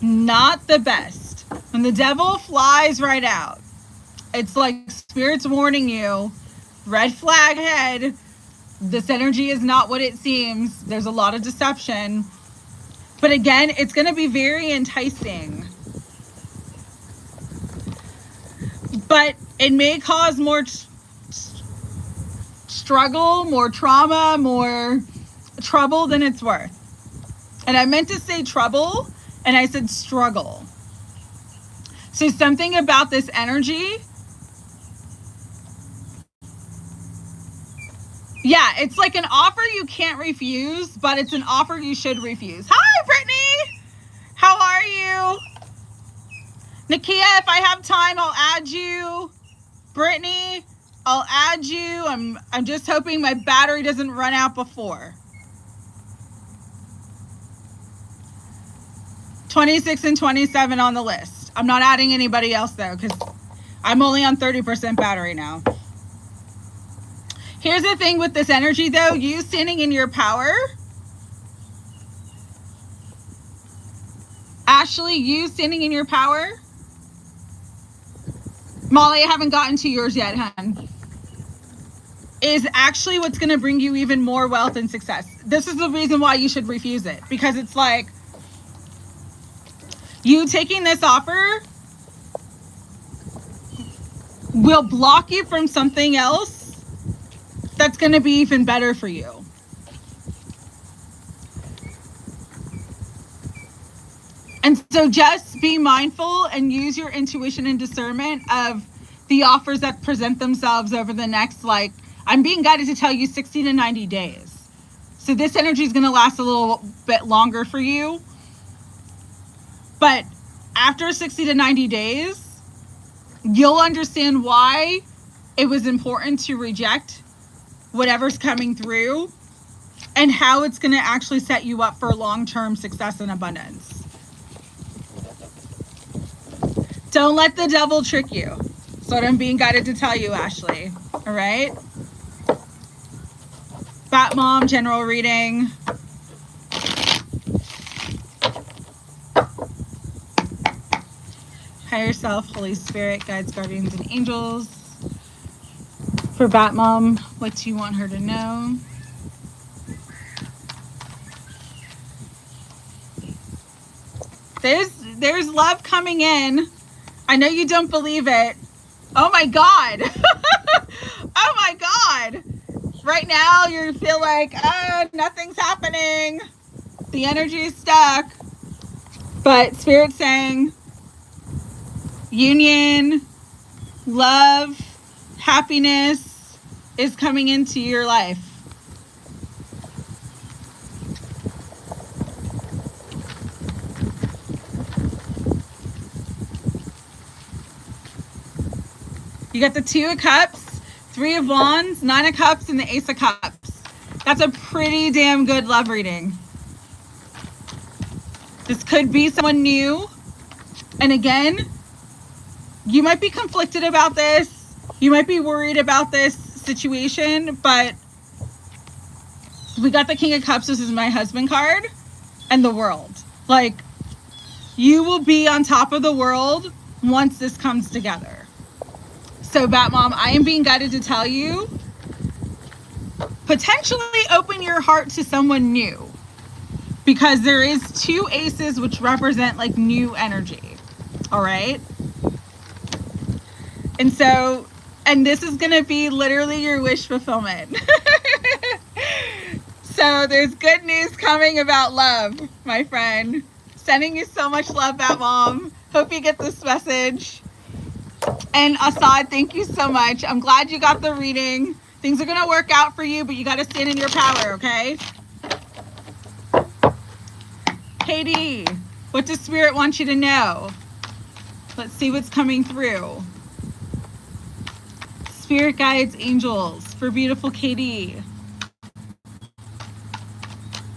not the best. When the devil flies right out, it's like Spirit's warning you, red flag ahead. This energy is not what it seems. There's a lot of deception. But again, it's going to be very enticing. But it may cause more struggle, more trauma, more trouble than it's worth. And I meant to say trouble, and I said struggle. So something about this energy, yeah, it's like an offer you can't refuse, but it's an offer you should refuse. Hi, Brittany. How are you? Nakia, if I have time, I'll add you. Brittany, I'll add you. I'm just hoping my battery doesn't run out before. 26 and 27 on the list. I'm not adding anybody else though, because I'm only on 30% battery now. Here's the thing with this energy though, you standing in your power. Ashley, you standing in your power. Molly, I haven't gotten to yours yet, hun. Is actually what's going to bring you even more wealth and success. This is the reason why you should refuse it. Because it's like, you taking this offer will block you from something else that's going to be even better for you. And so just be mindful and use your intuition and discernment of the offers that present themselves over the next, like, I'm being guided to tell you 60 to 90 days. So this energy is going to last a little bit longer for you. But after 60 to 90 days, you'll understand why it was important to reject whatever's coming through and how it's going to actually set you up for long-term success and abundance. Don't let the devil trick you. That's what I'm being guided to tell you, Ashley. All right? Bat Mom, general reading. Higher self, Holy Spirit, guides, guardians, and angels. For Bat Mom, what do you want her to know? There's love coming in. I know you don't believe it. Oh my God. Oh my God. Right now you feel like, nothing's happening. The energy is stuck. But Spirit's saying union, love, happiness is coming into your life. You got the 2 of Cups, 3 of Wands, 9 of Cups, and the Ace of Cups. That's a pretty damn good love reading. This could be someone new. And again, you might be conflicted about this. You might be worried about this situation, but we got the King of Cups. This is my husband card, and the World. Like, you will be on top of the world once this comes together. So, Bat Mom, I am being guided to tell you, potentially open your heart to someone new, because there is 2 aces which represent like new energy. All right. And so, and this is going to be literally your wish fulfillment. So there's good news coming about love, my friend. Sending you so much love, Bat Mom. Hope you get this message. And Assad, thank you so much. I'm glad you got the reading. Things are going to work out for you, but you got to stand in your power, okay? Katie, what does Spirit want you to know? Let's see what's coming through. Spirit guides, angels, for beautiful Katie.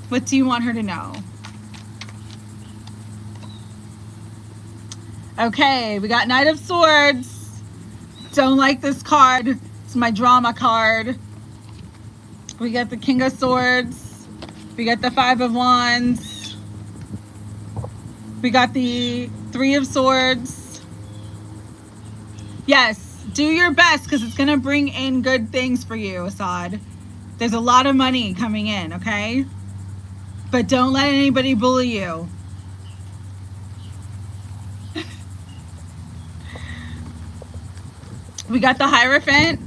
What do you want her to know? Okay, we got Knight of Swords. Don't like this card. It's my drama card. We got the King of Swords. We got the 5 of Wands. We got the 3 of Swords. Yes, do your best because it's going to bring in good things for you, Assad. There's a lot of money coming in, okay? But don't let anybody bully you. We got the Hierophant.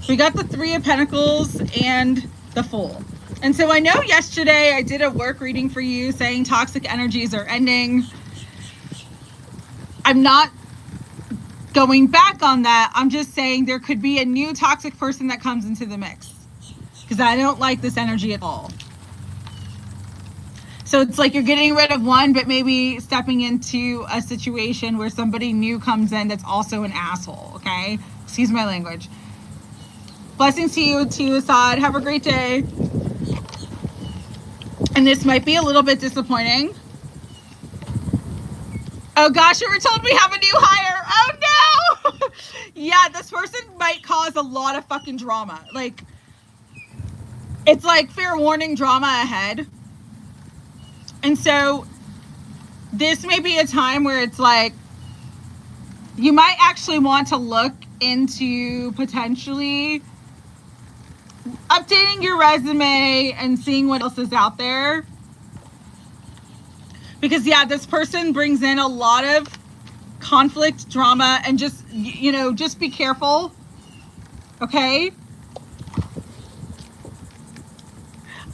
We got the 3 of Pentacles and the Fool. And so I know yesterday I did a work reading for you saying toxic energies are ending. I'm not going back on that. I'm just saying there could be a new toxic person that comes into the mix, because I don't like this energy at all. So it's like you're getting rid of one, but maybe stepping into a situation where somebody new comes in that's also an asshole, okay? Excuse my language. Blessings to you, Assad. Have a great day. And this might be a little bit disappointing. Oh gosh, you were told we have a new hire. Oh no! Yeah, this person might cause a lot of fucking drama. Like, it's like fair warning drama ahead. And so this may be a time where it's like you might actually want to look into potentially updating your resume and seeing what else is out there. Because yeah, this person brings in a lot of conflict, drama, and just, you know, just be careful. Okay?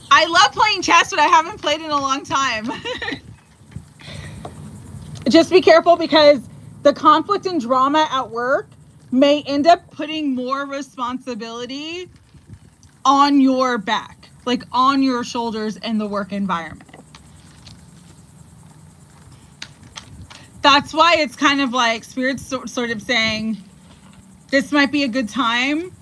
I love playing chess, but I haven't played in a long time. Just be careful, because the conflict and drama at work may end up putting more responsibility on your back, like on your shoulders in the work environment. That's why it's kind of like Spirit's sort of saying this might be a good time.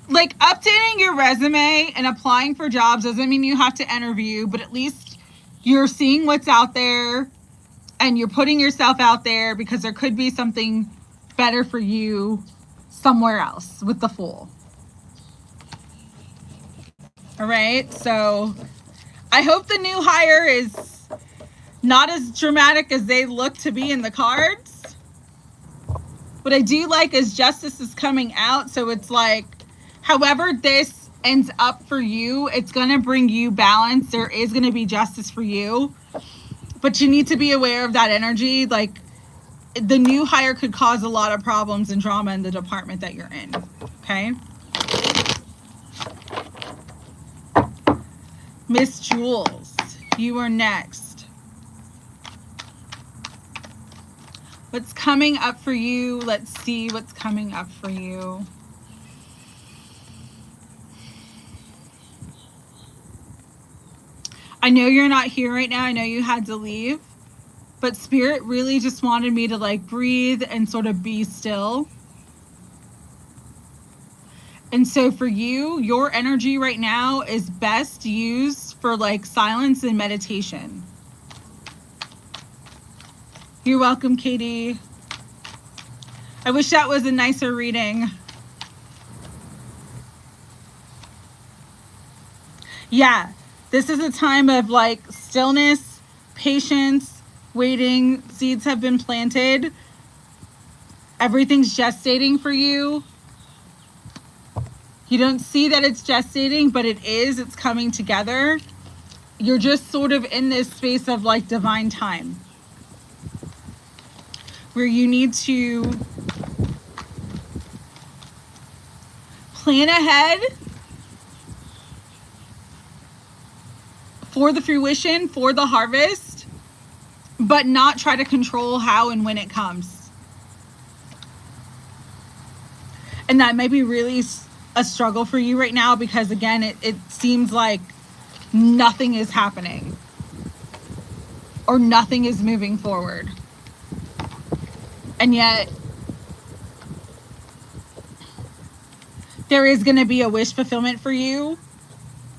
Like updating your resume and applying for jobs doesn't mean you have to interview, but at least you're seeing what's out there and you're putting yourself out there, because there could be something better for you somewhere else with the Fool. All right, so I hope the new hire is not as dramatic as they look to be in the cards. What I do like is justice is coming out, so it's like, however this ends up for you, it's going to bring you balance. There is going to be justice for you, but you need to be aware of that energy. Like, the new hire could cause a lot of problems and drama in the department that you're in. Okay. Miss Jules, you are next. What's coming up for you? Let's see what's coming up for you. I know you're not here right now. I know you had to leave, but Spirit really just wanted me to like breathe and sort of be still. And so for you, your energy right now is best used for like silence and meditation. You're welcome, Katie. I wish that was a nicer reading. Yeah, this is a time of like stillness, patience, waiting. Seeds have been planted. Everything's gestating for you. You don't see that it's gestating, but it is. It's coming together. You're just sort of in this space of like divine time, where you need to plan ahead for the fruition, for the harvest, but not try to control how and when it comes. And that may be really a struggle for you right now, because again, it seems like nothing is happening or nothing is moving forward. And yet there is going to be a wish fulfillment for you.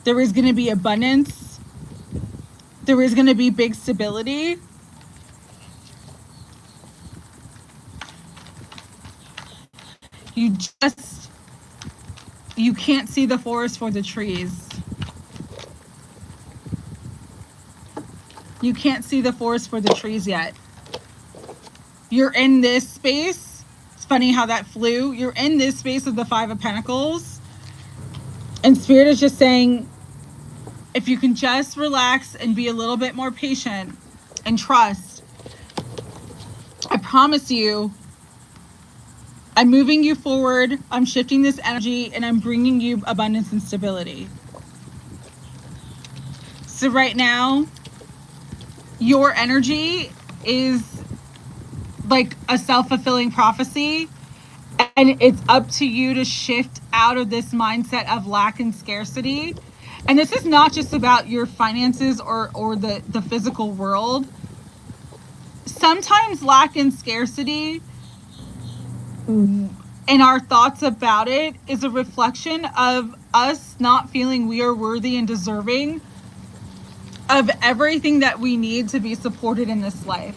There is going to be abundance. There is going to be big stability. You can't see the forest for the trees. You can't see the forest for the trees yet. You're in this space. It's funny how that flew. You're in this space of the Five of Pentacles. And Spirit is just saying, if you can just relax and be a little bit more patient and trust, I promise you, I'm moving you forward. I'm shifting this energy and I'm bringing you abundance and stability. So right now, your energy is like a self-fulfilling prophecy, and it's up to you to shift out of this mindset of lack and scarcity. And this is not just about your finances or the physical world. Sometimes lack and scarcity and our thoughts about it is a reflection of us not feeling we are worthy and deserving of everything that we need to be supported in this life.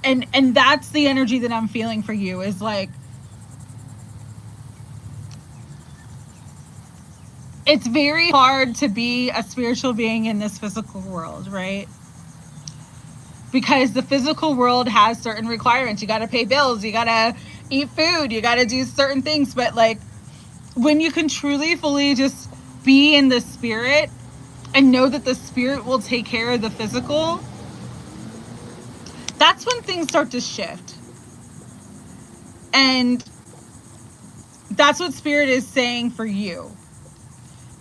And that's the energy that I'm feeling for you, is like, it's very hard to be a spiritual being in this physical world, right? Because the physical world has certain requirements. You got to pay bills, you got to eat food, you got to do certain things. But like, when you can truly fully just be in the spirit and know that the spirit will take care of the physical, that's when things start to shift. And that's what spirit is saying for you,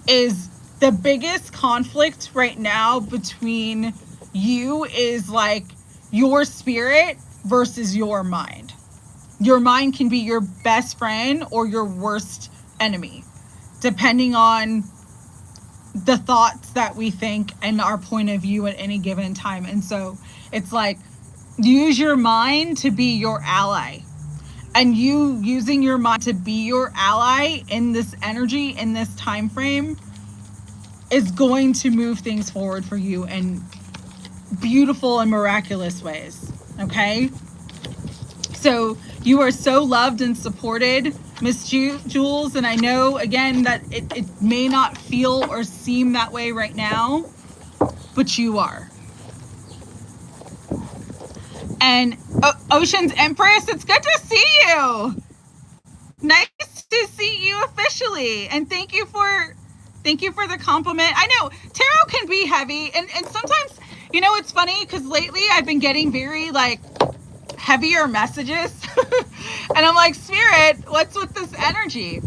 is the biggest conflict right now between you is like your spirit versus your mind. Your mind can be your best friend or your worst enemy, depending on the thoughts that we think and our point of view at any given time. And so it's like, use your mind to be your ally. And you using your mind to be your ally in this energy, in this time frame, is going to move things forward for you in beautiful and miraculous ways. Okay? So you are so loved and supported, Miss Jules. And I know, again, that it may not feel or seem that way right now, but you are. And Ocean's Empress, it's good to see you. Nice to see you officially. And thank you for the compliment. I know tarot can be heavy, and sometimes, you know, it's funny because lately I've been getting very like heavier messages and I'm like, Spirit, what's with this energy?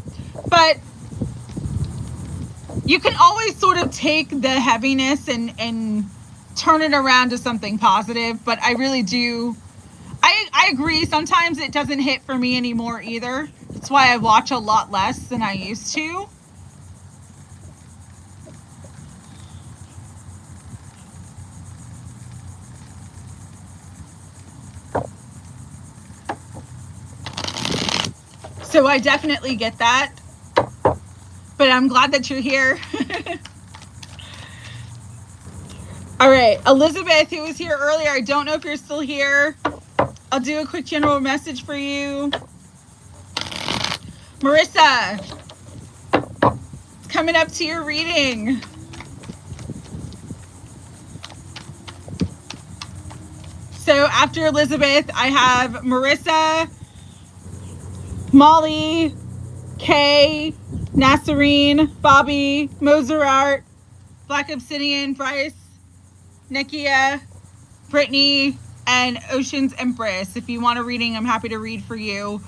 But you can always sort of take the heaviness and turn it around to something positive. But I really do, I agree, sometimes it doesn't hit for me anymore either. That's why I watch a lot less than I used to. So I definitely get that, but I'm glad that you're here. All right, Elizabeth, who was here earlier, I don't know if you're still here. I'll do a quick general message for you. Marissa, it's coming up to your reading. So after Elizabeth, I have Marissa, Molly, Kay, Nasserine, Bobby, Mozart, Black Obsidian, Bryce, Nikia, Brittany, and Ocean's Empress. If you want a reading, I'm happy to read for you.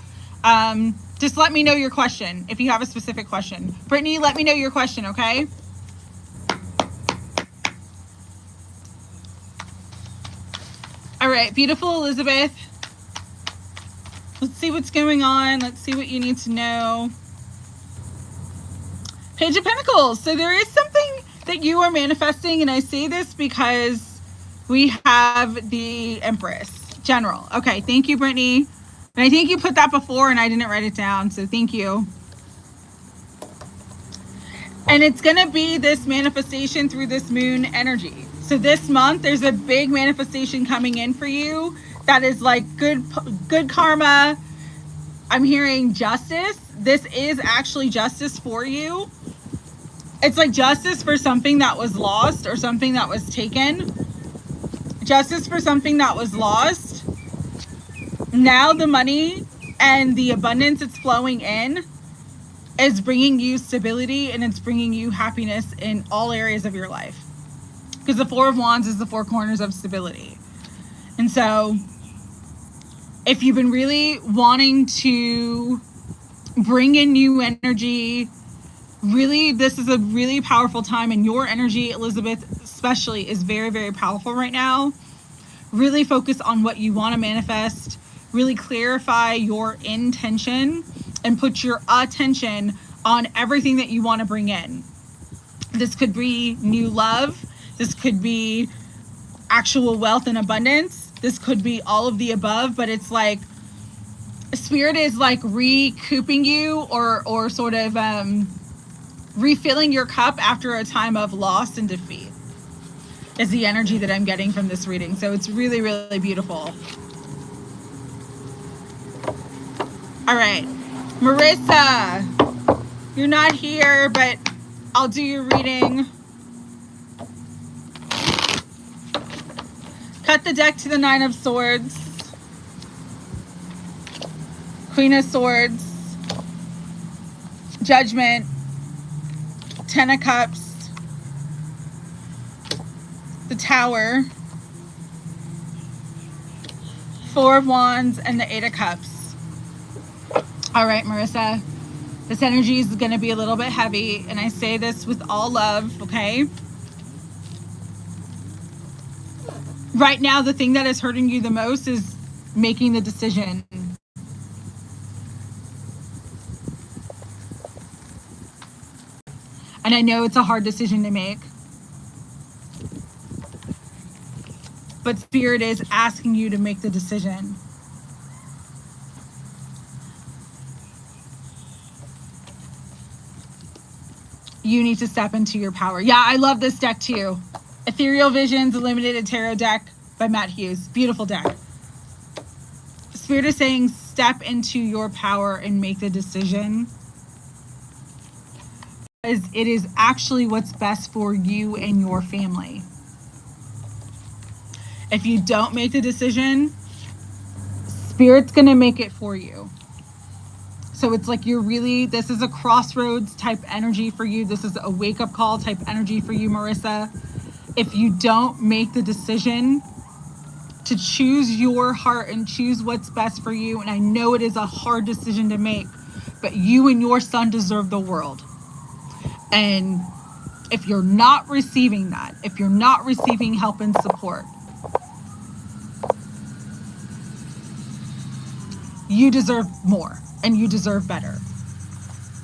Just let me know your question if you have a specific question. Brittany, let me know your question, okay? All right, beautiful Elizabeth. Let's see what's going on. Let's see what you need to know. Page of Pentacles. So there is something that you are manifesting, and I say this because we have the Empress. General. Okay, thank you, Brittany. And I think you put that before and I didn't write it down, so thank you. And it's going to be this manifestation through this moon energy. So this month, there's a big manifestation coming in for you that is like good karma. I'm hearing justice. This is actually justice for you. It's like justice for something that was lost or something that was taken. Justice for something that was lost. Now the money and the abundance it's flowing in is bringing you stability, and it's bringing you happiness in all areas of your life. Because the Four of Wands is the four corners of stability. And so if you've been really wanting to bring in new energy, really, this is a really powerful time, and your energy, Elizabeth, especially, is very, very powerful right now. Really focus on what you want to manifest. Really clarify your intention and put your attention on everything that you want to bring in. This could be new love. This could be actual wealth and abundance. This could be all of the above, but it's like Spirit is like recouping you or sort of refilling your cup after a time of loss and defeat is the energy that I'm getting from this reading. So it's really, really beautiful. All right, Marissa, you're not here, but I'll do your reading. Cut the deck to the Nine of Swords, Queen of Swords, Judgment, Ten of Cups, the Tower, Four of Wands, and the Eight of Cups. All right, Marissa, this energy is going to be a little bit heavy, and I say this with all love, okay? Right now, the thing that is hurting you the most is making the decision. And I know it's a hard decision to make. But Spirit is asking you to make the decision. You need to step into your power. Yeah, I love this deck too. Ethereal Visions, Illuminated Tarot deck by Matt Hughes. Beautiful deck. Spirit is saying step into your power and make the decision. Because it is actually what's best for you and your family. If you don't make the decision, Spirit's going to make it for you. So it's like this is a crossroads type energy for you. This is a wake-up call type energy for you, Marissa. If you don't make the decision to choose your heart and choose what's best for you, and I know it is a hard decision to make, but you and your son deserve the world. And if you're not receiving that, if you're not receiving help and support, you deserve more and you deserve better.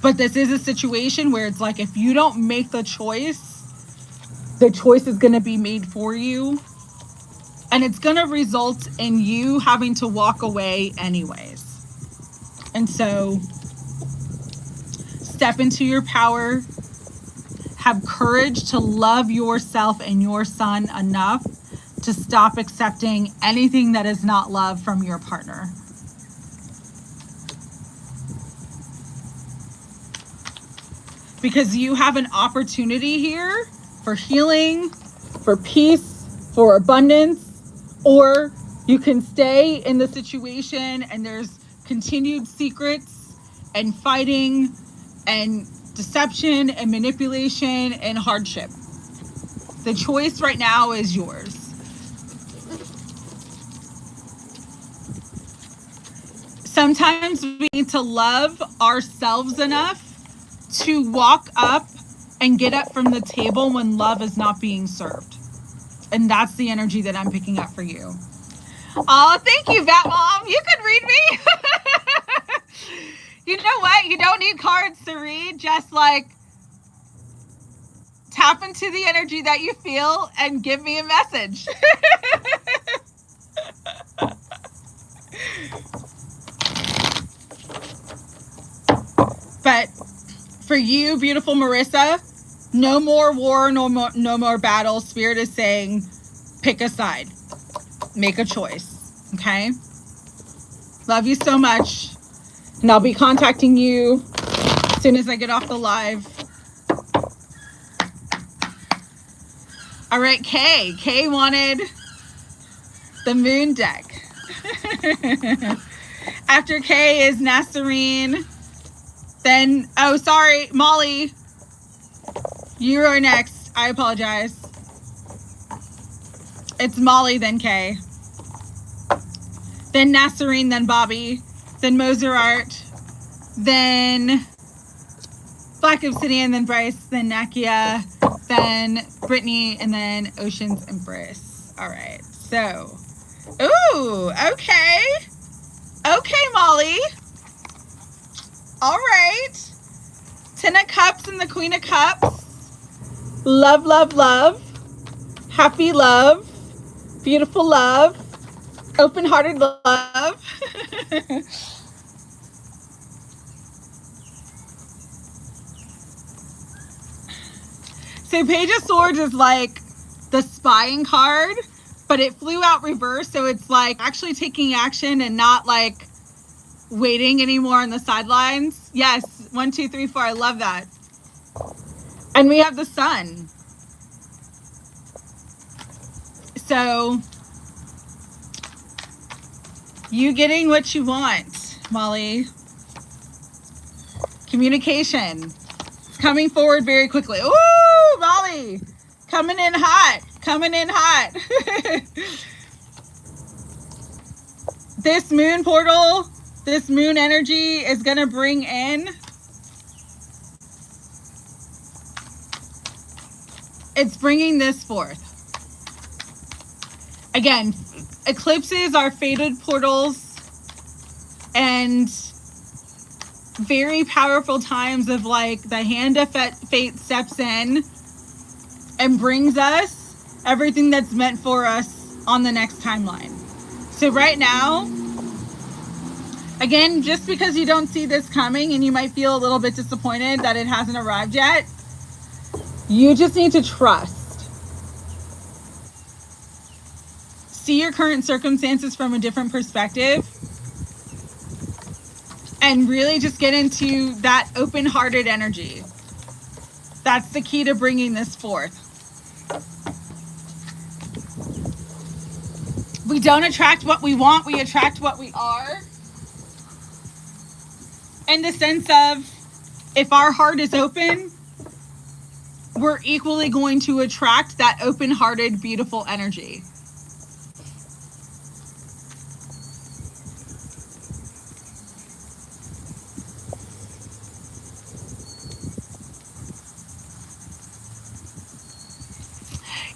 But this is a situation where it's like, if you don't make the choice is going to be made for you. And it's going to result in you having to walk away anyways. And so step into your power. Have courage to love yourself and your son enough to stop accepting anything that is not love from your partner. Because you have an opportunity here for healing, for peace, for abundance, or you can stay in the situation and there's continued secrets and fighting and deception and manipulation and hardship. The choice right now is yours. Sometimes we need to love ourselves enough to walk up and get up from the table when love is not being served. And that's the energy that I'm picking up for you. Oh, thank you, Bat Mom. You could read me. You know what? You don't need cards to read. Just like tap into the energy that you feel and give me a message. But for you, beautiful Marissa, no more war, no more battle. Spirit is saying, pick a side. Make a choice. Okay? Love you so much. And I'll be contacting you as soon as I get off the live. All right, Kay. Kay wanted the moon deck. After Kay is Nasserine. Then, oh, sorry, Molly. You are next. I apologize. It's Molly, then Kay. Then Nasserine, then Bobby. Then Mozart. Then Black Obsidian, then Bryce, then Nakia, then Brittany, and then Ocean's Empress. All right, so, ooh, okay. Okay, Molly. All right. Ten of Cups and the Queen of Cups. Love, love, love. Happy love. Beautiful love. Open-hearted love. So Page of Swords is like the spying card, but it flew out reverse. So it's like actually taking action and not like waiting anymore on the sidelines. Yes, 1, 2, 3, 4. I love that. And we have the Sun. So you getting what you want, Molly. Communication. It's coming forward very quickly. Ooh, Molly, coming in hot, coming in hot. This moon portal, this moon energy is going to bring in, it's bringing this forth. Again, eclipses are fated portals and very powerful times of like the hand of fate steps in and brings us everything that's meant for us on the next timeline. So right now, again, just because you don't see this coming and you might feel a little bit disappointed that it hasn't arrived yet, you just need to trust. See your current circumstances from a different perspective and really just get into that open-hearted energy. That's the key to bringing this forth. We don't attract what we want, we attract what we are. In the sense of, if our heart is open, we're equally going to attract that open-hearted, beautiful energy.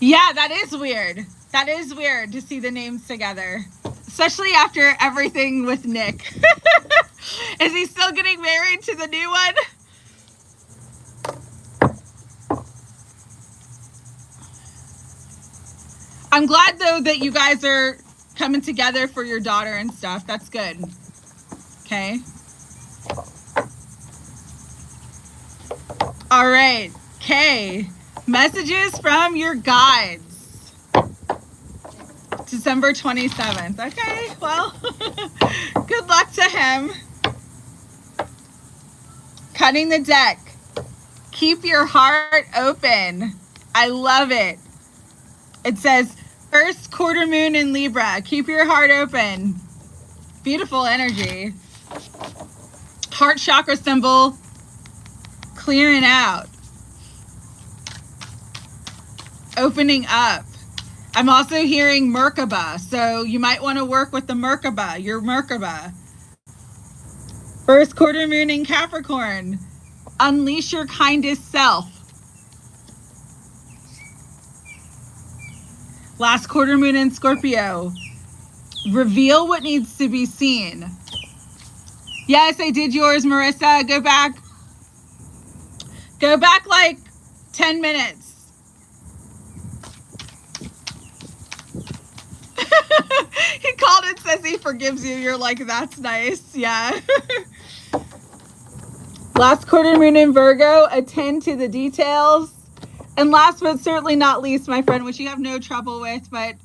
Yeah, that is weird. That is weird to see the names together, especially after everything with Nick. Is he still getting married to the new one? I'm glad though that you guys are coming together for your daughter and stuff. That's good. Okay. All right. Okay. Messages from your guides. December 27th. Okay, well, good luck to him. Cutting the deck. Keep your heart open. I love it. It says, first quarter moon in Libra. Keep your heart open. Beautiful energy. Heart chakra symbol. Clearing out. Opening up. I'm also hearing Merkaba, so you might want to work with the Merkaba, your Merkaba. First quarter moon in Capricorn. Unleash your kindest self. Last quarter moon in Scorpio. Reveal what needs to be seen. Yes, I did yours, Marissa. Go back. Go back like 10 minutes. He called and says he forgives you. You're like, that's nice. Yeah. Last quarter moon in Virgo. Attend to the details. And last but certainly not least, my friend, which you have no trouble with, but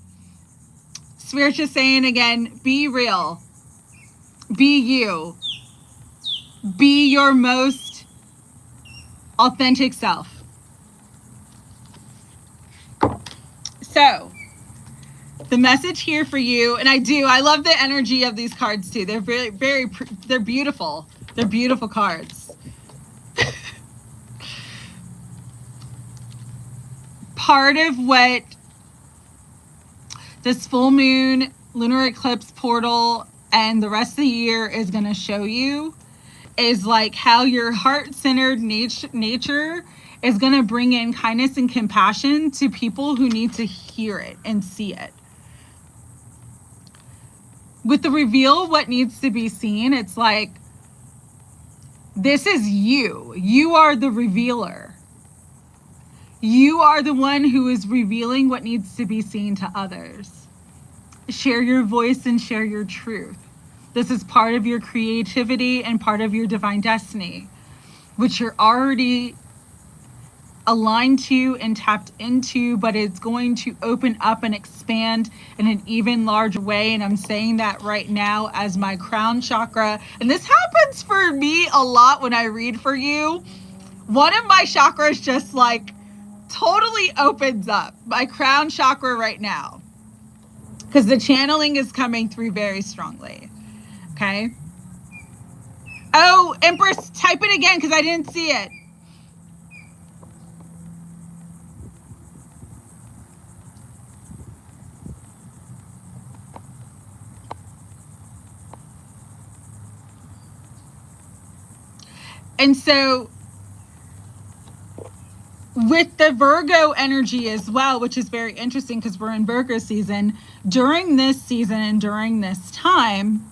Spirit's just saying again, be real. Be you. Be your most authentic self. So, the message here for you, and I love the energy of these cards too. They're they're beautiful. They're beautiful cards. Part of what this full moon, lunar eclipse portal, and the rest of the year is going to show you is like how your heart-centered nature is going to bring in kindness and compassion to people who need to hear it and see it. With the reveal, what needs to be seen, it's like, this is you. You are the revealer. You are the one who is revealing what needs to be seen to others. Share your voice and share your truth. This is part of your creativity and part of your divine destiny, which you're already aligned to and tapped into, but it's going to open up and expand in an even larger way. And I'm saying that right now as my crown chakra. And this happens for me a lot when I read for you. One of my chakras just like totally opens up. My crown chakra right now. Because the channeling is coming through very strongly. Okay. Oh, Empress, type it again because I didn't see it. And so with the Virgo energy as well, which is very interesting because we're in Virgo season, during this season and during this time,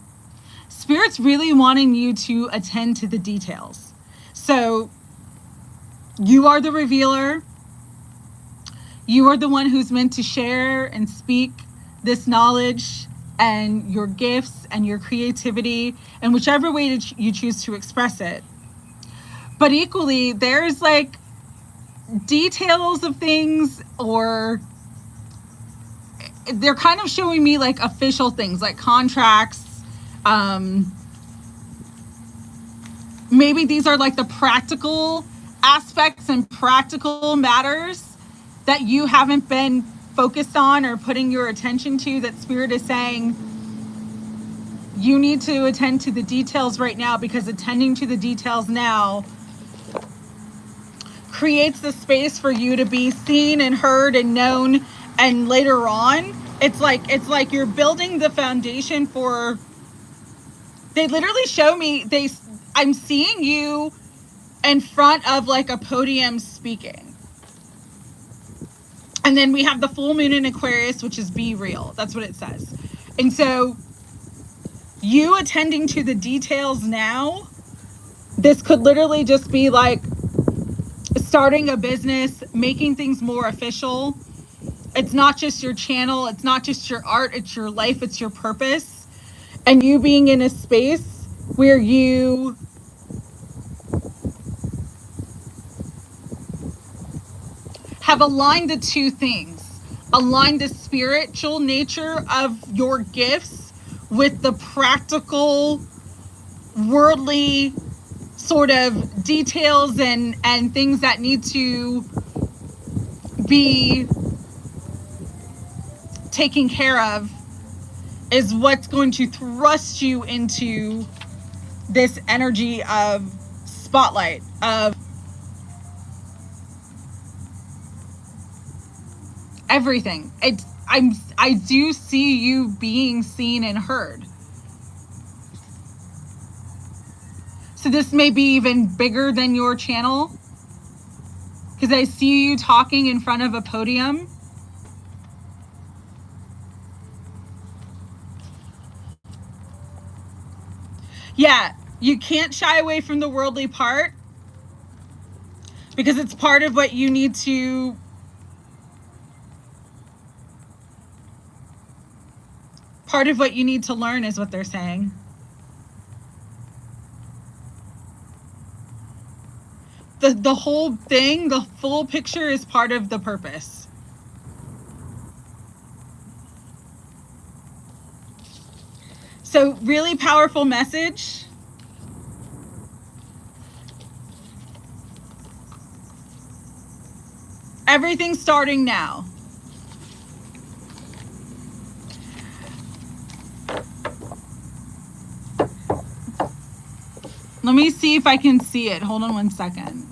Spirit's really wanting you to attend to the details. So you are the revealer. You are the one who's meant to share and speak this knowledge and your gifts and your creativity and whichever way you choose to express it. But equally, there's like details of things, or they're kind of showing me like official things like contracts. Maybe these are like the practical aspects and practical matters that you haven't been focused on or putting your attention to, that Spirit is saying you need to attend to the details right now, because attending to the details now creates the space for you to be seen and heard and known. And later on, it's like you're building the foundation for, they literally show me, I'm seeing you in front of like a podium speaking. And then we have the full moon in Aquarius, which is be real. That's what it says. And so you attending to the details now, this could literally just be like starting a business, making things more official. It's not just your channel. It's not just your art. It's your life. It's your purpose. And you being in a space where you have aligned the two things, aligned the spiritual nature of your gifts with the practical, worldly sort of details and things that need to be taken care of, is what's going to thrust you into this energy of spotlight, of everything. I do see you being seen and heard. So this may be even bigger than your channel, because I see you talking in front of a podium. Yeah, you can't shy away from the worldly part, because it's part of what you need to learn, is what they're saying. The whole thing, the full picture, is part of the purpose. So really powerful message. Everything's starting now. Let me see if I can see it. Hold on one second.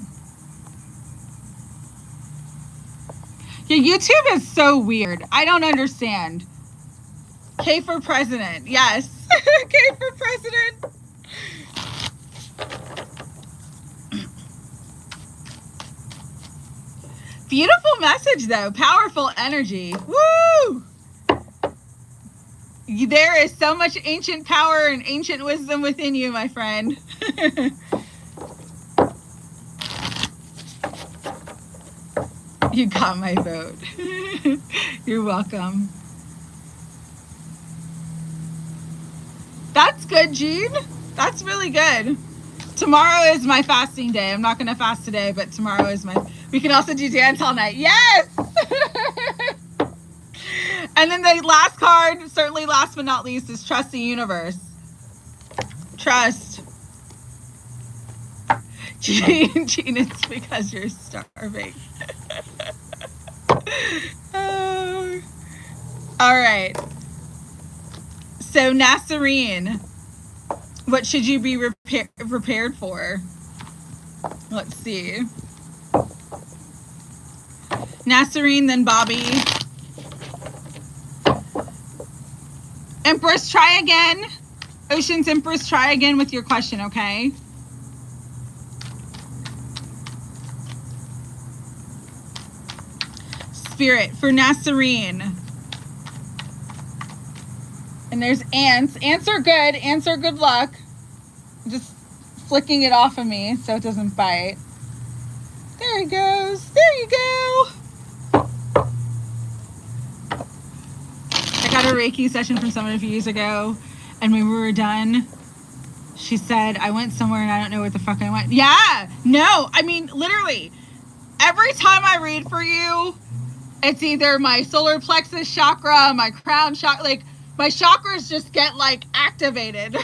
Yeah, YouTube is so weird. I don't understand. K for president. Yes. K for president. Beautiful message, though. Powerful energy. Woo! There is so much ancient power and ancient wisdom within you, my friend. You got my vote. You're welcome. That's good, Jean. That's really good. Tomorrow is my fasting day. I'm not going to fast today, but tomorrow is my... We can also do dance all night. Yes! And then the last card, certainly last but not least, is trust the universe. Trust. Jean, it's because you're starving. All right. So Nazarene, what should you be prepared for? Let's see. Nazarene, then Bobby. Empress, try again. Ocean's Empress, try again with your question, okay? Spirit, for Nasserine. And there's ants. Ants are good. Ants are good luck. I'm just flicking it off of me so it doesn't bite. There he goes. There you go. I got a Reiki session from someone a few years ago, and when we were done, she said, I went somewhere and I don't know where the fuck I went. Yeah, no, I mean, literally, every time I read for you, it's either my solar plexus chakra, my crown chakra, like, my chakras just get, like, activated.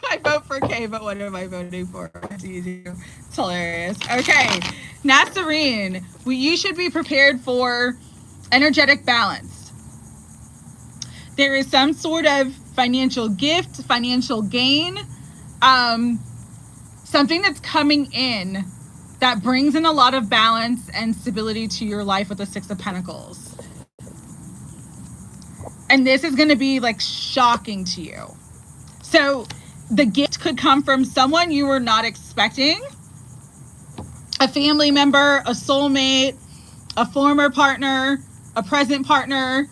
I vote for K, but what am I voting for? It's easy. It's hilarious. Okay, Nasserine, you should be prepared for energetic balance. There is some sort of financial gift, financial gain, something that's coming in that brings in a lot of balance and stability to your life with the Six of Pentacles. And this is going to be like shocking to you. So the gift could come from someone you were not expecting, a family member, a soulmate, a former partner, a present partner.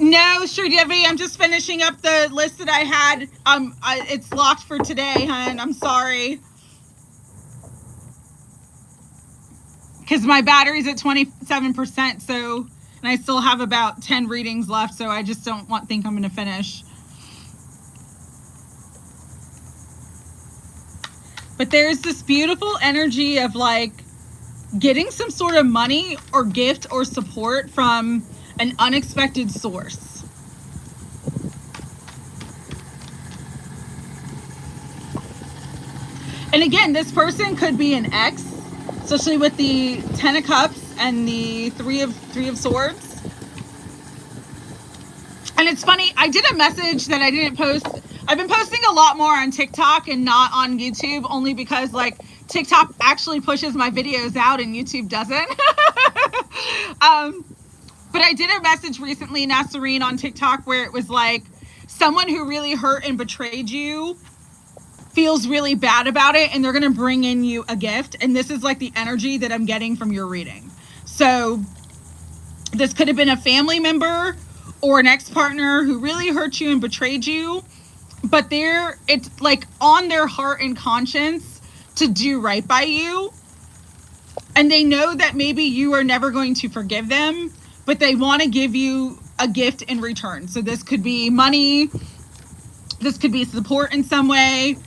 No, Sridevi, I'm just finishing up the list that I had. It's locked for today, hon. I'm sorry. Because my battery's at 27%, so, and I still have about 10 readings left, so I just don't think I'm going to finish. But there's this beautiful energy of like getting some sort of money or gift or support from an unexpected source. And again, this person could be an ex, especially with the 10 of Cups and the three of Swords. And it's funny, I did a message that I didn't post. I've been posting a lot more on TikTok and not on YouTube, only because like TikTok actually pushes my videos out and YouTube doesn't. But I did a message recently, Nasserine, on TikTok, where it was like, someone who really hurt and betrayed you feels really bad about it, and they're going to bring in you a gift. And this is like the energy that I'm getting from your reading. So this could have been a family member or an ex-partner who really hurt you and betrayed you, but it's like on their heart and conscience to do right by you. And they know that maybe you are never going to forgive them, but they want to give you a gift in return. So this could be money, this could be support in some way,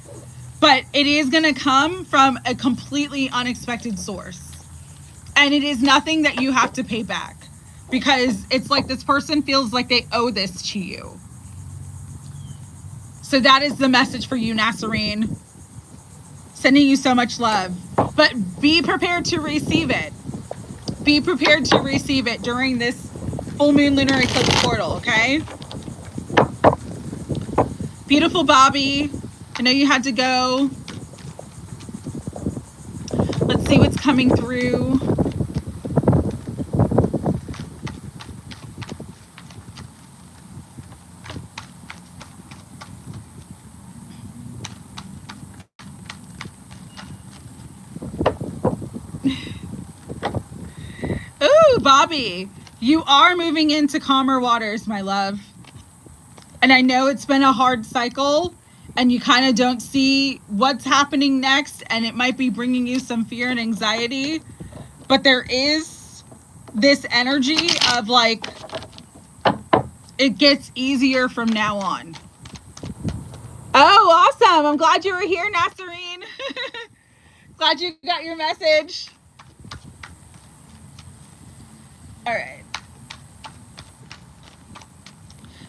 but it is going to come from a completely unexpected source. And it is nothing that you have to pay back, because it's like this person feels like they owe this to you. So that is the message for you, Nasserine. Sending you so much love. But be prepared to receive it. Be prepared to receive it during this full moon lunar eclipse portal, okay? Beautiful Bobby. I know you had to go. Let's see what's coming through. Ooh, Bobby, you are moving into calmer waters, my love. And I know it's been a hard cycle, and you kind of don't see what's happening next, and it might be bringing you some fear and anxiety. But there is this energy of like, it gets easier from now on. Oh, awesome. I'm glad you were here, Nasserine. Glad you got your message. All right.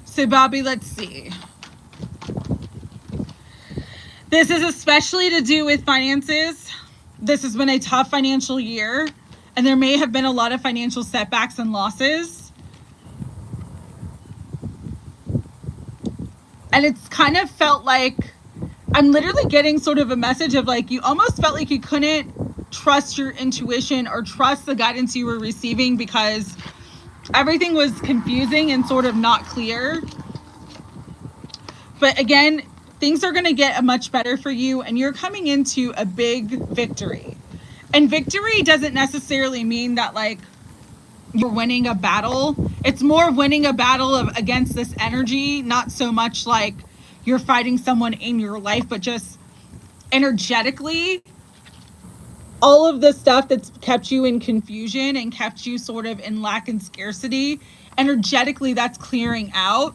So, Bobby, let's see. This is especially to do with finances. This has been a tough financial year, and there may have been a lot of financial setbacks and losses. And it's kind of felt like, I'm literally getting sort of a message of like, you almost felt like you couldn't trust your intuition or trust the guidance you were receiving because everything was confusing and sort of not clear. But again, things are going to get much better for you, and you're coming into a big victory. And victory doesn't necessarily mean that like you're winning a battle. It's more winning a battle against this energy, not so much like you're fighting someone in your life, but just energetically, all of the stuff that's kept you in confusion and kept you sort of in lack and scarcity, energetically that's clearing out.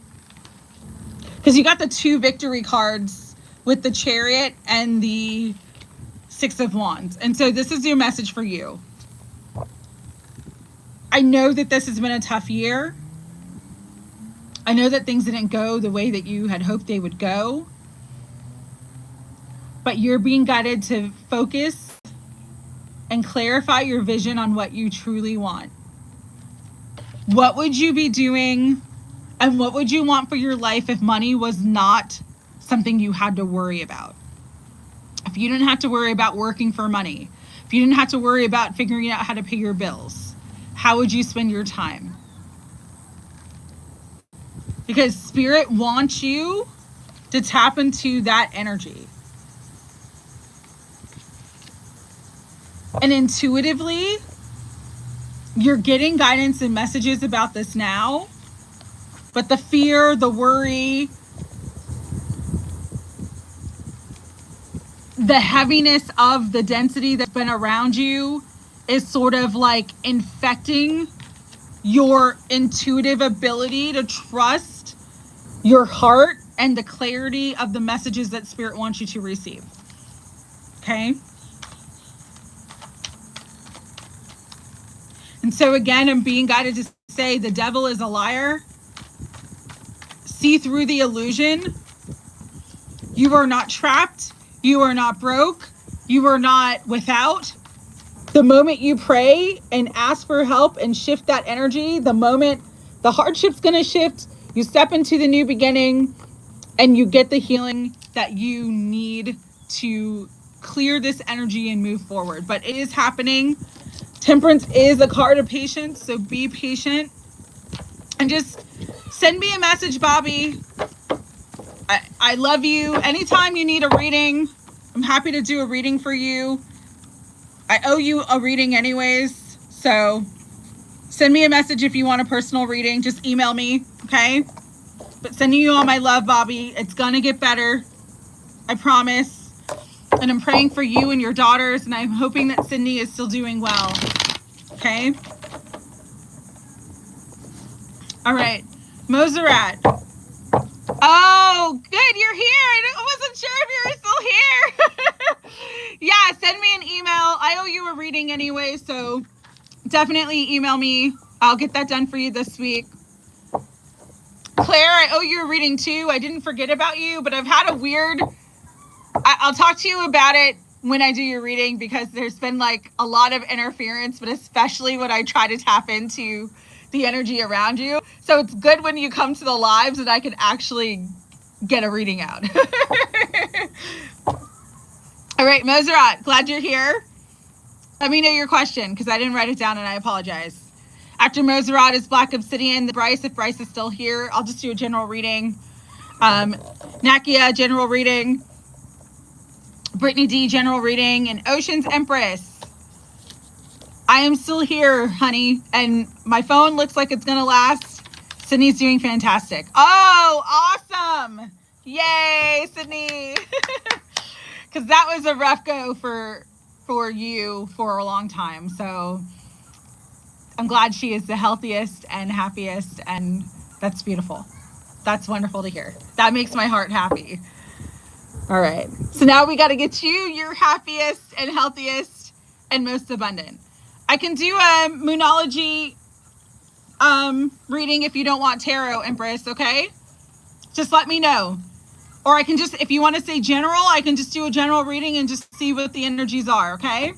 Because you got the 2 victory cards with the Chariot and the 6 of Wands. And so this is your message for you. I know that this has been a tough year. I know that things didn't go the way that you had hoped they would go. But you're being guided to focus and clarify your vision on what you truly want. What would you be doing and what would you want for your life if money was not something you had to worry about? If you didn't have to worry about working for money, if you didn't have to worry about figuring out how to pay your bills, how would you spend your time? Because Spirit wants you to tap into that energy. And intuitively, you're getting guidance and messages about this now, but the fear, the worry, the heaviness of the density that's been around you is sort of like infecting your intuitive ability to trust your heart and the clarity of the messages that Spirit wants you to receive. Okay? And so again, I'm being guided to say the devil is a liar. See through the illusion. You are not trapped. You are not broke. You are not without. The moment you pray and ask for help and shift that energy, the moment the hardship's going to shift, you step into the new beginning and you get the healing that you need to clear this energy and move forward. But it is happening. Temperance is a card of patience, so be patient. And just send me a message, Bobby. I love you. Anytime you need a reading, I'm happy to do a reading for you. I owe you a reading anyways, so send me a message if you want a personal reading. Just email me, okay? But sending you all my love, Bobby. It's gonna get better. I promise. And I'm praying for you and your daughters, and I'm hoping that Sydney is still doing well. Okay? All right. Moserat. Oh, good. You're here. I wasn't sure if you were still here. Yeah, send me an email. I owe you a reading anyway, so definitely email me. I'll get that done for you this week. Claire, I owe you a reading too. I didn't forget about you, but I've had a weird... I'll talk to you about it when I do your reading, because there's been like a lot of interference, but especially when I try to tap into the energy around you. So it's good when you come to the lives and I can actually get a reading out. All right, Moserat, glad you're here. Let me know your question because I didn't write it down and I apologize. After Moserat is Black Obsidian. The Bryce, if Bryce is still here, I'll just do a general reading. Nakia, general reading. Brittany D, general reading. And Ocean's Empress. I am still here, honey. And my phone looks like it's going to last. Sydney's doing fantastic. Oh, awesome. Yay, Sydney. Because that was a rough go for you for a long time. So I'm glad she is the healthiest and happiest, and that's beautiful. That's wonderful to hear. That makes my heart happy. All right. So now we got to get you your happiest and healthiest and most abundant. I can do a Moonology reading if you don't want tarot, Empress, okay? Just let me know. Or I can just, if you want to say general, I can just do a general reading and just see what the energies are, okay?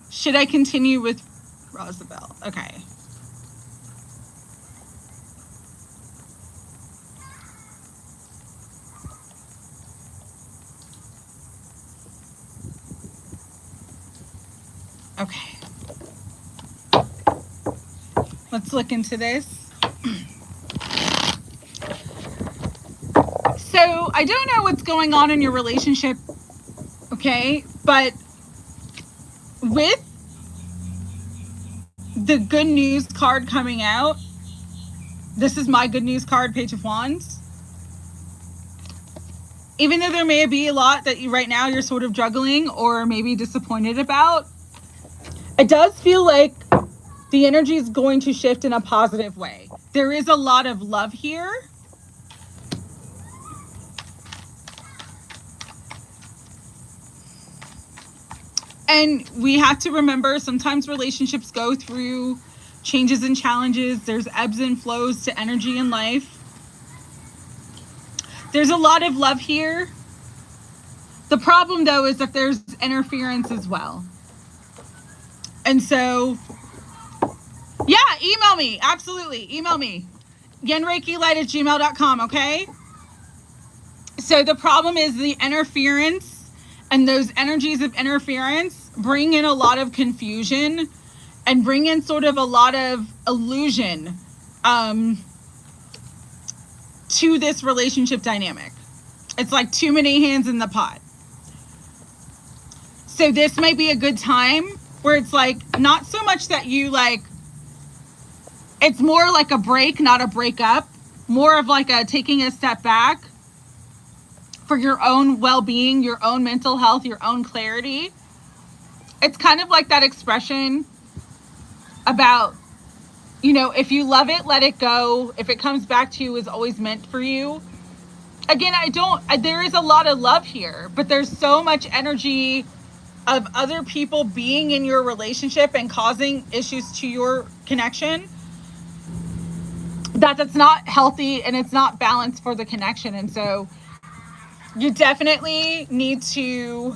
Should I continue with Rosabelle? Okay. Okay. Let's look into this. So I don't know what's going on in your relationship, okay? But with the good news card coming out, this is my good news card, Page of Wands. Even though there may be a lot that you right now you're sort of juggling or maybe disappointed about, it does feel like the energy is going to shift in a positive way. There is a lot of love here. And we have to remember sometimes relationships go through changes and challenges. There's ebbs and flows to energy in life. There's a lot of love here. The problem, though, is that there's interference as well. And so, yeah, email me. Absolutely. Email me. yenreikilight@gmail.com, okay? So the problem is the interference, and those energies of interference bring in a lot of confusion and bring in sort of a lot of illusion to this relationship dynamic. It's like too many hands in the pot. So this might be a good time where it's like not so much that you like, it's more like a break, not a breakup, more of like a taking a step back for your own well-being, your own mental health, your own clarity. It's kind of like that expression about, you know, if you love it, let it go. If it comes back to you, is always meant for you. Again, there is a lot of love here, but there's so much energy of other people being in your relationship and causing issues to your connection that's not healthy and it's not balanced for the connection. And so you definitely need to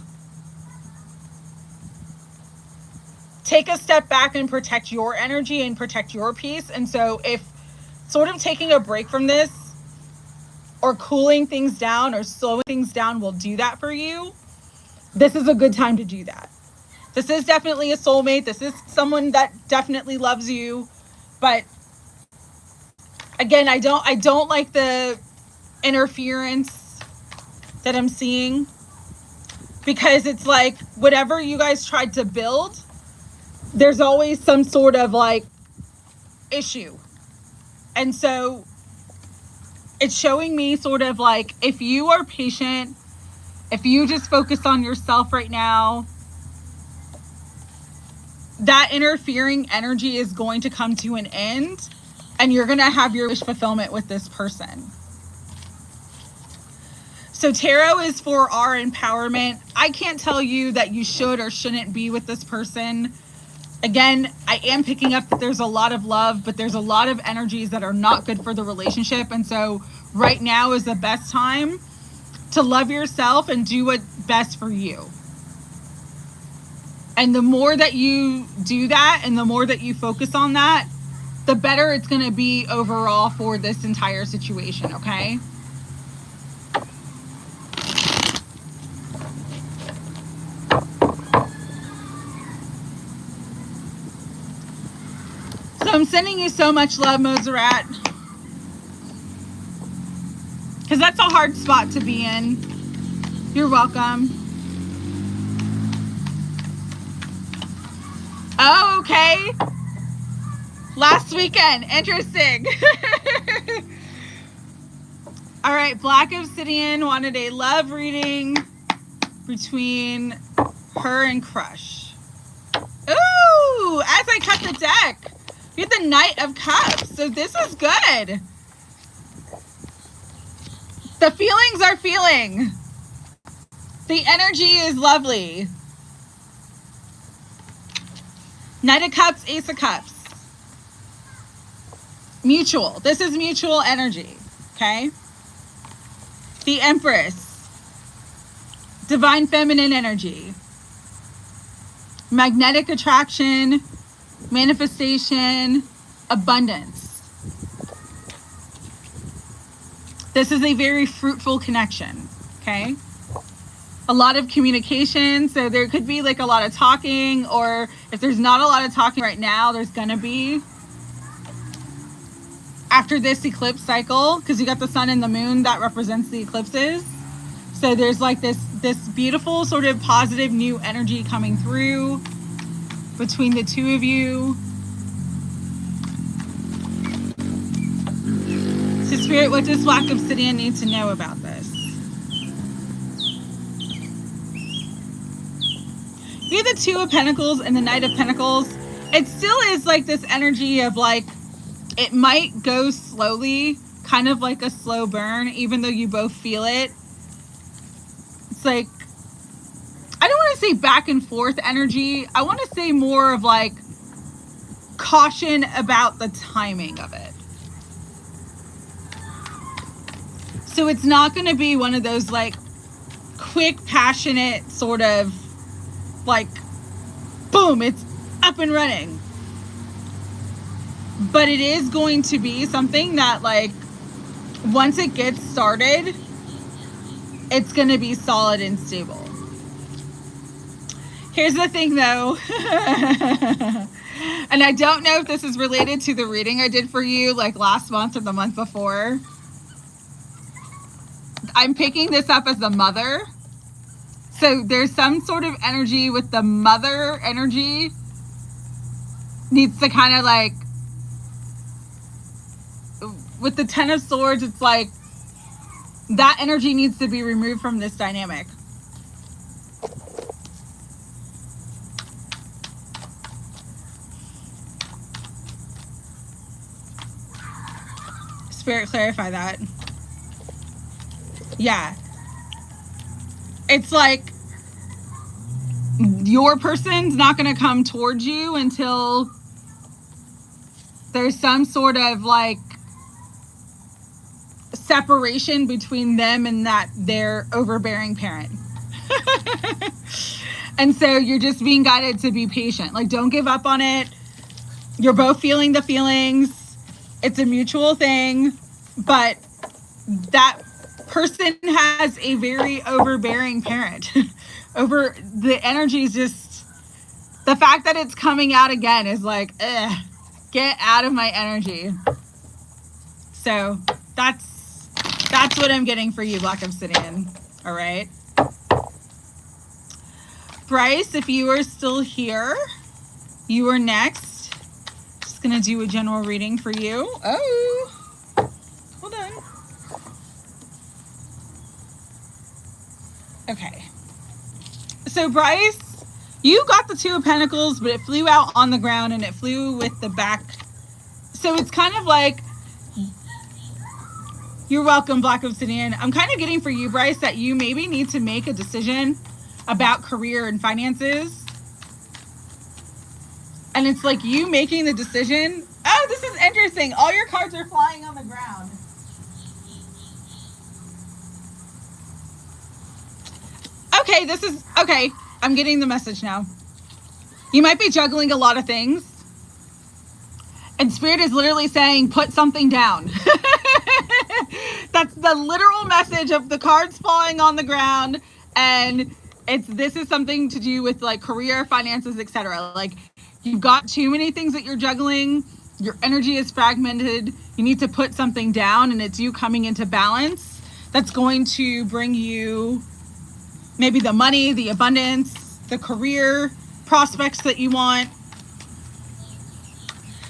take a step back and protect your energy and protect your peace. And so if sort of taking a break from this or cooling things down or slowing things down will do that for you, this is a good time to do that. This is definitely a soulmate. This is someone that definitely loves you. But again, I don't like the interference that I'm seeing, because it's like whatever you guys tried to build, there's always some sort of like issue. And so it's showing me sort of like, if you are patient, if you just focus on yourself right now, that interfering energy is going to come to an end and you're going to have your wish fulfillment with this person. So tarot is for our empowerment. I can't tell you that you should or shouldn't be with this person. Again, I am picking up that there's a lot of love, but there's a lot of energies that are not good for the relationship. And so right now is the best time to love yourself and do what's best for you. And the more that you do that and the more that you focus on that, the better it's going to be overall for this entire situation, okay? So I'm sending you so much love, Moserat, because that's a hard spot to be in. You're welcome. Oh, okay. Last weekend. Interesting. All right. Black Obsidian wanted a love reading between her and Crush. Ooh, as I cut the deck, we have the Knight of Cups. So this is good. The feelings are feeling. The energy is lovely. Knight of Cups, Ace of Cups. Mutual. This is mutual energy. Okay. The Empress. Divine feminine energy. Magnetic attraction. Manifestation. Abundance. This is a very fruitful connection. Okay. A lot of communication, so there could be like a lot of talking, or if there's not a lot of talking right now, there's gonna be. after this eclipse cycle, because you got the sun and the moon that represents the eclipses. So there's like this beautiful sort of positive new energy coming through between the two of you. So Spirit, what does Black Obsidian need to know about this? You have the Two of Pentacles and the Knight of Pentacles. It still is like this energy of like, it might go slowly, kind of like a slow burn, even though you both feel it. It's like, I don't want to say back and forth energy. I want to say more of like caution about the timing of it. So it's not going to be one of those like quick, passionate sort of like, boom, it's up and running. But it is going to be something that like, once it gets started, it's going to be solid and stable. Here's the thing though, and I don't know if this is related to the reading I did for you like last month or the month before. I'm picking this up as the mother. So there's some sort of energy with the mother energy needs to kind of like, with the Ten of Swords, it's like that energy needs to be removed from this dynamic. Spirit, clarify that. Yeah. It's like your person's not going to come towards you until there's some sort of like separation between them and that their overbearing parent. And so you're just being guided to be patient. Like, don't give up on it. You're both feeling the feelings. It's a mutual thing, but that person has a very overbearing parent. Over the energy is just, the fact that it's coming out again is like, get out of my energy. So that's what I'm getting for you, Black Obsidian. All right. Bryce, if you are still here, you are next. Just gonna do a general reading for you. Oh, hold on. Okay. So Bryce, you got the Two of Pentacles, but it flew out on the ground and it flew with the back. So it's kind of like, you're welcome, Black Obsidian. I'm kind of getting for you, Bryce, that you maybe need to make a decision about career and finances. And it's like you making the decision. Oh, this is interesting. All your cards are flying on the ground. Okay, this is, okay, I'm getting the message now. You might be juggling a lot of things. And Spirit is literally saying, put something down. That's the literal message of the cards falling on the ground. And this is something to do with like career, finances, etc. Like, you've got too many things that you're juggling. Your energy is fragmented. You need to put something down, and it's you coming into balance. That's going to bring you maybe the money, the abundance, the career prospects that you want.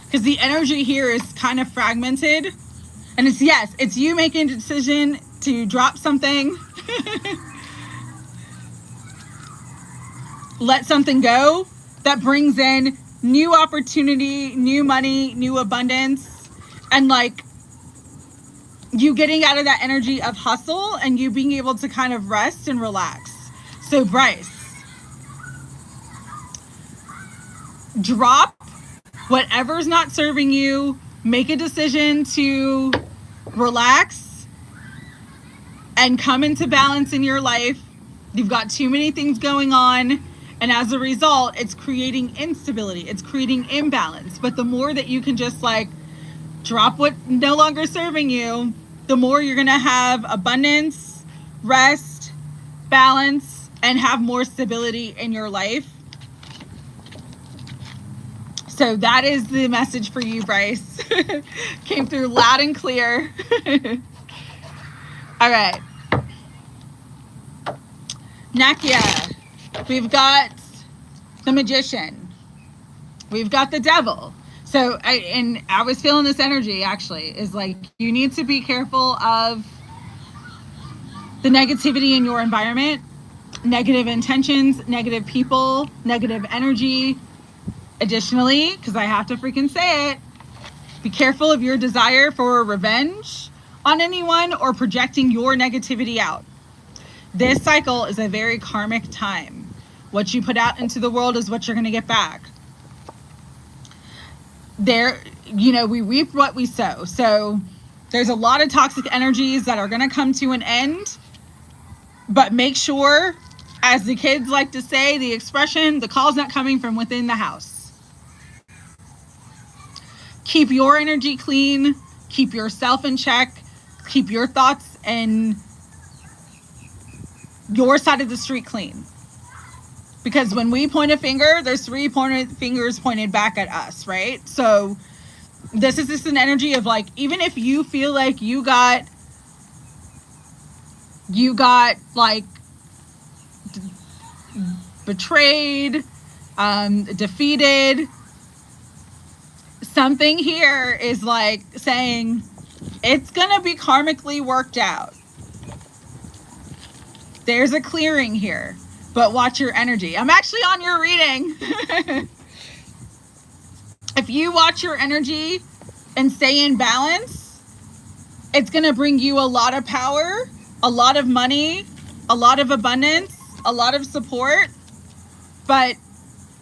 Because the energy here is kind of fragmented. And it's, yes, it's you making a decision to drop something. Let something go that brings in new opportunity, new money, new abundance. And like you getting out of that energy of hustle and you being able to kind of rest and relax. So Bryce, drop whatever's not serving you, make a decision to relax and come into balance in your life. You've got too many things going on, and as a result, it's creating instability. It's creating imbalance. But the more that you can just like drop what no longer serving you, the more you're gonna have abundance, rest, balance, and have more stability in your life. So that is the message for you, Bryce. Came through loud and clear. All right. Nakia, we've got the Magician. We've got the Devil. So, I was feeling this energy, actually, is like, you need to be careful of the negativity in your environment, negative intentions, negative people, negative energy. Additionally, because I have to freaking say it, be careful of your desire for revenge on anyone or projecting your negativity out. This cycle is a very karmic time. What you put out into the world is what you're going to get back. We reap what we sow. So there's a lot of toxic energies that are going to come to an end. But make sure, as the kids like to say, the expression, the call's not coming from within the house. Keep your energy clean. Keep yourself in check. Keep your thoughts and your side of the street clean. Because when we point a finger, there's 3 fingers pointed back at us, right? So this is just an energy of like, even if you feel like you got like betrayed, defeated, something here is like saying it's gonna be karmically worked out. There's a clearing here, but watch your energy. I'm actually on your reading. If you watch your energy and stay in balance, it's gonna bring you a lot of power, a lot of money, a lot of abundance, a lot of support. But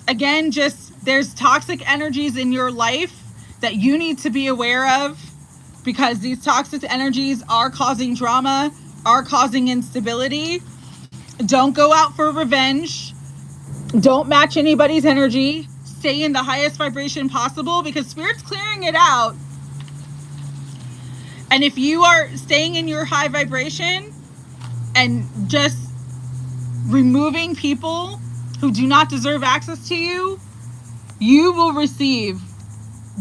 again, just there's toxic energies in your life that you need to be aware of, because these toxic energies are causing drama, are causing instability. Don't go out for revenge. Don't match anybody's energy. Stay in the highest vibration possible, because Spirit's clearing it out. And if you are staying in your high vibration and just removing people who do not deserve access to you, you will receive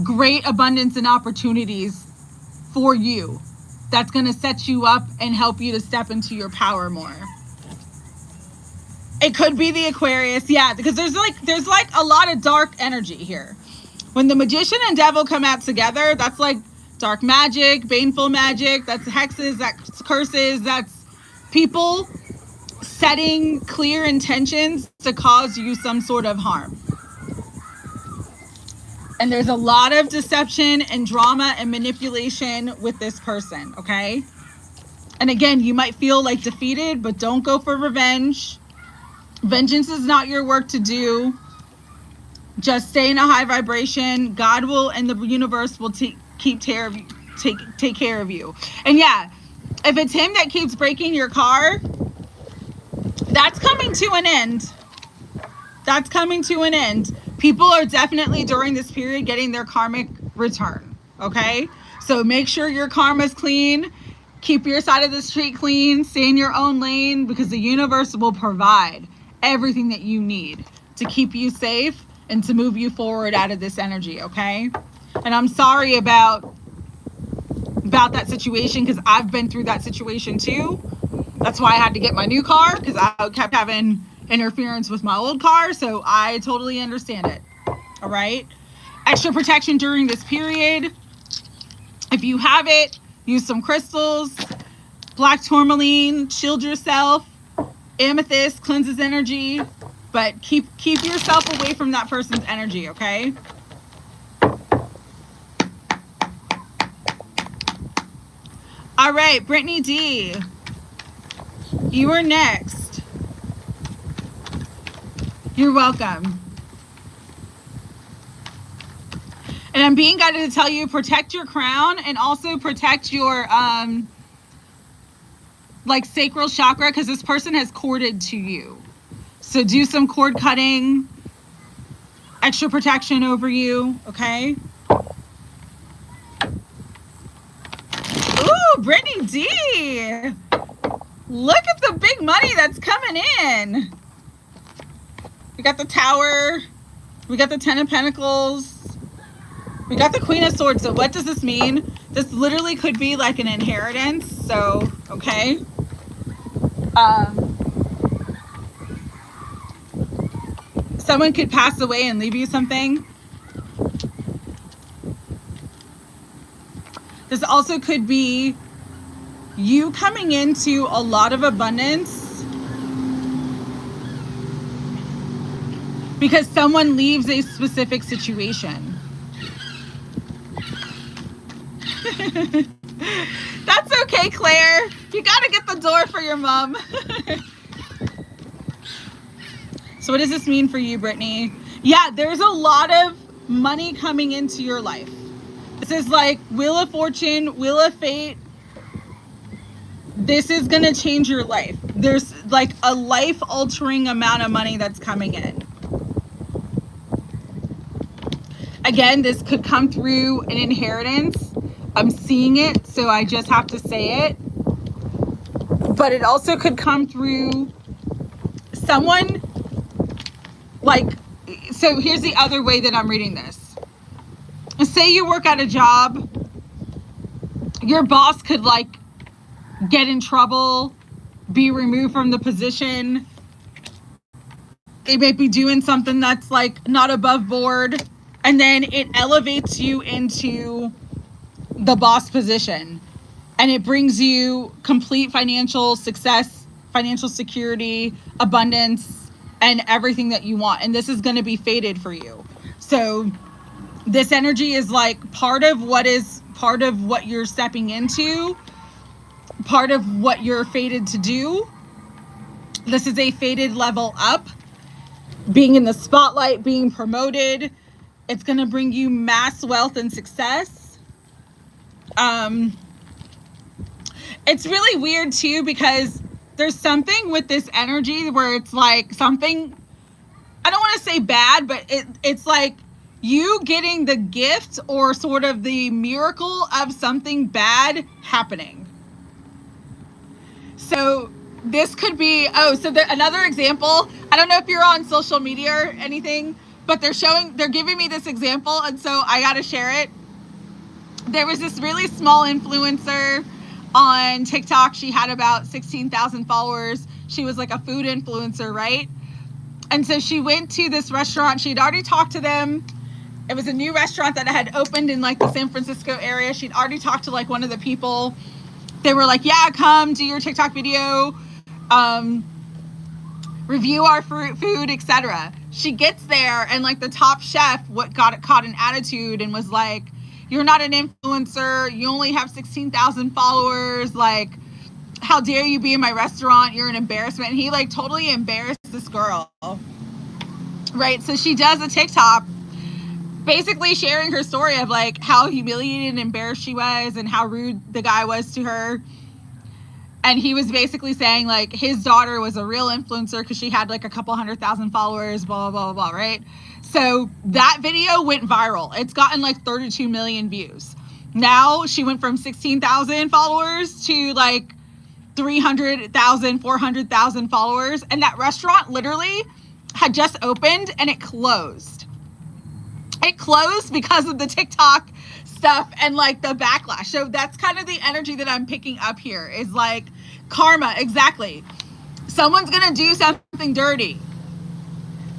great abundance and opportunities for you. That's going to set you up and help you to step into your power more. It could be the Aquarius, yeah, because there's like a lot of dark energy here. When the Magician and Devil come out together, that's like dark magic, baneful magic, that's hexes, that's curses, that's people setting clear intentions to cause you some sort of harm. And there's a lot of deception and drama and manipulation with this person, okay? And again, you might feel like defeated, but don't go for revenge. Vengeance is not your work to do. Just stay in a high vibration. God will and the universe will take care of you. And yeah, if it's him that keeps breaking your car, that's coming to an end. That's coming to an end. People are definitely during this period getting their karmic return, okay? So make sure your karma's clean. Keep your side of the street clean. Stay in your own lane, because the universe will provide everything that you need to keep you safe and to move you forward out of this energy, okay? And I'm sorry about that situation, because I've been through that situation too. That's why I had to get my new car, because I kept having interference with my old car. So I totally understand it. All right. Extra protection during this period. If you have it, use some crystals. Black tourmaline, shield yourself. Amethyst cleanses energy, but keep yourself away from that person's energy, okay? All right, Brittany D, you are next. You're welcome. And I'm being guided to tell you, protect your crown and also protect your like sacral chakra, because this person has corded to you. So do some cord cutting, extra protection over you, okay? Ooh, Brittany D. Look at the big money that's coming in. We got the Tower. We got the Ten of Pentacles. We got the Queen of Swords. So what does this mean? This literally could be like an inheritance. So, okay. Someone could pass away and leave you something. This also could be you coming into a lot of abundance because someone leaves a specific situation. That's okay, Claire. You got to get the door for your mom. So what does this mean for you, Brittany? Yeah, there's a lot of money coming into your life. This is like Wheel of Fortune, Wheel of Fate. This is going to change your life. There's like a life-altering amount of money that's coming in. Again, this could come through an inheritance. I'm seeing it, so I just have to say it. But it also could come through someone like, so here's the other way that I'm reading this. Say you work at a job, your boss could like get in trouble, be removed from the position. They might be doing something that's like not above board, and then it elevates you into the boss position and it brings you complete financial success, financial security, abundance, and everything that you want. And this is going to be fated for you. So this energy is like part of what you're stepping into, part of what you're fated to do. This is a fated level up, being in the spotlight, being promoted. It's going to bring you mass wealth and success. It's really weird too, because there's something with this energy where it's like something, I don't want to say bad, but it's like you getting the gift or sort of the miracle of something bad happening. So this could be, another example, I don't know if you're on social media or anything, but they're giving me this example, and so I got to share it. There was this really small influencer on TikTok. She had about 16,000 followers. She was like a food influencer, right? And so she went to this restaurant. She'd already talked to them. It was a new restaurant that had opened in like the San Francisco area. She'd already talked to like one of the people. They were like, yeah, come do your TikTok video, review our food, etc. She gets there and like the top chef caught an attitude and was like, you're not an influencer. You only have 16,000 followers. Like, how dare you be in my restaurant? You're an embarrassment. And he like totally embarrassed this girl. Right. So she does a TikTok basically sharing her story of like how humiliated and embarrassed she was and how rude the guy was to her. And he was basically saying like his daughter was a real influencer because she had like a couple 100,000 followers, blah, blah, blah, blah, right? So that video went viral. It's gotten like 32 million views. Now she went from 16,000 followers to like 300,000, 400,000 followers. And that restaurant literally had just opened and it closed. It closed because of the TikTok stuff and like the backlash. So that's kind of the energy that I'm picking up here, is like karma. Exactly. Someone's going to do something dirty.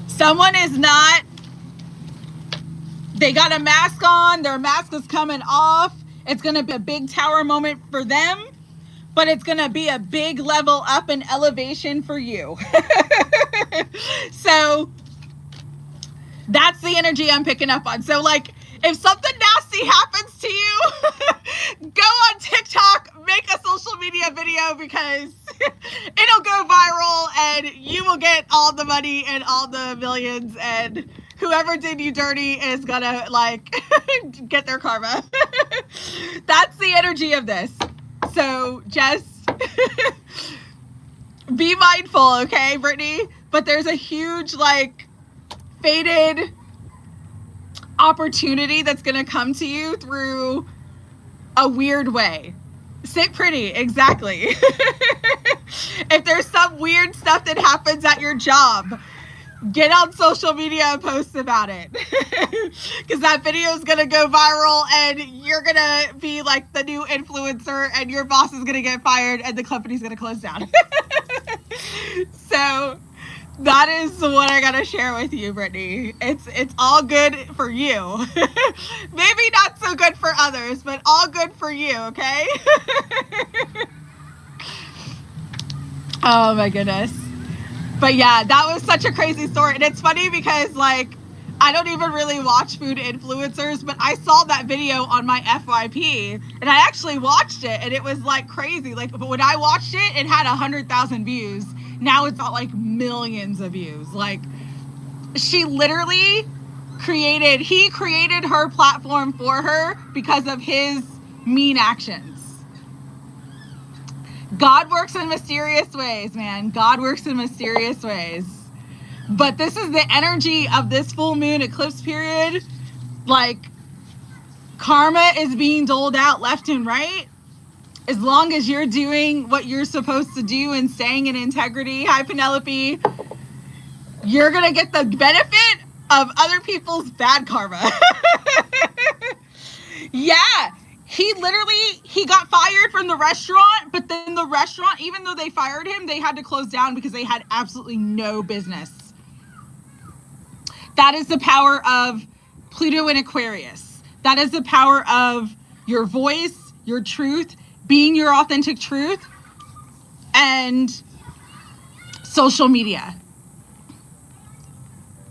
Someone is not, they got a mask on, their mask is coming off. It's going to be a big tower moment for them, but it's going to be a big level up and elevation for you. So that's the energy I'm picking up on. So like, if something nasty happens to you, go on TikTok, make a social media video, because it'll go viral and you will get all the money and all the millions, and whoever did you dirty is gonna like get their karma. That's the energy of this. So just be mindful, okay, Brittany? But there's a huge like fated opportunity that's going to come to you through a weird way. Sit pretty. Exactly. If there's some weird stuff that happens at your job, Get on social media and post about it. Because that video is going to go viral and you're going to be like the new influencer and your boss is going to get fired and the company's going to close down. So that is what I got to share with you, Brittany. It's all good for you. Maybe not so good for others, but all good for you, okay? Oh my goodness. But yeah, that was such a crazy story. And it's funny because like, I don't even really watch food influencers, but I saw that video on my FYP and I actually watched it and it was like crazy. Like, but when I watched it, it had 100,000 views. Now it's got like millions of views. Like, she literally he created her platform for her because of his mean actions. God works in mysterious ways, man. God works in mysterious ways. But this is the energy of this full moon eclipse period. Like, karma is being doled out left and right. As long as you're doing what you're supposed to do and staying in integrity, hi Penelope, you're going to get the benefit of other people's bad karma. Yeah. He got fired from the restaurant, but then the restaurant, even though they fired him, they had to close down because they had absolutely no business. That is the power of Pluto in Aquarius. That is the power of your voice, your truth, being your authentic truth, and social media.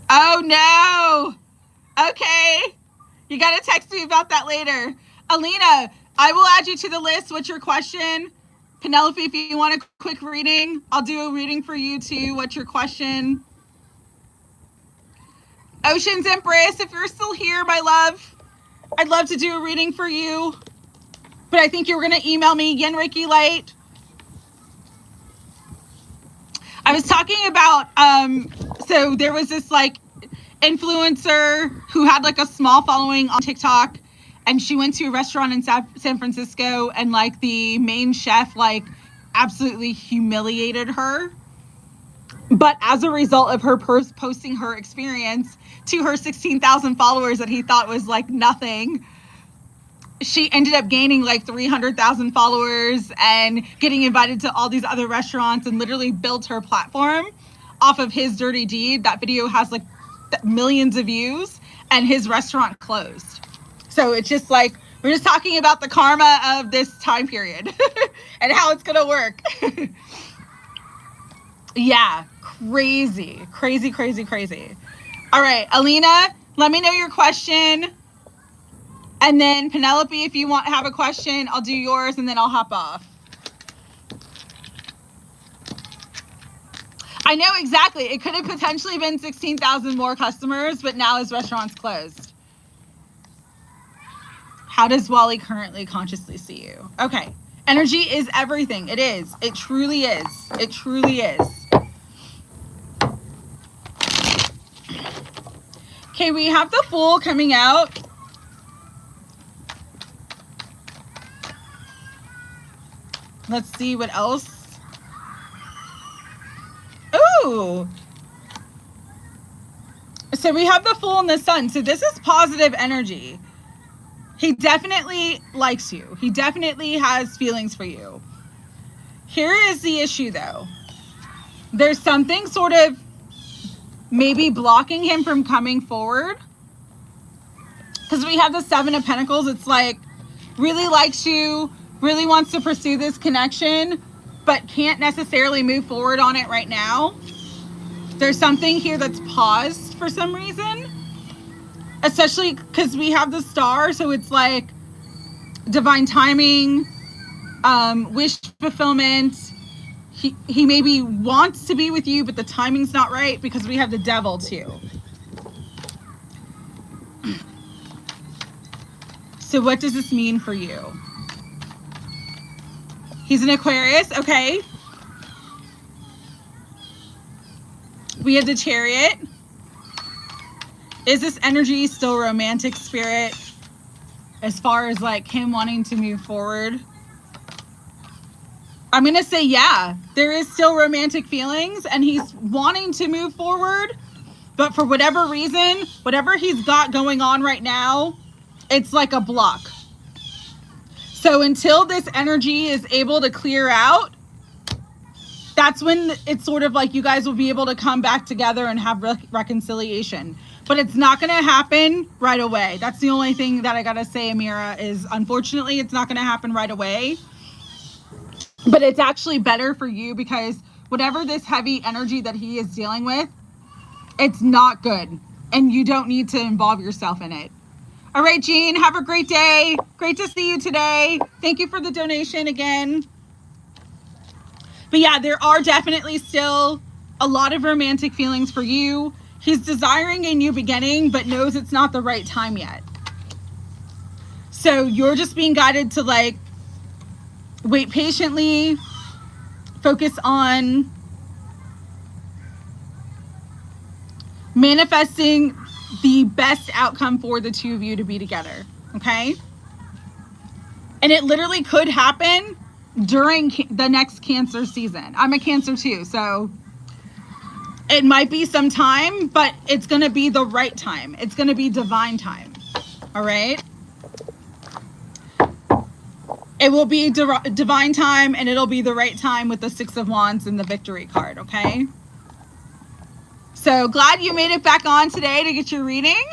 Oh no. Okay. You got to text me about that later. Alina, I will add you to the list. What's your question? Penelope, if you want a quick reading, I'll do a reading for you too. What's your question? Ocean's Empress, if you're still here, my love, I'd love to do a reading for you. But I think you were going to email me, Yin Reiki Light. I was talking about, so there was this like influencer who had like a small following on TikTok. And she went to a restaurant in San Francisco and like the main chef like absolutely humiliated her. But as a result of her posting her experience to her 16,000 followers that he thought was like nothing, she ended up gaining like 300,000 followers and getting invited to all these other restaurants and literally built her platform off of his dirty deed. That video has like millions of views and his restaurant closed. So it's just like, we're just talking about the karma of this time period and how it's going to work. Yeah, crazy, crazy, crazy, crazy. All right, Alina, let me know your question. And then Penelope, if you want to have a question, I'll do yours and then I'll hop off. I know exactly. It could have potentially been 16,000 more customers, but now his restaurant's closed. How does Wally currently consciously see you? Okay. Energy is everything. It is. It truly is. It truly is. Okay, we have the Fool coming out. Let's see what else. Ooh. So we have the Fool and the Sun. So this is positive energy. He definitely likes you. He definitely has feelings for you. Here is the issue though. There's something sort of maybe blocking him from coming forward. Because we have the Seven of Pentacles. It's like, really likes you, really wants to pursue this connection, but can't necessarily move forward on it right now. There's something here that's paused for some reason. Especially because we have the Star, so it's like divine timing, wish fulfillment. He maybe wants to be with you, but the timing's not right because we have the Devil too. So what does this mean for you? He's an Aquarius, okay. We have the Chariot. Is this energy still romantic spirit as far as like him wanting to move forward? I'm going to say, yeah, there is still romantic feelings and he's wanting to move forward, But for whatever reason, whatever he's got going on right now, it's like a block. So until this energy is able to clear out, that's when it's sort of like you guys will be able to come back together and have reconciliation. But it's not going to happen right away. That's the only thing that I got to say, Amira, is unfortunately it's not going to happen right away. But it's actually better for you because whatever this heavy energy that he is dealing with, it's not good. And you don't need to involve yourself in it. All right, Jean, have a great day. Great to see you today. Thank you for the donation again. But yeah, there are definitely still a lot of romantic feelings for you. He's desiring a new beginning, but knows it's not the right time yet. So you're just being guided to like, wait patiently, focus on manifesting the best outcome for the two of you to be together, okay? And it literally could happen during the next Cancer season. I'm a Cancer too, so it might be some time, but it's going to be the right time. It's going to be divine time, all right? It will be divine time, and it'll be the right time with the Six of Wands and the Victory card, okay? So glad you made it back on today to get your reading.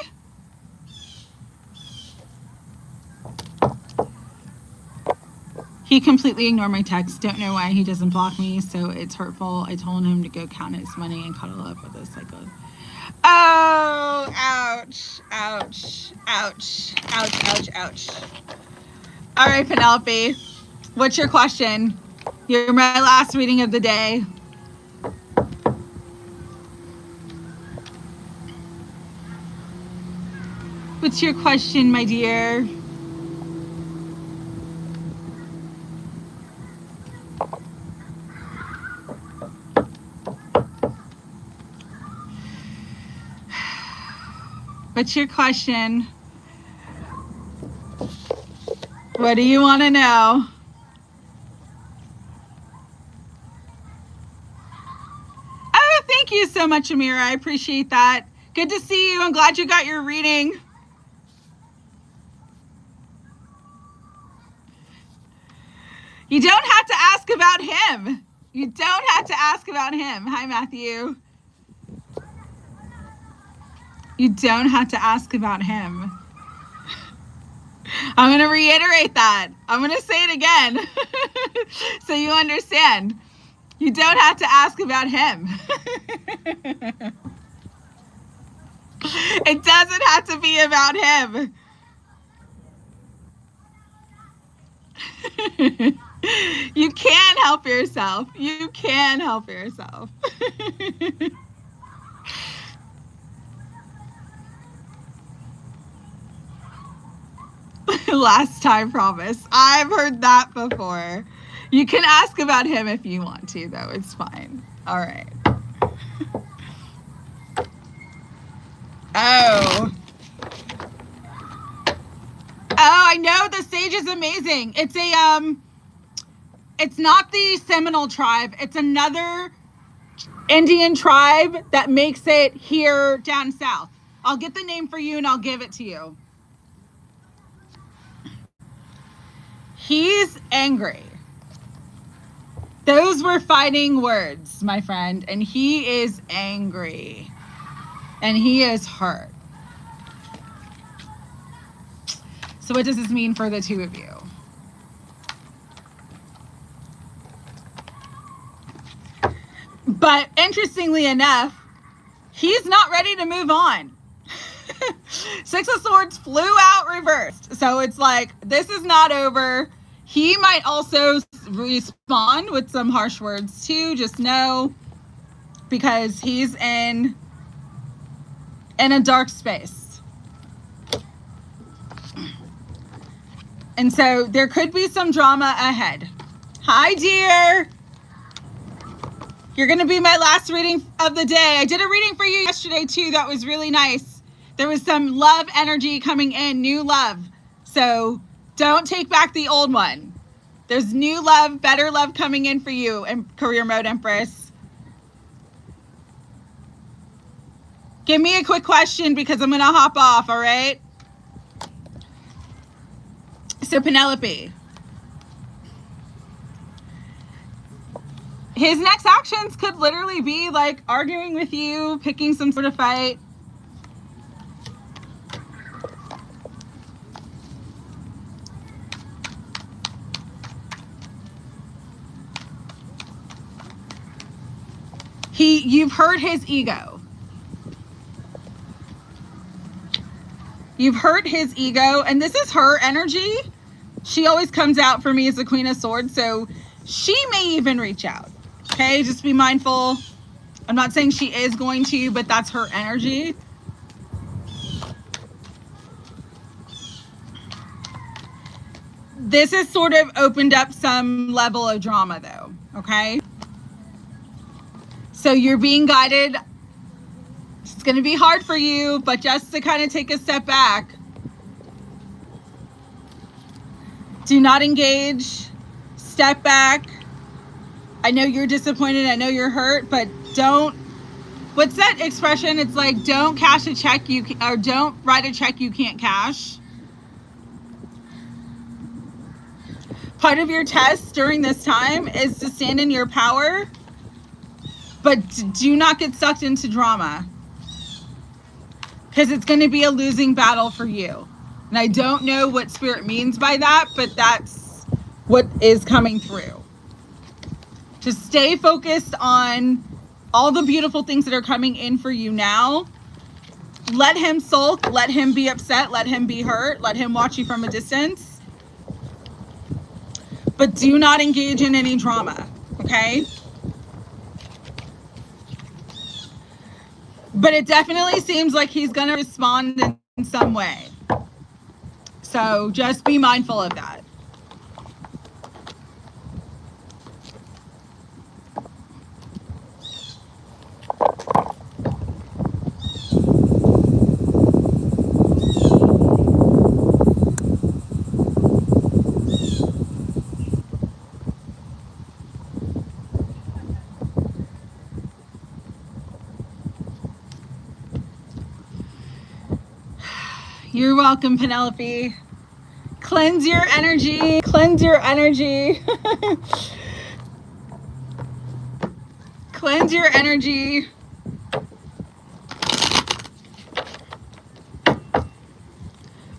He completely ignored my text. Don't know why he doesn't block me, so it's hurtful. I told him to go count his money and cuddle up with a psycho. Oh, ouch, ouch, ouch, ouch, ouch, ouch. All right, Penelope, what's your question? You're my last reading of the day. What's your question, my dear? What's your question? What do you want to know? Oh, thank you so much, Amira. I appreciate that. Good to see you. I'm glad you got your reading. You don't have to ask about him. You don't have to ask about him. Hi, Matthew. You don't have to ask about him. I'm going to reiterate that. I'm going to say it again so you understand. You don't have to ask about him. It doesn't have to be about him. You can help yourself. You can help yourself. Last time promise. I've heard that before. You can ask about him if you want to, though. It's fine. All right. Oh. Oh, I know the sage is amazing. It's not the Seminole tribe. It's another Indian tribe that makes it here down south. I'll get the name for you and I'll give it to you. He's angry. Those were fighting words, my friend, and he is angry. And he is hurt. So what does this mean for the two of you? But interestingly enough, he's not ready to move on. Six of Swords flew out reversed. So it's like, this is not over. He might also respond with some harsh words too, just know, because he's in a dark space. And so there could be some drama ahead. Hi, dear. You're going to be my last reading of the day. I did a reading for you yesterday too. That was really nice. There was some love energy coming in, new love. So don't take back the old one. There's new love, better love coming in for you in career mode, Empress. Give me a quick question because I'm going to hop off, all right? So Penelope, his next actions could literally be like arguing with you, picking some sort of fight. You've hurt his ego. You've hurt his ego, and this is her energy. She always comes out for me as the Queen of Swords, so she may even reach out. Okay, just be mindful. I'm not saying she is going to, but that's her energy. This has sort of opened up some level of drama though, okay? So you're being guided. It's going to be hard for you, but just to kind of take a step back. Do not engage. Step back. I know you're disappointed. I know you're hurt, but don't. What's that expression? It's like, don't cash a check or don't write a check you can't cash. Part of your test during this time is to stand in your power, but do not get sucked into drama, because it's going to be a losing battle for you. And I don't know what Spirit means by that, but that's what is coming through. Just stay focused on all the beautiful things that are coming in for you now. Let him sulk, let him be upset, let him be hurt, let him watch you from a distance. But do not engage in any drama, okay? But it definitely seems like he's going to respond in some way. So just be mindful of that. You're welcome, Penelope. Cleanse your energy. Cleanse your energy. Cleanse your energy.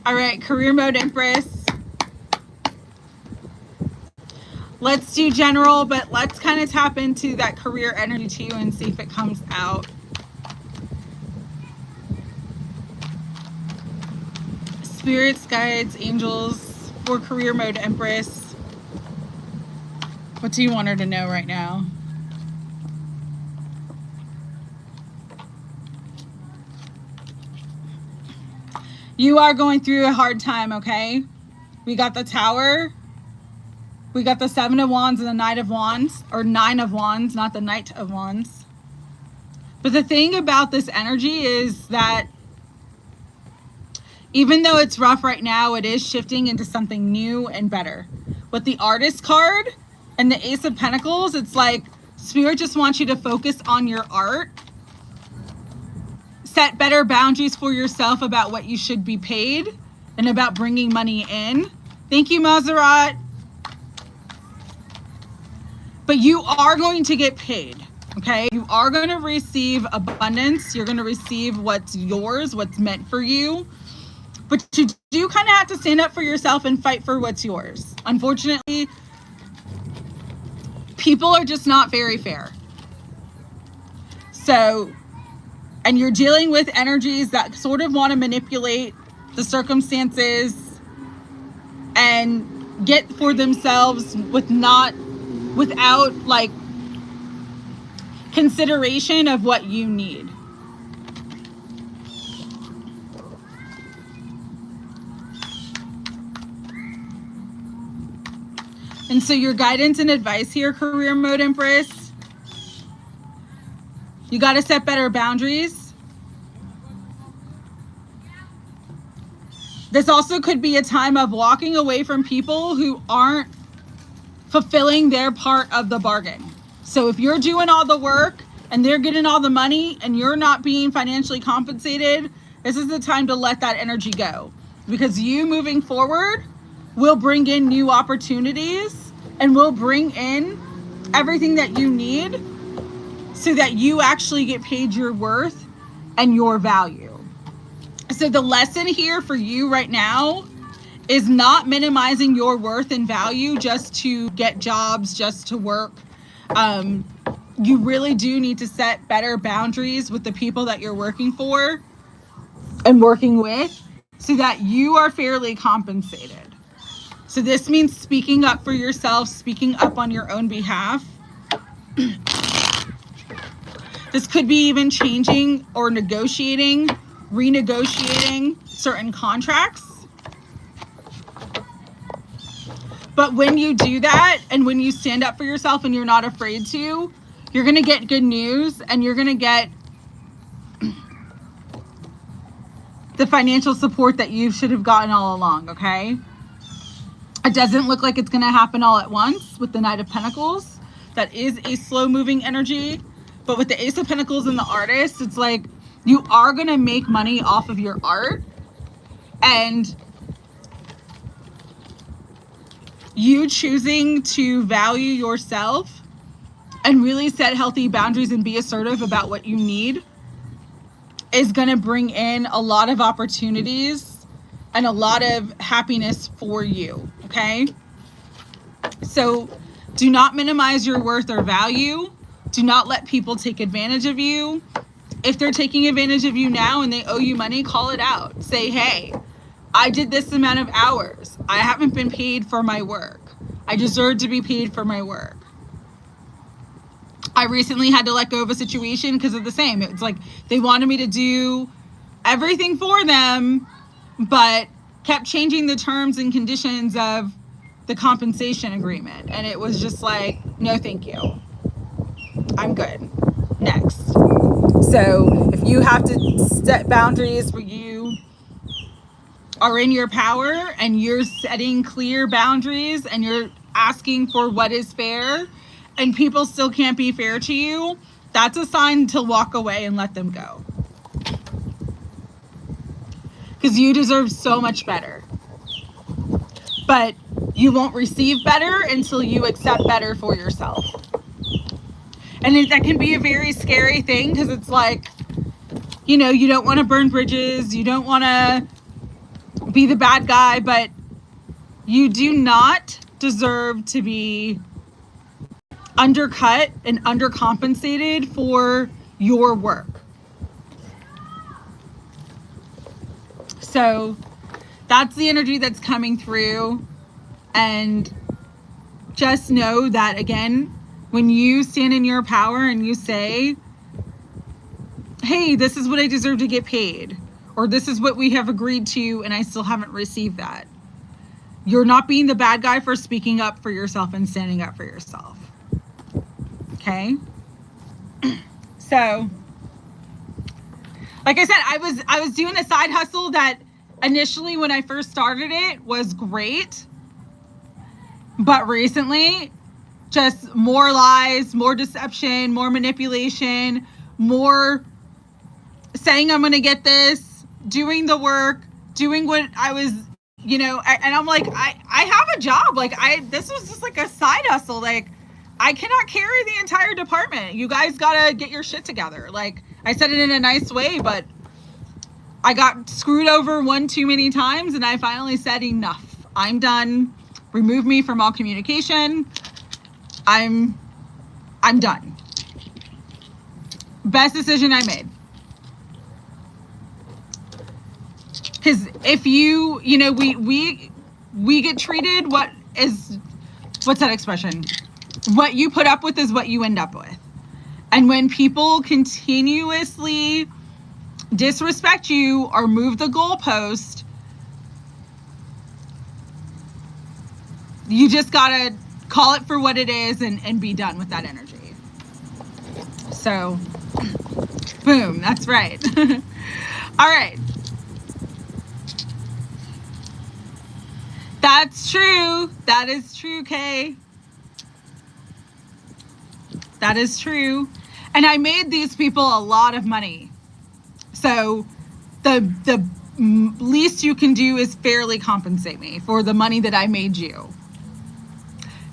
All right, career mode Empress. Let's do general, but let's kind of tap into that career energy too and see if it comes out. Spirits, guides, angels for career mode Empress. What do you want her to know right now? You are going through a hard time, okay? We got the Tower. We got the Seven of Wands and the Knight of Wands, or Nine of Wands, not the Knight of Wands. But the thing about this energy is that even though it's rough right now, it is shifting into something new and better. With the Artist card and the Ace of Pentacles, it's like Spirit just wants you to focus on your art. Set better boundaries for yourself about what you should be paid and about bringing money in. Thank you, Maserat. But you are going to get paid, okay? You are going to receive abundance. You're going to receive what's yours, what's meant for you. But you do kind of have to stand up for yourself and fight for what's yours. Unfortunately, people are just not very fair. So, and you're dealing with energies that sort of want to manipulate the circumstances and get for themselves without like consideration of what you need. And so your guidance and advice here, career mode Empress, you got to set better boundaries. This also could be a time of walking away from people who aren't fulfilling their part of the bargain. So if you're doing all the work and they're getting all the money and you're not being financially compensated, this is the time to let that energy go, because you moving forward will bring in new opportunities and will bring in everything that you need so that you actually get paid your worth and your value. So the lesson here for you right now is not minimizing your worth and value just to get jobs, just to work. You really do need to set better boundaries with the people that you're working for and working with so that you are fairly compensated. So this means speaking up for yourself, speaking up on your own behalf. This could be even changing or negotiating, renegotiating certain contracts. But when you do that, and when you stand up for yourself and you're not afraid to, you're going to get good news, and you're going to get the financial support that you should have gotten all along, okay? It doesn't look like it's going to happen all at once with the Knight of Pentacles. That is a slow moving energy. But with the Ace of Pentacles and the Artist, it's like you are going to make money off of your art. And you choosing to value yourself and really set healthy boundaries and be assertive about what you need is going to bring in a lot of opportunities and a lot of happiness for you, okay? So do not minimize your worth or value. Do not let people take advantage of you. If they're taking advantage of you now and they owe you money, call it out. Say, hey, I did this amount of hours. I haven't been paid for my work. I deserve to be paid for my work. I recently had to let go of a situation because of the same. It's like they wanted me to do everything for them, but kept changing the terms and conditions of the compensation agreement. And it was just like, no, thank you. I'm good. Next. So if you have to set boundaries where you are in your power and you're setting clear boundaries and you're asking for what is fair and people still can't be fair to you, that's a sign to walk away and let them go. Because you deserve so much better. But you won't receive better until you accept better for yourself. And that can be a very scary thing because it's like, you know, you don't want to burn bridges. You don't want to be the bad guy, but you do not deserve to be undercut and undercompensated for your work. So that's the energy that's coming through. And just know that, again, when you stand in your power and you say, hey, this is what I deserve to get paid, or this is what we have agreed to and I still haven't received that, you're not being the bad guy for speaking up for yourself and standing up for yourself. Okay? So, like I said, I was doing a side hustle that initially when I first started it was great. But recently, just more lies, more deception, more manipulation, more saying I'm going to get this, doing the work, doing what I was, you know, and I'm like, I have a job. Like this was just like a side hustle. Like I cannot carry the entire department. You guys got to get your shit together. Like I said it in a nice way, but I got screwed over one too many times. And I finally said enough. I'm done. Remove me from all communication. I'm done. Best decision I made. Because if you know, we get treated, what's that expression? What you put up with is what you end up with. And when people continuously disrespect you or move the goalpost, you just gotta call it for what it is and be done with that energy. So, boom, that's right. All right. That's true. That is true, Kay. That is true. And I made these people a lot of money. So the least you can do is fairly compensate me for the money that I made you.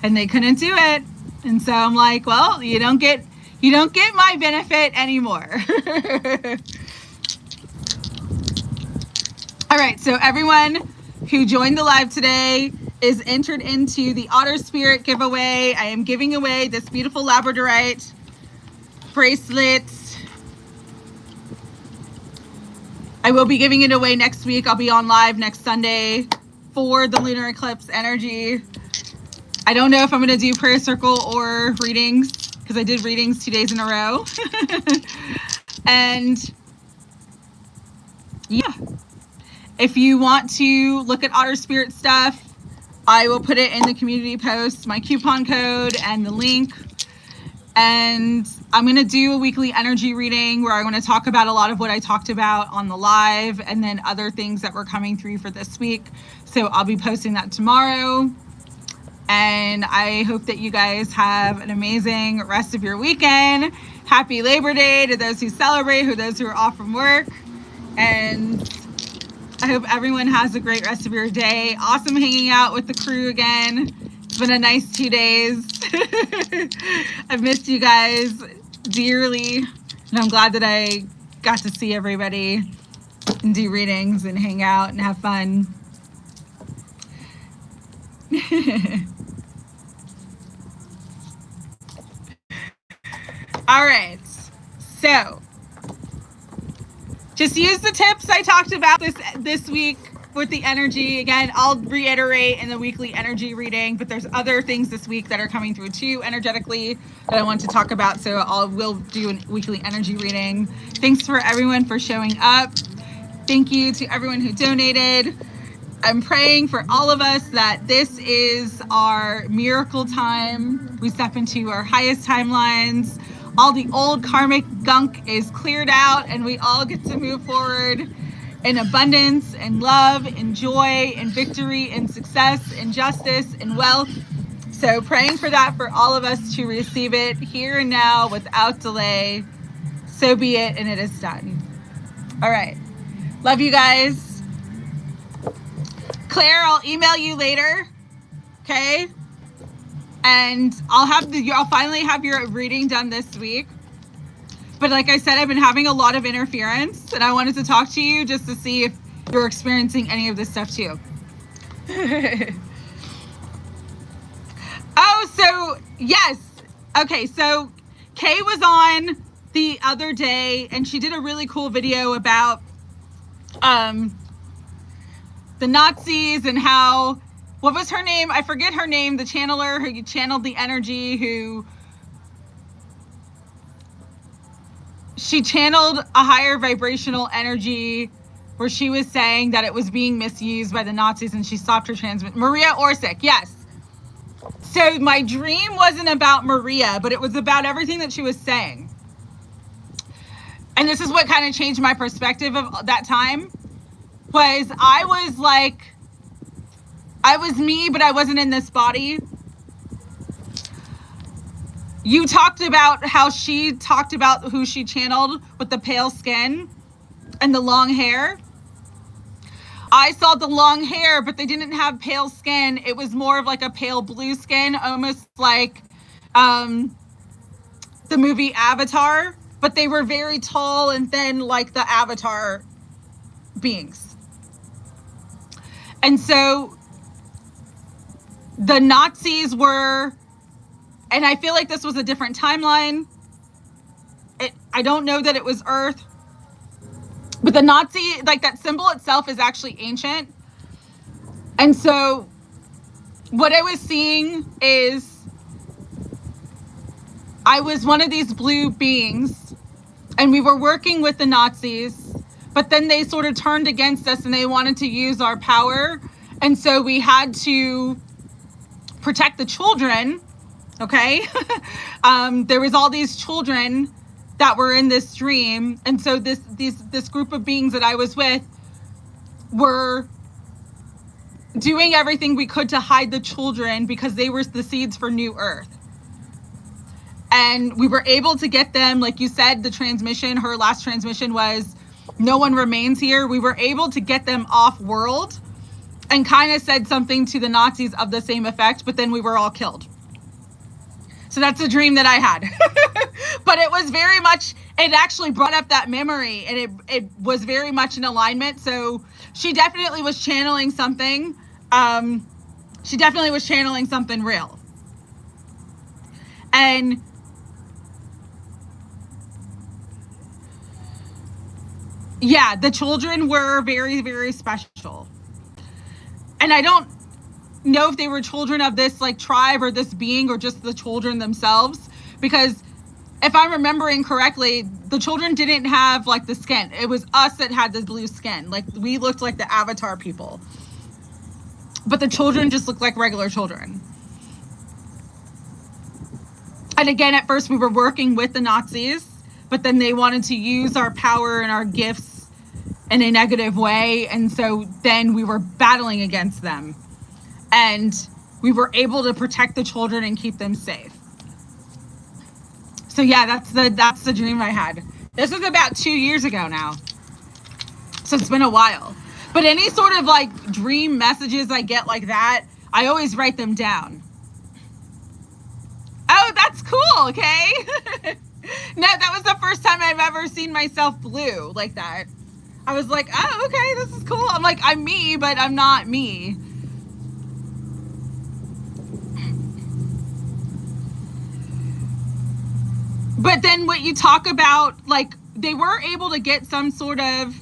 And they couldn't do it. And so I'm like, well, you don't get my benefit anymore. All right, so everyone who joined the live today is entered into the Otter Spirit giveaway. I am giving away this beautiful Labradorite bracelet. I will be giving it away next week. I'll be on live next Sunday for the lunar eclipse energy. I don't know if I'm going to do prayer circle or readings because I did readings 2 days in a row. And yeah, if you want to look at Otter Spirit stuff, I will put it in the community post, my coupon code and the link. And I'm going to do a weekly energy reading where I'm going to talk about a lot of what I talked about on the live and then other things that were coming through for this week. So I'll be posting that tomorrow. And I hope that you guys have an amazing rest of your weekend. Happy Labor Day to those who celebrate, those who are off from work. And I hope everyone has a great rest of your day. Awesome hanging out with the crew again. It's been a nice 2 days. I've missed you guys dearly. And I'm glad that I got to see everybody and do readings and hang out and have fun. All right. So just use the tips I talked about this week with the energy. Again, I'll reiterate in the weekly energy reading, but there's other things this week that are coming through too energetically that I want to talk about. So we'll do a weekly energy reading. Thanks for everyone for showing up. Thank you to everyone who donated. I'm praying for all of us that this is our miracle time. We step into our highest timelines. All the old karmic gunk is cleared out and we all get to move forward in abundance and love and joy and victory and success and justice and wealth. So praying for that for all of us to receive it here and now without delay. So be it, and it is done. All right. Love you guys. Claire, I'll email you later. Okay? And I'll finally have your reading done this week. But like I said, I've been having a lot of interference and I wanted to talk to you just to see if you're experiencing any of this stuff too. Oh, so yes. Okay, so Kay was on the other day and she did a really cool video about the Nazis and how, what was her name? I forget her name, the channeler who channeled the energy, she channeled a higher vibrational energy where she was saying that it was being misused by the Nazis and she stopped her transmit. Maria Orsic, yes. So my dream wasn't about Maria, but it was about everything that she was saying. And this is what kind of changed my perspective of that time. Was I was me, but I wasn't in this body. You talked about how she talked about who she channeled with the pale skin and the long hair. I saw the long hair, but they didn't have pale skin. It was more of like a pale blue skin, almost like the movie Avatar, but they were very tall and thin like the Avatar beings. And so the Nazis were, and I feel like this was a different timeline. I don't know that it was Earth, but the Nazi, like that symbol itself is actually ancient. And so what I was seeing is I was one of these blue beings and we were working with the Nazis, but then they sort of turned against us and they wanted to use our power. And so we had to protect the children. Okay. There was all these children that were in this dream. And so this group of beings that I was with were doing everything we could to hide the children because they were the seeds for New Earth. And we were able to get them, like you said, the transmission, her last transmission was, no one remains here. We were able to get them off world and kind of said something to the Nazis of the same effect, but then we were all killed. So that's a dream that I had. But it was very much, it actually brought up that memory, and it was very much in alignment. So she definitely was channeling something. She definitely was channeling something real. And yeah, the children were very, very special. And I don't know if they were children of this like tribe or this being, or just the children themselves, because if I'm remembering correctly, the children didn't have like the skin. It was us that had the blue skin. Like, we looked like the Avatar people, but the children just looked like regular children. And again, at first we were working with the Nazis, but then they wanted to use our power and our gifts in a negative way. And so then we were battling against them, and we were able to protect the children and keep them safe. So yeah, that's the dream I had. This was about 2 years ago now. So it's been a while. But any sort of like dream messages I get like that, I always write them down. Oh, that's cool, okay? No, that was the first time I've ever seen myself blue like that. I was like, oh, okay, this is cool. I'm like, I'm me, but I'm not me. But then what you talk about, like, they were able to get some sort of,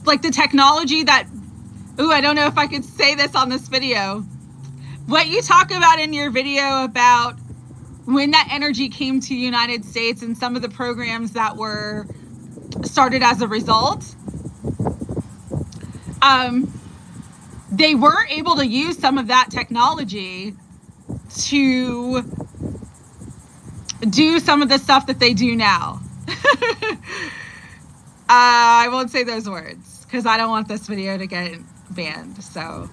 like, the technology that, ooh, I don't know if I could say this on this video. What you talk about in your video about when that energy came to the United States and some of the programs that were started as a result, they were able to use some of that technology to do some of the stuff that they do now. I won't say those words because I don't want this video to get banned. So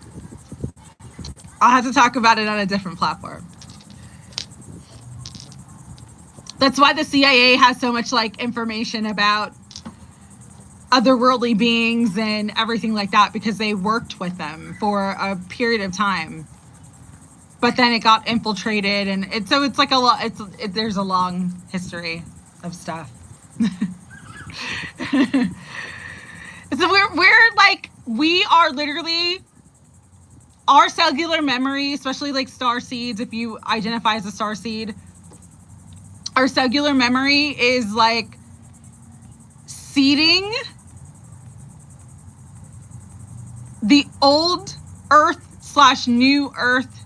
I'll have to talk about it on a different platform. That's why the CIA has so much like information about otherworldly beings and everything like that, because they worked with them for a period of time. But then it got infiltrated, and it's like a lot. There's a long history of stuff. So we're like, we are literally, our cellular memory, especially like star seeds. If you identify as a star seed, our cellular memory is like seeding the old Earth / new Earth.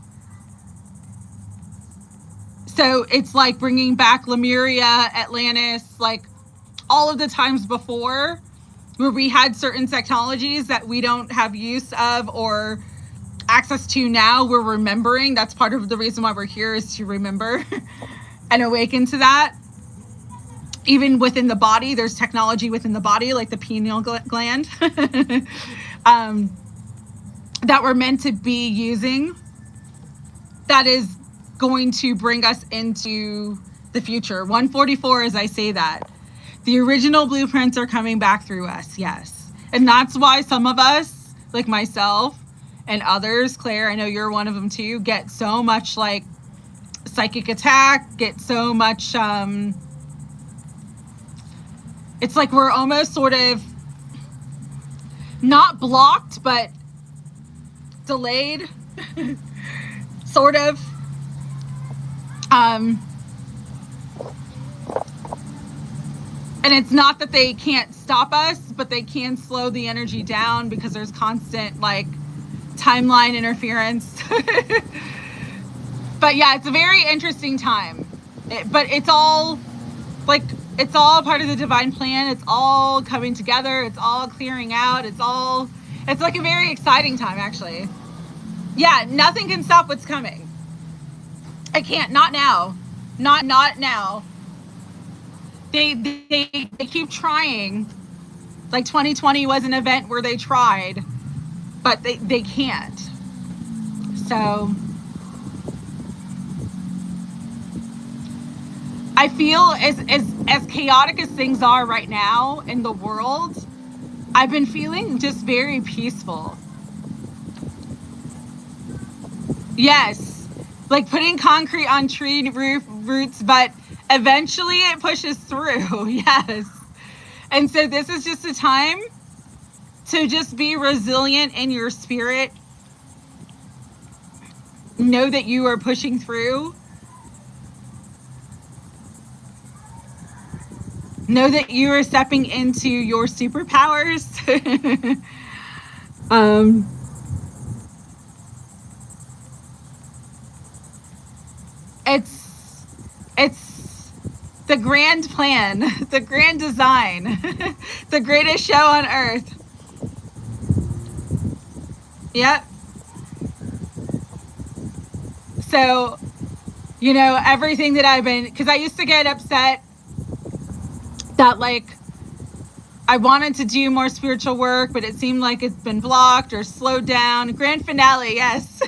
So it's like bringing back Lemuria, Atlantis, like all of the times before where we had certain technologies that we don't have use of or access to now. We're remembering. That's part of the reason why we're here, is to remember and awaken to that. Even within the body, there's technology within the body, like the pineal gland, that we're meant to be using, that is going to bring us into the future. 144, as I say that. The original blueprints are coming back through us, yes. And that's why some of us, like myself and others, Claire, I know you're one of them too, get so much like psychic attack, get so much, it's like we're almost sort of not blocked, but delayed, sort of. And it's not that they can't stop us, but they can slow the energy down because there's constant like timeline interference. But yeah, it's a very interesting time. But it's all like, it's all part of the divine plan. It's all coming together. It's all clearing out. It's like a very exciting time, actually. Yeah, nothing can stop what's coming. I can't, not now. Not now. They keep trying. Like 2020 was an event where they tried, but they can't. So I feel as chaotic as things are right now in the world, I've been feeling just very peaceful. Yes, like putting concrete on tree roots, but eventually it pushes through. Yes. And so this is just a time to just be resilient in your spirit. Know that you are pushing through. Know that you are stepping into your superpowers. um, it's the grand plan, the grand design, the greatest show on earth. Yep. So, everything that I've been, because I used to get upset that like I wanted to do more spiritual work, but it seemed like it's been blocked or slowed down. Grand finale, yes.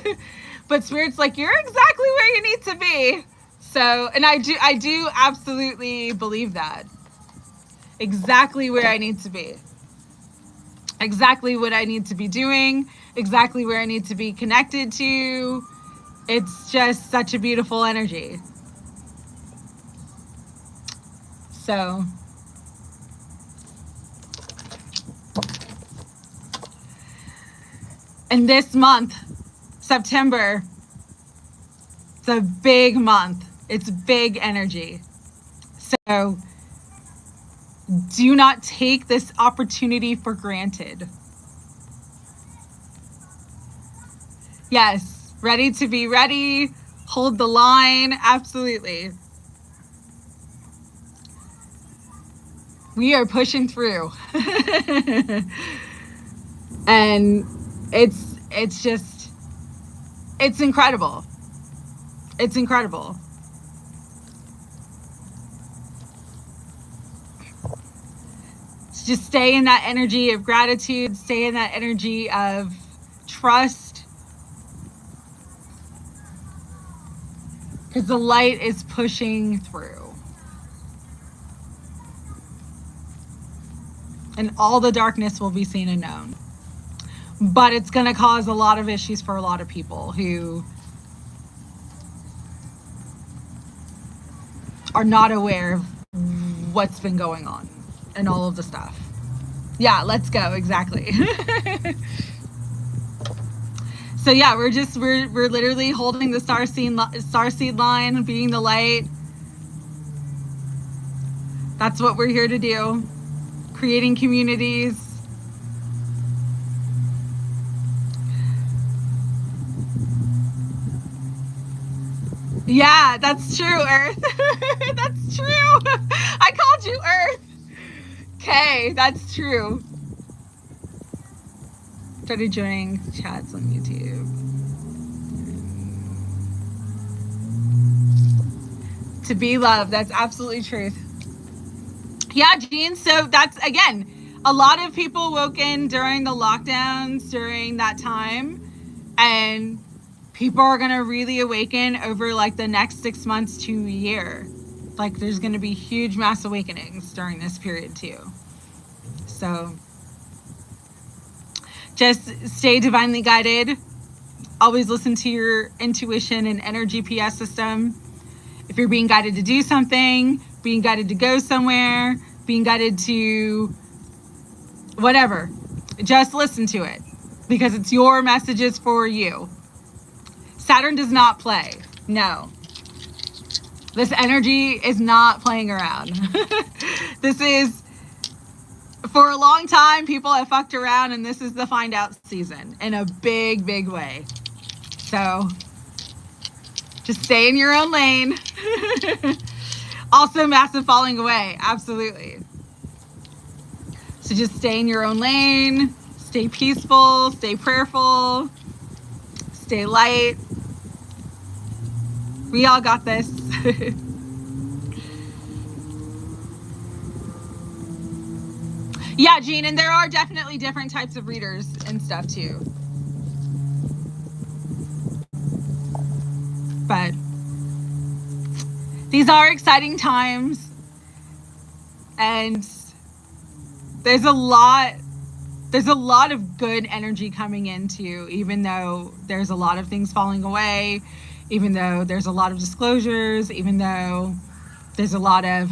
But Spirit's like, you're exactly where you need to be. So, and I do absolutely believe that. Exactly where I need to be. Exactly what I need to be doing. Exactly where I need to be connected to. It's just such a beautiful energy. So, and this month, September, it's a big month. It's big energy. So do not take this opportunity for granted. Yes, ready to be ready. Hold the line. Absolutely. We are pushing through. And it's just, it's incredible. It's incredible. Just stay in that energy of gratitude, stay in that energy of trust, because the light is pushing through. And all the darkness will be seen and known. But it's going to cause a lot of issues for a lot of people who are not aware of what's been going on and all of the stuff. Yeah, let's go. Exactly. So yeah, we're literally holding the starseed line, being the light. That's what we're here to do. Creating communities. Yeah, that's true, Earth. That's true. I called you Earth. Okay, that's true. Started joining chats on YouTube. To be loved. That's absolutely truth. Yeah, Jean. So that's, again, a lot of people woke in during the lockdowns during that time, and people are going to really awaken over like the next 6 months to a year. Like there's going to be huge mass awakenings during this period too. So just stay divinely guided. Always listen to your intuition and energy PS system. If you're being guided to do something, being guided to go somewhere, being guided to whatever, just listen to it because it's your messages for you. Saturn does not play. No. This energy is not playing around. This is, for a long time, people have fucked around, and this is the find out season in a big, big way. So just stay in your own lane. Also, massive falling away. Absolutely. So just stay in your own lane. Stay peaceful. Stay prayerful. Stay light. We all got this. Yeah, Jean, and there are definitely different types of readers and stuff too. But these are exciting times, and there's a lot of good energy coming into you, even though there's a lot of things falling away, even though there's a lot of disclosures, even though there's a lot of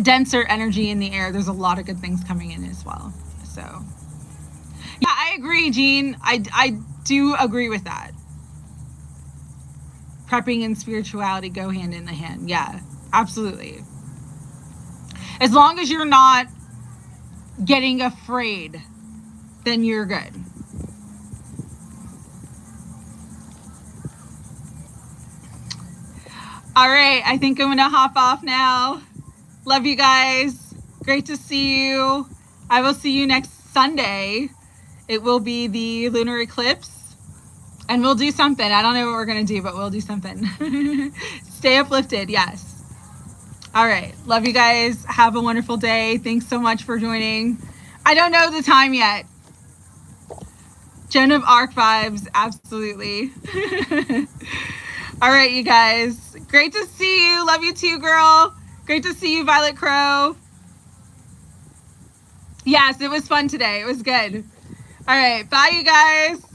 denser energy in the air. There's a lot of good things coming in as well. So yeah, I agree, Jean. I do agree with that. Prepping and spirituality go hand in hand. Yeah, absolutely. As long as you're not getting afraid, then you're good. All right, I think I'm gonna hop off now. Love you guys. Great to see you. I will see you next Sunday. It will be the lunar eclipse, and we'll do something. I don't know what we're gonna do, but we'll do something. Stay uplifted, yes. All right, love you guys. Have a wonderful day. Thanks so much for joining. I don't know the time yet. Joan of Arc vibes, absolutely. All right, you guys. Great to see you. Love you too, girl. Great to see you, Violet Crow. Yes, it was fun today. It was good. All right, bye, you guys.